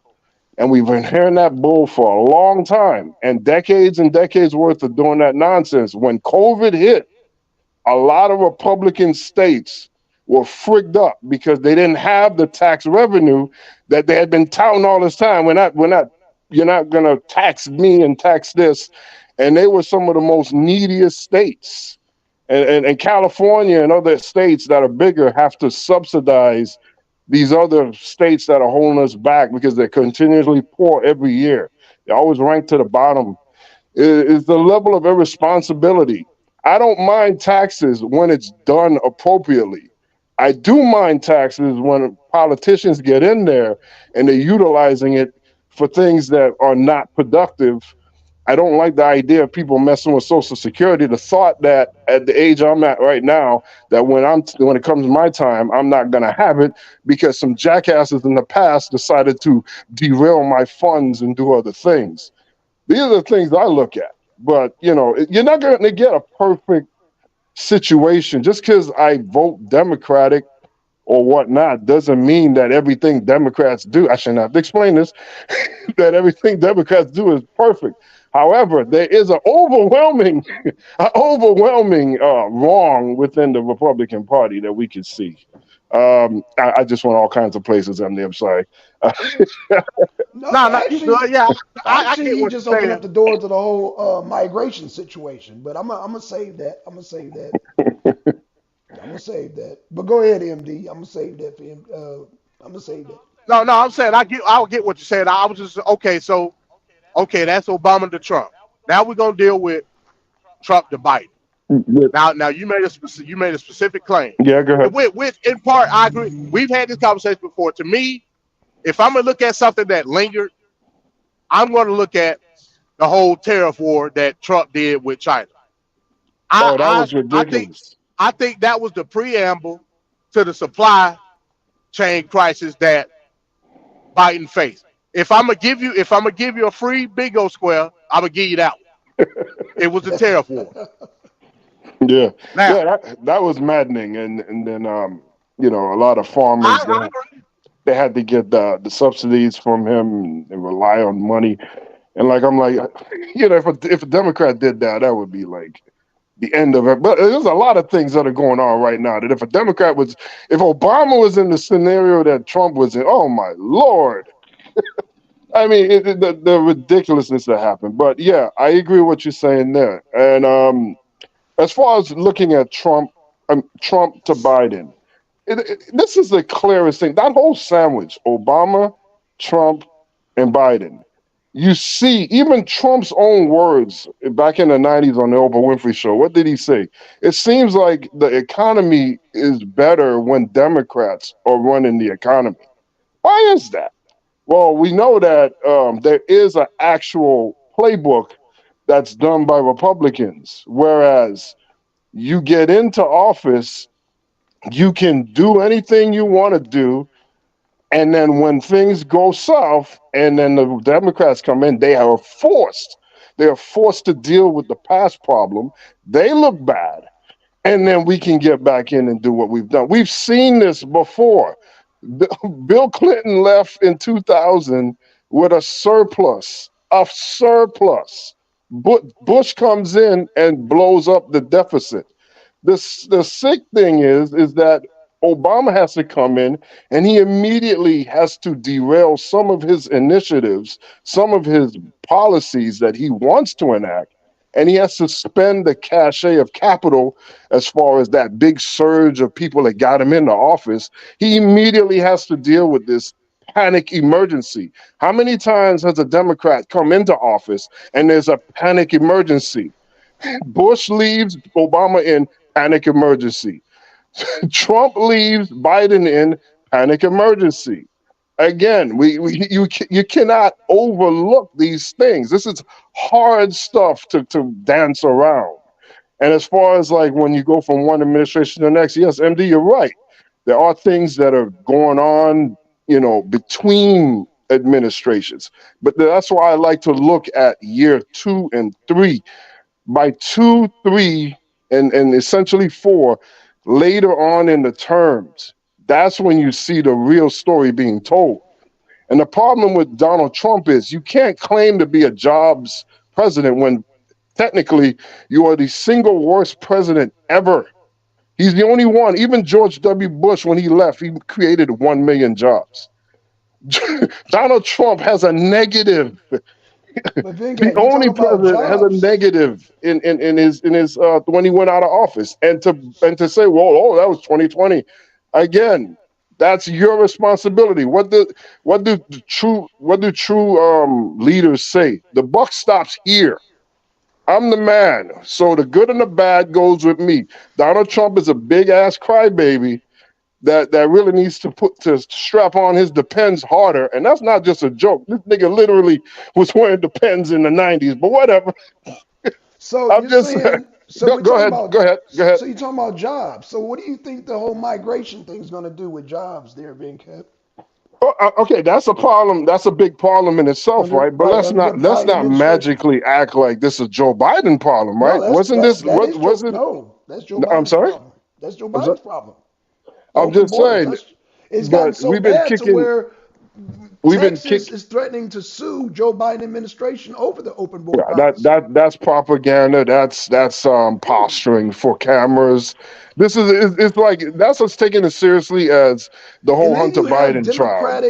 And we've been hearing that bull for a long time and decades worth of doing that nonsense. When COVID hit, a lot of Republican states were frigged up because they didn't have the tax revenue that they had been touting all this time. You're not going to tax me and tax this. And they were some of the most neediest states. And California and other states that are bigger have to subsidize these other states that are holding us back because they're continuously poor every year. They always rank to the bottom. Is the level of irresponsibility. I don't mind taxes when it's done appropriately. I do mind taxes when politicians get in there and they're utilizing it for things that are not productive. I don't like the idea of people messing with Social Security. The thought that at the age I'm at right now, that when it comes to my time, I'm not going to have it because some jackasses in the past decided to derail my funds and do other things. These are the things I look at. But, you're not going to get a perfect situation. Just because I vote Democratic or whatnot doesn't mean that everything Democrats do, I shouldn't have to explain this, that everything Democrats do is perfect. However, there is an overwhelming wrong within the Republican Party that we can see. I just went all kinds of places, Emily. I'm sorry. No, No, no, you good? Yeah, I actually, get he what just you're opened up saying. the door to the whole migration situation. But I'm gonna save that. I'm gonna save that. I'm gonna save that. But go ahead, MD. I'm gonna save that for him. I'm gonna save that. No, no, I'm saying I'll get what you said. I was just okay. So okay, that's Obama to Trump. Now we're gonna deal with Trump to Biden. Now you made a specific claim, Yeah, go and ahead. with in part I agree. We've had this conversation before. To me, if I'm gonna look at something that lingered, I'm gonna look at the whole tariff war that Trump did with China. Oh, that I was I I think ridiculous. I think that was the preamble to the supply chain crisis that Biden faced. If I'm gonna give you a free bingo square, I'm gonna give you that one. It was the tariff war. Yeah, Now yeah, that was maddening, and then a lot of farmers I agree. they had to get the subsidies from him and rely on money, and like I'm like, if a Democrat did that, that would be like the end of it. But there's a lot of things that are going on right now that if Obama was in the scenario that Trump was in, oh my Lord. I mean, the ridiculousness that happened. But yeah, I agree with what you're saying there. And as far as looking at Trump to Biden, this is the clearest thing. That whole sandwich, Obama, Trump, and Biden. You see, even Trump's own words back in the 90s on the Oprah Winfrey Show, what did he say? It seems like the economy is better when Democrats are running the economy. Why is that? Well, we know that there is an actual playbook that's done by Republicans, whereas you get into office, you can do anything you want to do And then when things go south and then the Democrats come in, they are forced to deal with the past problem. They look bad. And then we can get back in and do what we've done. We've seen this before. Bill Clinton left in 2000 with a surplus, a surplus. Bush comes in and blows up the deficit. The sick thing is that Obama has to come in and he immediately has to derail some of his initiatives, some of his policies that he wants to enact, and he has to spend the cachet of capital as far as that big surge of people that got him into office. He immediately has to deal with this panic emergency. How many times has a Democrat come into office and there's a panic emergency? Bush leaves, Obama in, panic emergency. Trump leaves, Biden in, panic emergency. Again, you cannot overlook these things. This is hard stuff to dance around. And as far as like when you go from one administration to the next, yes, MD, you're right. There are things that are going on, between administrations. But that's why I like to look at year 2 and 3. By 2, 3, and essentially 4, later on in the terms, that's when you see the real story being told. And the problem with Donald Trump is you can't claim to be a jobs president when technically you are the single worst president ever. He's the only one. Even George W. Bush, when he left, he created 1 million jobs. Donald Trump has a negative. But The Venkat, you only talking about president has a jobs. negative in his when he went out of office, and to say, well, oh, that was 2020. Again, that's your responsibility. What do true leaders say? The buck stops here. I'm the man, so the good and the bad goes with me. Donald Trump is a big ass crybaby that really needs to strap on his Depends harder, and that's not just a joke. This nigga literally was wearing Depends in the '90s, but whatever. So I'm you're just saying, so go we're go talking ahead, go about, ahead, go ahead. so you're talking about jobs. So what do you think the whole migration thing's going to do with jobs there, Venkat, Oh, okay, that's a problem. That's a big problem in itself, right? But let's under the not let's Biden not administration? magically act like this is Joe Biden problem, No, right? Wasn't this that what is Joe. wasn't? No, that's Joe I'm Biden's sorry. problem. That's Joe I'm sorry. Biden's problem. I'm Open just borders. saying. That's it's gotten But so bad to where we've been Texas kick. is threatening to sue Joe Biden administration over the open border Yeah, that policy. that that's propaganda. That's posturing for cameras. This is it's like that's us taking it seriously as the And whole then Hunter you have Biden trial.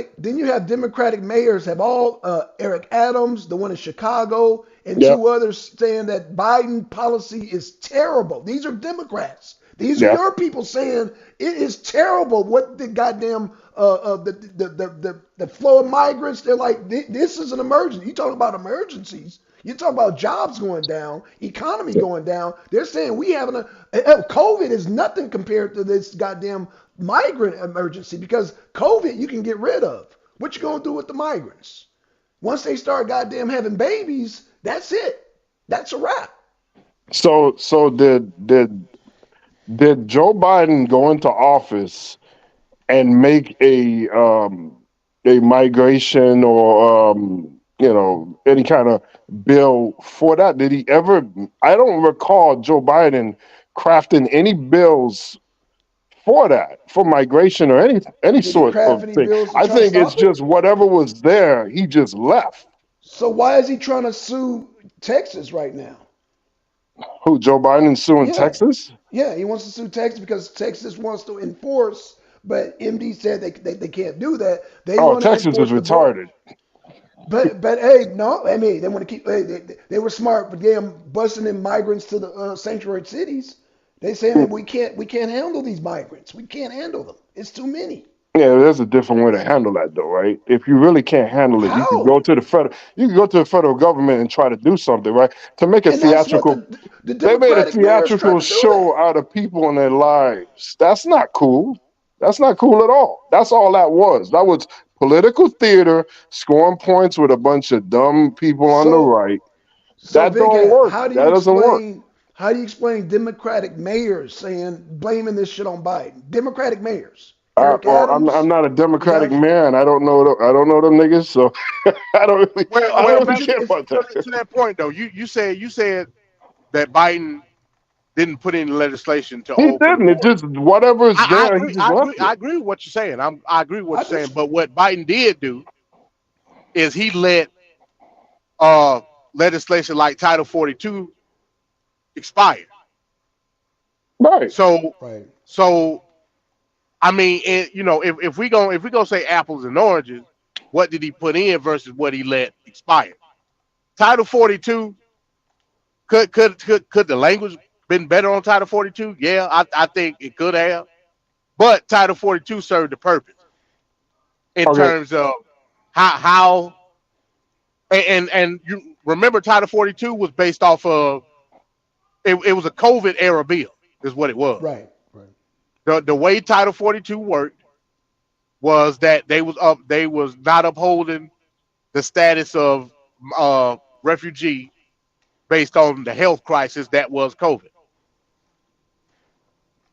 Democratic mayors have all Eric Adams, the one in Chicago, and Yep, two others saying that Biden policy is terrible. These are Democrats. These are yep. your people saying it is terrible. What the goddamn the flow of migrants? They're like this is an emergency. You talking about emergencies? You talk about jobs going down, economy going down. They're saying we having COVID is nothing compared to this goddamn migrant emergency because COVID you can get rid of. What you gonna do with the migrants? Once they start goddamn having babies, that's it. That's a wrap. So did Joe Biden go into office and make a migration or any kind of bill for that? Did he ever? I don't recall Joe Biden crafting any bills for that, for migration or any Did he sort craft of any thing. bills to I try to think it's stop it? just whatever was there, he just left. So why is he trying to sue Texas right now? Who, Joe Biden suing Yeah, Texas? yeah, he wants to sue Texas because Texas wants to enforce, but MD said they can't do that. They Oh, want to Texas is enforce the board. retarded. But hey, no, I mean they want to keep. They were smart, but damn, busting in migrants to the sanctuary cities. They saying that we can't handle these migrants. We can't handle them. It's too many. Yeah, there's a different way to handle that, though, right? If you really can't handle it, you could go How? to the federal, you could go to the federal government and try to do something, right? To make a And that's what theatrical, the they made a Democratic mayors tried theatrical to do show that. out of people and their lives. That's not cool. That's not cool at all. That's all that was. That was political theater, scoring points with a bunch of dumb people on the So right. so That don't Venkat, work. That doesn't work. how do you explain Democratic mayors saying blaming this shit on Biden? Democratic mayors. Eric Well, I'm Adams. not a You Democratic got man. I don't know them niggas, so Well, I yeah, don't well, really but man, care it's about that. to that point though, you said that Biden didn't put any legislation to He open the didn't. It border. just whatever's I there, he agree. just left I it. agree with what you're saying. I agree with what I you're saying. just But what Biden did do is he let uh legislation like Title 42 expire. Right. So right. so I mean, if we gonna say apples and oranges, what did he put in versus what he let expire? Title 42 could the language been better on Title 42? Yeah, I think it could have. But Title 42 served the purpose in Okay. terms of how and you remember Title 42 was based off of it was a COVID era bill is what it was. Right. Right. The way Title 42 worked was that they was not upholding the status of refugee based on the health crisis that was COVID.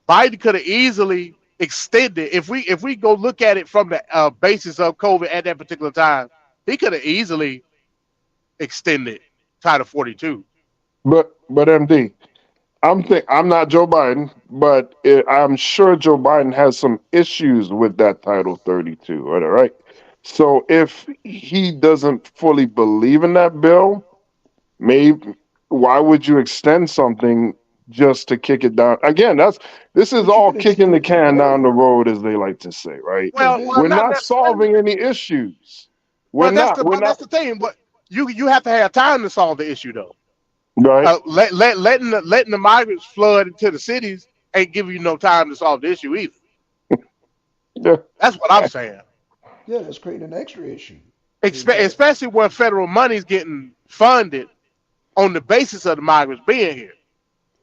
Biden could have easily extended if we go look at it from the basis of COVID at that particular time. He could have easily extended Title 42. But MD, I'm not Joe Biden, but I'm sure Joe Biden has some issues with that Title 32. All right. So if he doesn't fully believe in that bill, maybe why would you extend something just to kick it down? Again, this is But you all can kicking extend the it can down the today. road, as they like to say, right? Yeah, Well, We're Vince. not not necessarily. solving any issues. We're Well, not. We're that's not. the thing. But you have to have time to solve the issue though. Right. Letting the migrants flood into the cities ain't giving you no time to solve the issue either. Yeah. That's what I'm saying. Yeah, that's creating an extra issue. Is that Especially when federal money is getting funded on the basis of the migrants being here.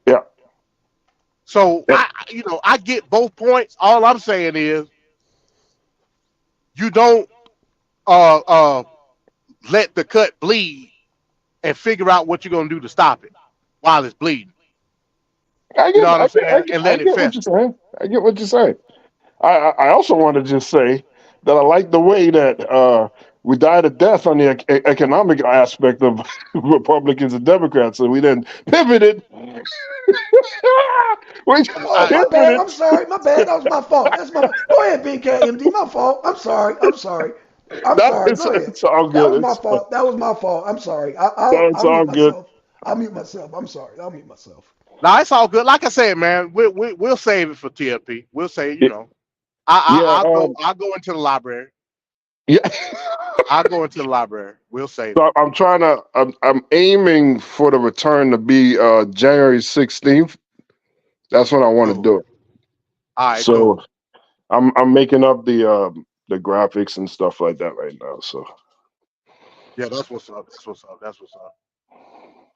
Yeah. So Yeah. I get both points. All I'm saying is you don't uh uh let the cut bleed and figure out what you're gonna do to stop it while it's bleeding. I You know get. what I I'm get. I saying? get. And I let it get what you're fester. saying. I get what you're saying. I also want to just say that I like the way that we died a death on the economic aspect of Republicans and Democrats, and we then pivoted. We just Oh, my bad. pivoted. I'm sorry. My bad. That was my fault. That's my fault. Go ahead, Big Cat MD. My fault. I'm sorry. I'm sorry. I'm No, sorry. Go ahead. it's all That good. was my fault. That was my fault. I'm sorry. It's I'll mute all good. myself. I'll mute myself. I'm sorry. I'll mute myself. Now it's all good. Like I said, man, we'll save it for TLP. We'll say, Y- Yeah. I'll go into the library. Yeah. I'll go into the library. We'll save it. So I'm trying to. I'm aiming for the return to be January 16th. That's when I want to Cool. do it. All right, So cool. I'm making up the graphics and stuff like that right now. So Yeah, that's what's up. That's what's up. That's what's up.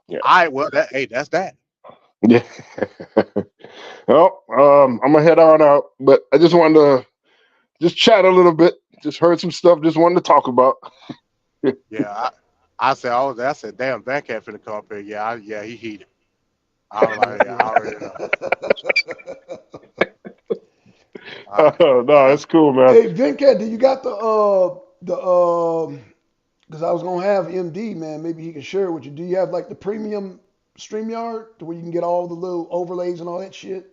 yeah, All right, well that's that. yeah. Well, I'm gonna head on out, but I just wanted to just chat a little bit. Just heard some stuff. Just wanted to talk about. Yeah, I said, damn, Van Cat finna come up here. Yeah, he heated. I was Yeah, like, yeah, I yeah. already know. I, No, I, it's cool, man. Hey, Venkat, do you got the because I was gonna have MD, man. Maybe he can share it with you. Do you have like the premium StreamYard to where you can get all the little overlays and all that shit?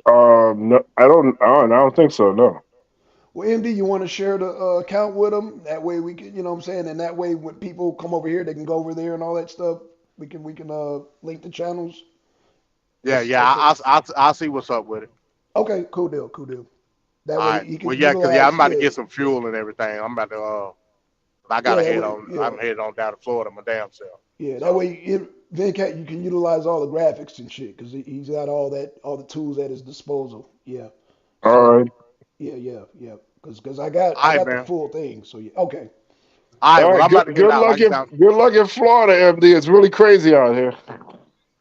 No, I don't think so. No. Well, MD, you want to share the account with them? That way we can, you know what I'm saying? And that way when people come over here, they can go over there and all that stuff. We can link the channels. yeah, yeah. That's a I'll see what's up with it. okay, cool deal, cool deal. That All way right. you Well, can yeah, cause yeah, I'm utilize, about to yeah, get some fuel and everything. I'm about to. I yeah, gotta that head way, on. yeah, I'm headed on down to Florida my damn self. yeah, that So way Venkat, you can utilize all the graphics and shit because he's got all that, all the tools at his disposal. Yeah. All So right. yeah. Because I all right, got the man. full thing. So yeah, okay. All right. All Well, right. I'm about to get out. Like I said, Good luck in Florida, MD. It's really crazy out here.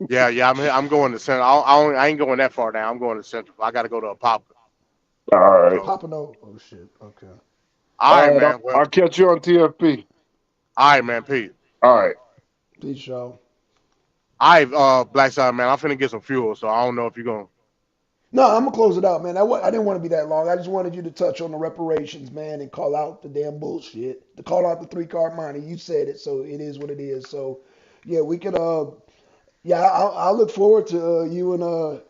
yeah. I'm going to Central. I ain't going that far now. I'm going to Central. I got to go to a pop. All right. So Pompano. Oh shit. Okay. all All right, right. man. Well, I'll catch you on TFP. all right, man. Peace. All right. Peace, y'all. All right, Black Side, man. I'm finna get some fuel, so I don't know if you're gonna No, I'm gonna close it out, man. I didn't want to be that long. I just wanted you to touch on the reparations, man, and call out the damn bullshit. To call out the three card monte. You said it, so it is what it is. So, yeah, we could. Yeah, I'll look forward to you and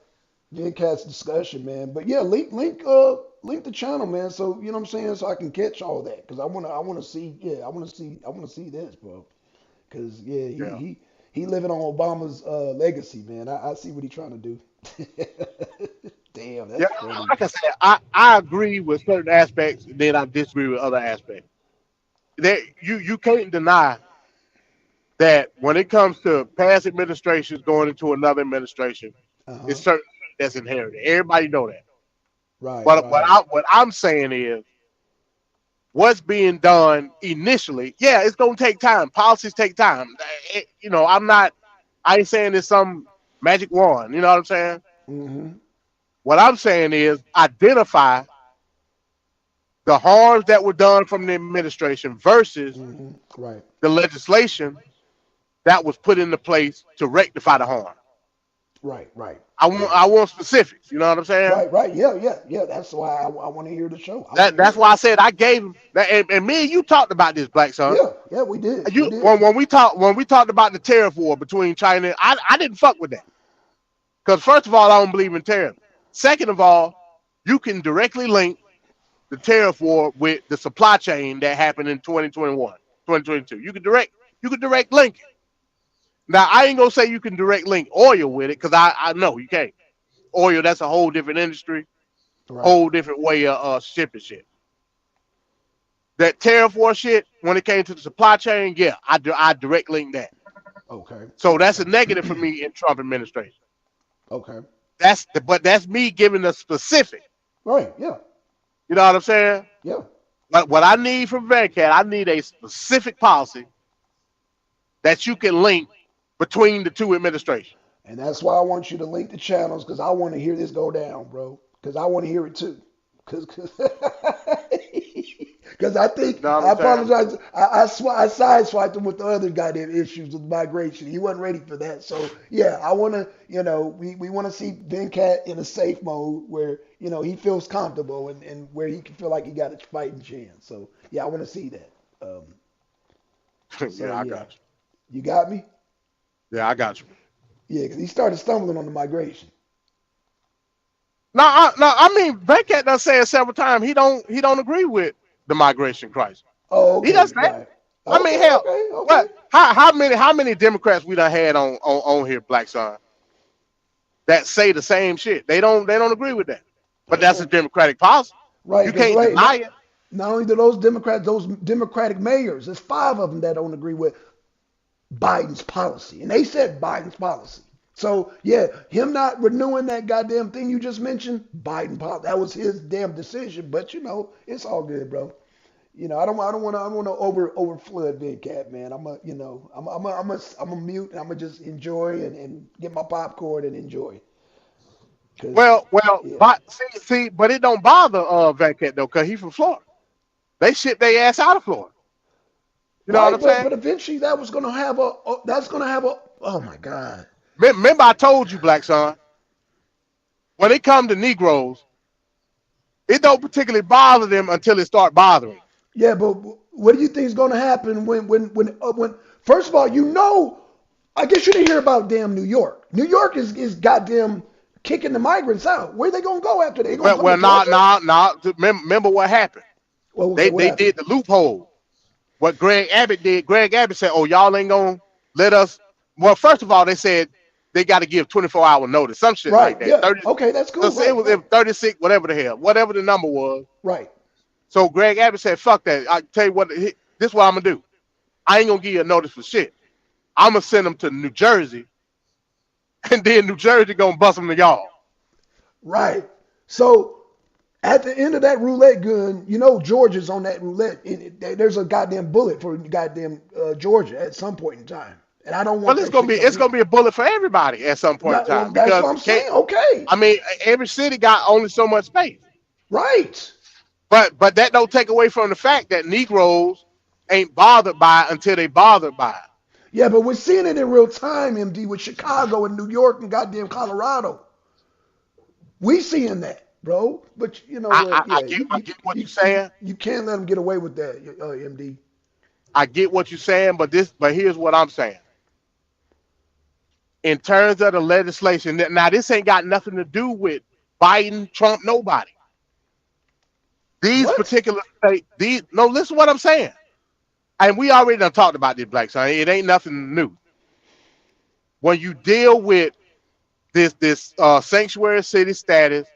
Vidcat's discussion, man. But yeah, link the channel, man. So you know what I'm saying, so I can catch all that, because I wanna see. Yeah, I wanna see this, bro. Because yeah, Yeah. he living on Obama's legacy, man. I see what he's trying to do. Damn, Yeah, that's funny. like I said, I agree with certain aspects, and then I disagree with other aspects. That you can't deny that when it comes to past administrations going into another administration, Uh it's huh. certain that's inherited. Everybody know that. Right, But right. what I'm saying is what's being done initially. Yeah, it's gonna take time. Policies take time. I ain't saying it's some magic wand. You know what I'm saying? Mm-hmm. What I'm saying is identify the harms that were done from the administration versus Mm-hmm. Right, the legislation that was put into place to rectify the harm. right, right, I right, want specifics. You know what I'm saying? right, right. Yeah, yeah, yeah. That's why I want to hear the show. I want to That's hear it. why I said I gave him that, and me and you talked about this, Black Son. Yeah, yeah. We did. We You did. when we talked about the tariff war between China, I didn't fuck with that because first of all, I don't believe in tariff. Second of all, you can directly link the tariff war with the supply chain that happened in 2021, 2022. You could direct link it. Now I ain't gonna say you can direct link oil with it because I know you can't. Oil, that's a whole different industry, Right. whole different way of shipping shit. That tariff war shit, when it came to the supply chain, yeah, I direct link that. Okay. So that's a negative for Okay. me in Trump administration. Okay. But that's me giving a specific. Right. Yeah. You know what I'm saying? Yeah. But what I need from VanCat, I need a specific policy that you can link between the two administrations. And that's why I want you to link the channels, because I want to hear this go down, bro. Because I want to hear it too. Because I think You know what I I'm saying? apologize. I sideswiped him with the other goddamn issues with migration. He wasn't ready for that. So yeah, I want to. We want to see Ben Cat in a safe mode where he feels comfortable, and where he can feel like he got a fighting chance. So yeah, I want to see that. Um, so Yeah, I yeah, got you got me. you. Yeah, I got you. Yeah, because he started stumbling on the migration. No, I mean VanCat done said several times he don't agree with the migration crisis. Oh, He okay, does that. right. I mean, Okay, hell, okay, okay. what? How many Democrats we done had on here, Black Son, that say the same shit? They don't agree with that. But that's a Okay. Democratic policy. Right, You because can't right, deny it. not only do those Democratic mayors, there's five of them that don't agree with Biden's policy, and they said Biden's policy. So yeah, him not renewing that goddamn thing you just mentioned, Biden policy, that was his damn decision. But it's all good, bro. I don't want to over flood Big Cat, man. I'm a mute. And I'm gonna just enjoy and get my popcorn and enjoy. Cause yeah, But but it don't bother VanCat though, cause he from Florida. They ship their ass out of Florida. You know what right. I'm But saying? but eventually that was gonna have that's gonna have a. Oh my God. Remember, I told you, Black Son, when it come to Negroes, it don't particularly bother them until it start bothering. Yeah, but what do you think is gonna happen when first of all, I guess you didn't hear about damn New York. New York is goddamn kicking the migrants out. Where they gonna go after? They gonna come to Georgia? Remember what happened? Well, okay, what They happened? did the loophole. What Greg Abbott did, Greg Abbott said, "Oh, y'all ain't gonna let us." Well, first of all, they said they got to give 24-hour notice, some shit Right. like that. Yeah. 30, Okay, that's cool. let's say Right. it Right. was 36, whatever the hell, whatever the number was. Right. So Greg Abbott said, "Fuck that." I tell you what, this is what I'm gonna do. I ain't gonna give you a notice for shit. I'm gonna send them to New Jersey, and then New Jersey gonna bust them to y'all. Right. So at the end of that roulette gun, Georgia's on that roulette. There's a goddamn bullet for goddamn Georgia at some point in time, and I don't Well, want that shit coming it's here. gonna be a bullet for everybody at some point in Well, time that's because what I'm you can't. saying. Okay. I mean, every city got only so much space. Right. But that don't take away from the fact that Negroes ain't bothered by it until they bothered by it. Yeah, but we're seeing it in real time, MD, with Chicago and New York and goddamn Colorado. We seeing that, bro. But you know I, what? I, I Yeah, get I get what you're saying. you can't let them get away with that, MD. I get what you're saying, but here's what I'm saying. In terms of the legislation, now this ain't got nothing to do with Biden, Trump, nobody. These What? particular states, these no, listen to what I'm saying. And we already done talked about this, Black Son. It ain't nothing new. When you deal with this sanctuary city status,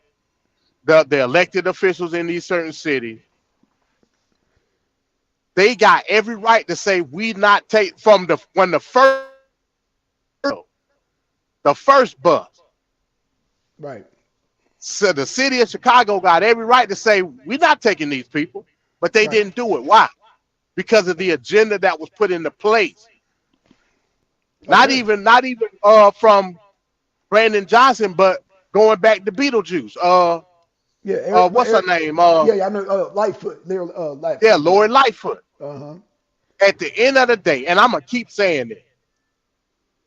the elected officials in these certain cities, they got every right to say we not take from the when the first bus. Right. So the city of Chicago got every right to say we're not taking these people, but they Right. didn't do it. Why? Because of the agenda that was put into place. Okay. Not even from Brandon Johnson, but going back to Beetlejuice. Yeah. Eric. What's her Eric name? yeah. I know. Lightfoot. They're Yeah, Lightfoot. Yeah. Lori Lightfoot. Uh huh. At the end of the day, and I'm gonna keep saying it.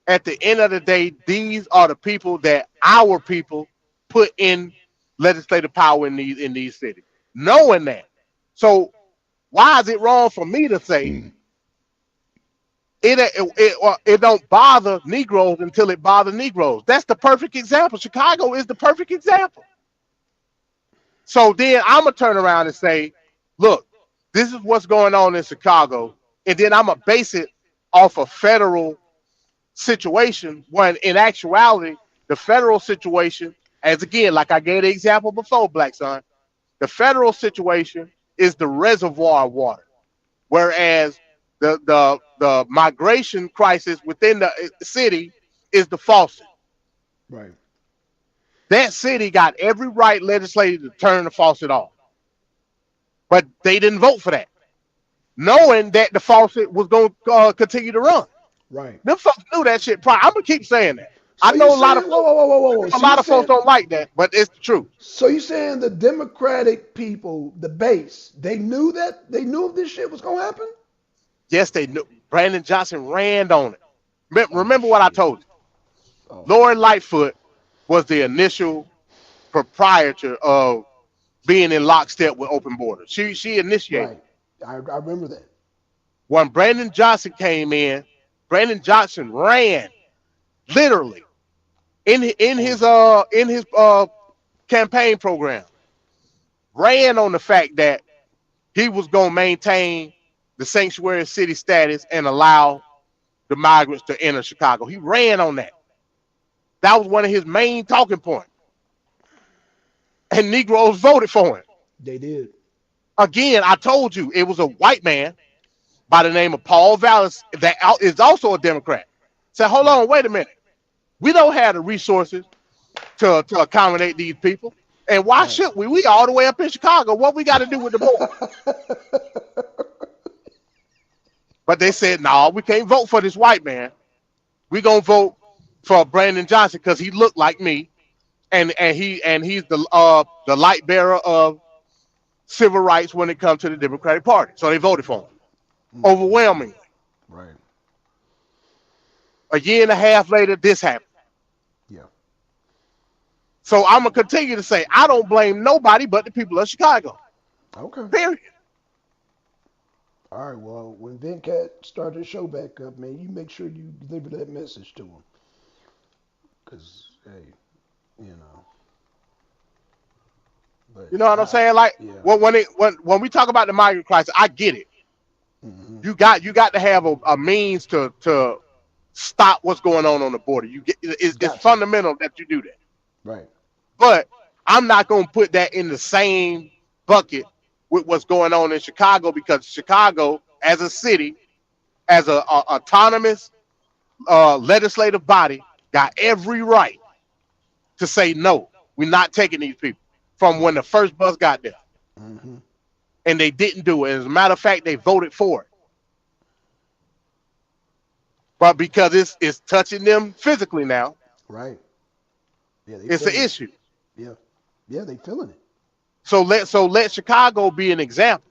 At the end of the day, these are the people that our people put in legislative power in these cities. Knowing that, so why is it wrong for me to say it don't bother Negroes until it bothers Negroes? That's the perfect example. Chicago is the perfect example. So then I'm gonna turn around and say, look, this is what's going on in Chicago, and then I'm gonna base it off a federal situation when in actuality the federal situation, as again, like I gave the example before, Black Son, the federal situation is the reservoir water, whereas the migration crisis within the city is the faucet. Right. That city got every right legislatively to turn the faucet off, but they didn't vote for that, knowing that the faucet was going to continue to run. Right. Them folks knew that shit. I'm gonna keep saying that. I So you know a lot of saying? Whoa, folks. whoa, whoa, whoa, whoa, whoa. A So you lot of folks saying? don't like that, but it's the truth. So you saying the Democratic people, the base, they knew this shit was gonna happen? Yes, they knew. Brandon Johnson ran on it. Oh Remember what I shit. told you. Oh. Lori Lightfoot was the initial proprietor of being in lockstep with open borders. She initiated. Right. I remember that. When Brandon Johnson came in, Brandon Johnson ran literally On. in his campaign program, ran on the fact that he was going to maintain the sanctuary city status and allow the migrants to enter Chicago. He ran on that. That was one of his main talking points. And Negroes voted for him. They did. Again, I told you it was a white man by the name of Paul Vallis that is also a Democrat. Said, hold Right. on, wait a minute. We don't have the resources to accommodate these people. And why Right. should we? We all the way up in Chicago. What we got to do with the border? But they said, no, we can't vote for this white man. We gonna vote for Brandon Johnson because he looked like me, and he's the light bearer of civil rights when it comes to the Democratic Party. So they voted for him overwhelmingly. Right. A year and a half later, this happened. Yeah. So I'm gonna continue to say I don't blame nobody but the people of Chicago. Okay. Period. All right. Well, when Venkat start his show back up, man, you make sure you deliver that message to him. Cause hey, you know. But You know what I'm saying? Like yeah. when we talk about the migrant crisis, I get it. Hmm. You got to have a means to stop what's going on the border. It's Got to. fundamental that you do that. Right. But I'm not going to put that in the same bucket with what's going on in Chicago because Chicago, as a city, as a autonomous legislative body, got every right to say no. We're not taking these people from when Right. the first bus got there, Hmm. and they didn't do it. As a matter of fact, they voted for it. But because it's touching them physically now, Right. Yeah, they it's an feeling it. issue. Yeah. Yeah, they feeling it. So let Chicago be an example.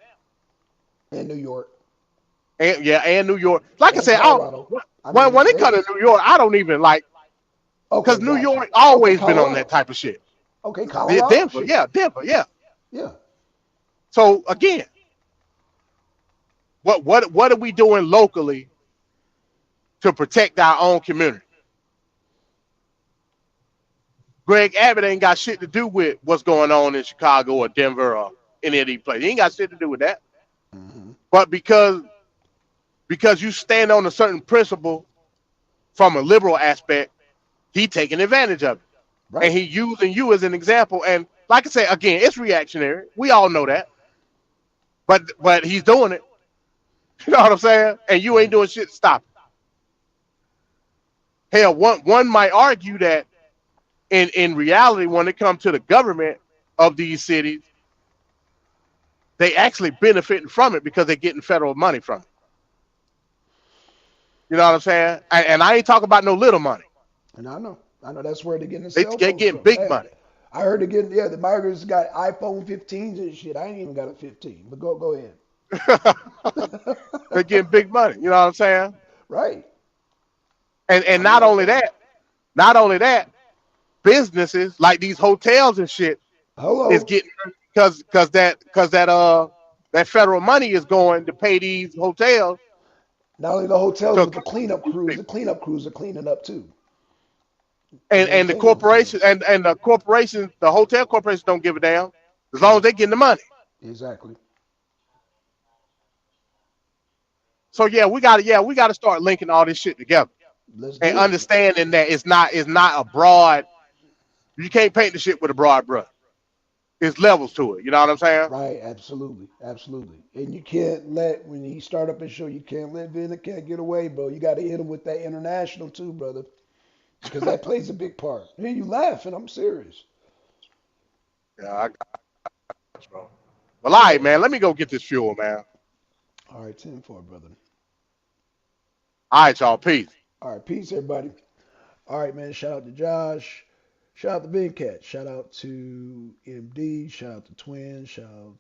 And New York And yeah, and New York. Like I and said, Colorado. I mean, when it they. comes to New York, I don't even like Okay, because New got you. York Okay, always been on that Colorado. type of shit. Okay, Yeah, Colorado, Denver, shit. yeah, Denver, yeah. Yeah, So again, what are we doing locally to protect our own community? Greg Abbott ain't got shit to do with what's going on in Chicago or Denver or any of these places. He ain't got shit to do with that. hmm But because you stand on a certain principle from a liberal aspect, he taking advantage of it. And right. he using you as an example. And like I say, again, it's reactionary. We all know that. But he's doing it. You know what I'm saying? And you ain't Right. doing shit to stop it. Hell, one might argue that in reality, when it comes to the government of these cities, they actually benefiting from it because they're getting federal money from it. You know what I'm saying? And I ain't talking about no little money. And I know that's where they're getting the cell They phones getting from. big Hey, money. I heard they're getting, yeah, the migrants got iPhone 15s and shit. I ain't even got a 15, but go ahead. They're getting big money. You know what I'm saying? Right. And I'm like, not only that, businesses like these hotels and shit is hello. getting because that federal money is going to pay these hotels Not only the hotels, to but accommodate these the people. cleanup crews are cleaning up too to And the maintain the corporation hotels. and the corporations, the hotel corporations don't give a damn as long as Right. they getting the money. Exactly. So we gotta start linking all this shit together Let's and do it. understanding that it's not a broad. You can't paint the shit with a broad brush. It's levels to it. You know what I'm saying? Right. Absolutely. Absolutely. And you can't let when you start up a show, you can't let Vinny can't get away, bro. You got to hit him with that international too, brother, because that plays a big part. Hey, you laughing? I'm serious. Yeah, I got you, bro. Well, all right, Yeah. man. Let me go get this fuel, man. All right, 10-4, brother. All right, y'all. Peace. All right, peace, everybody. All right, man. Shout out to Josh. Shout out to Big Cat. Shout out to MD. Shout out to Twin. Shout out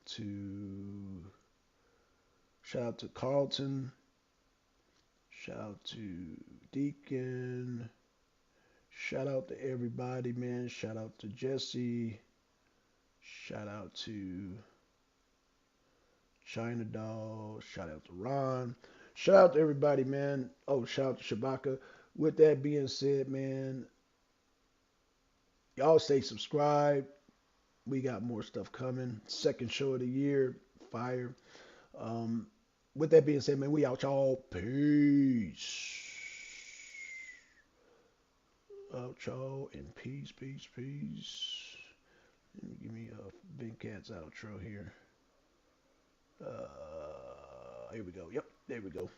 to Carlton. Shout out to Deacon. Shout out to everybody, man. Shout out to Jesse. Shout out to China Doll. Shout out to Ron. Shout out to everybody, man. Oh, shout out to Shabaka. With that being said, man, y'all stay subscribed. We got more stuff coming. Second show of the year. Fire. Um, with that being said, man, we out, y'all. Peace. Out, y'all. And peace, peace, peace. Let me give me a Big Cat's outro here. Here we go. Yep, there we go.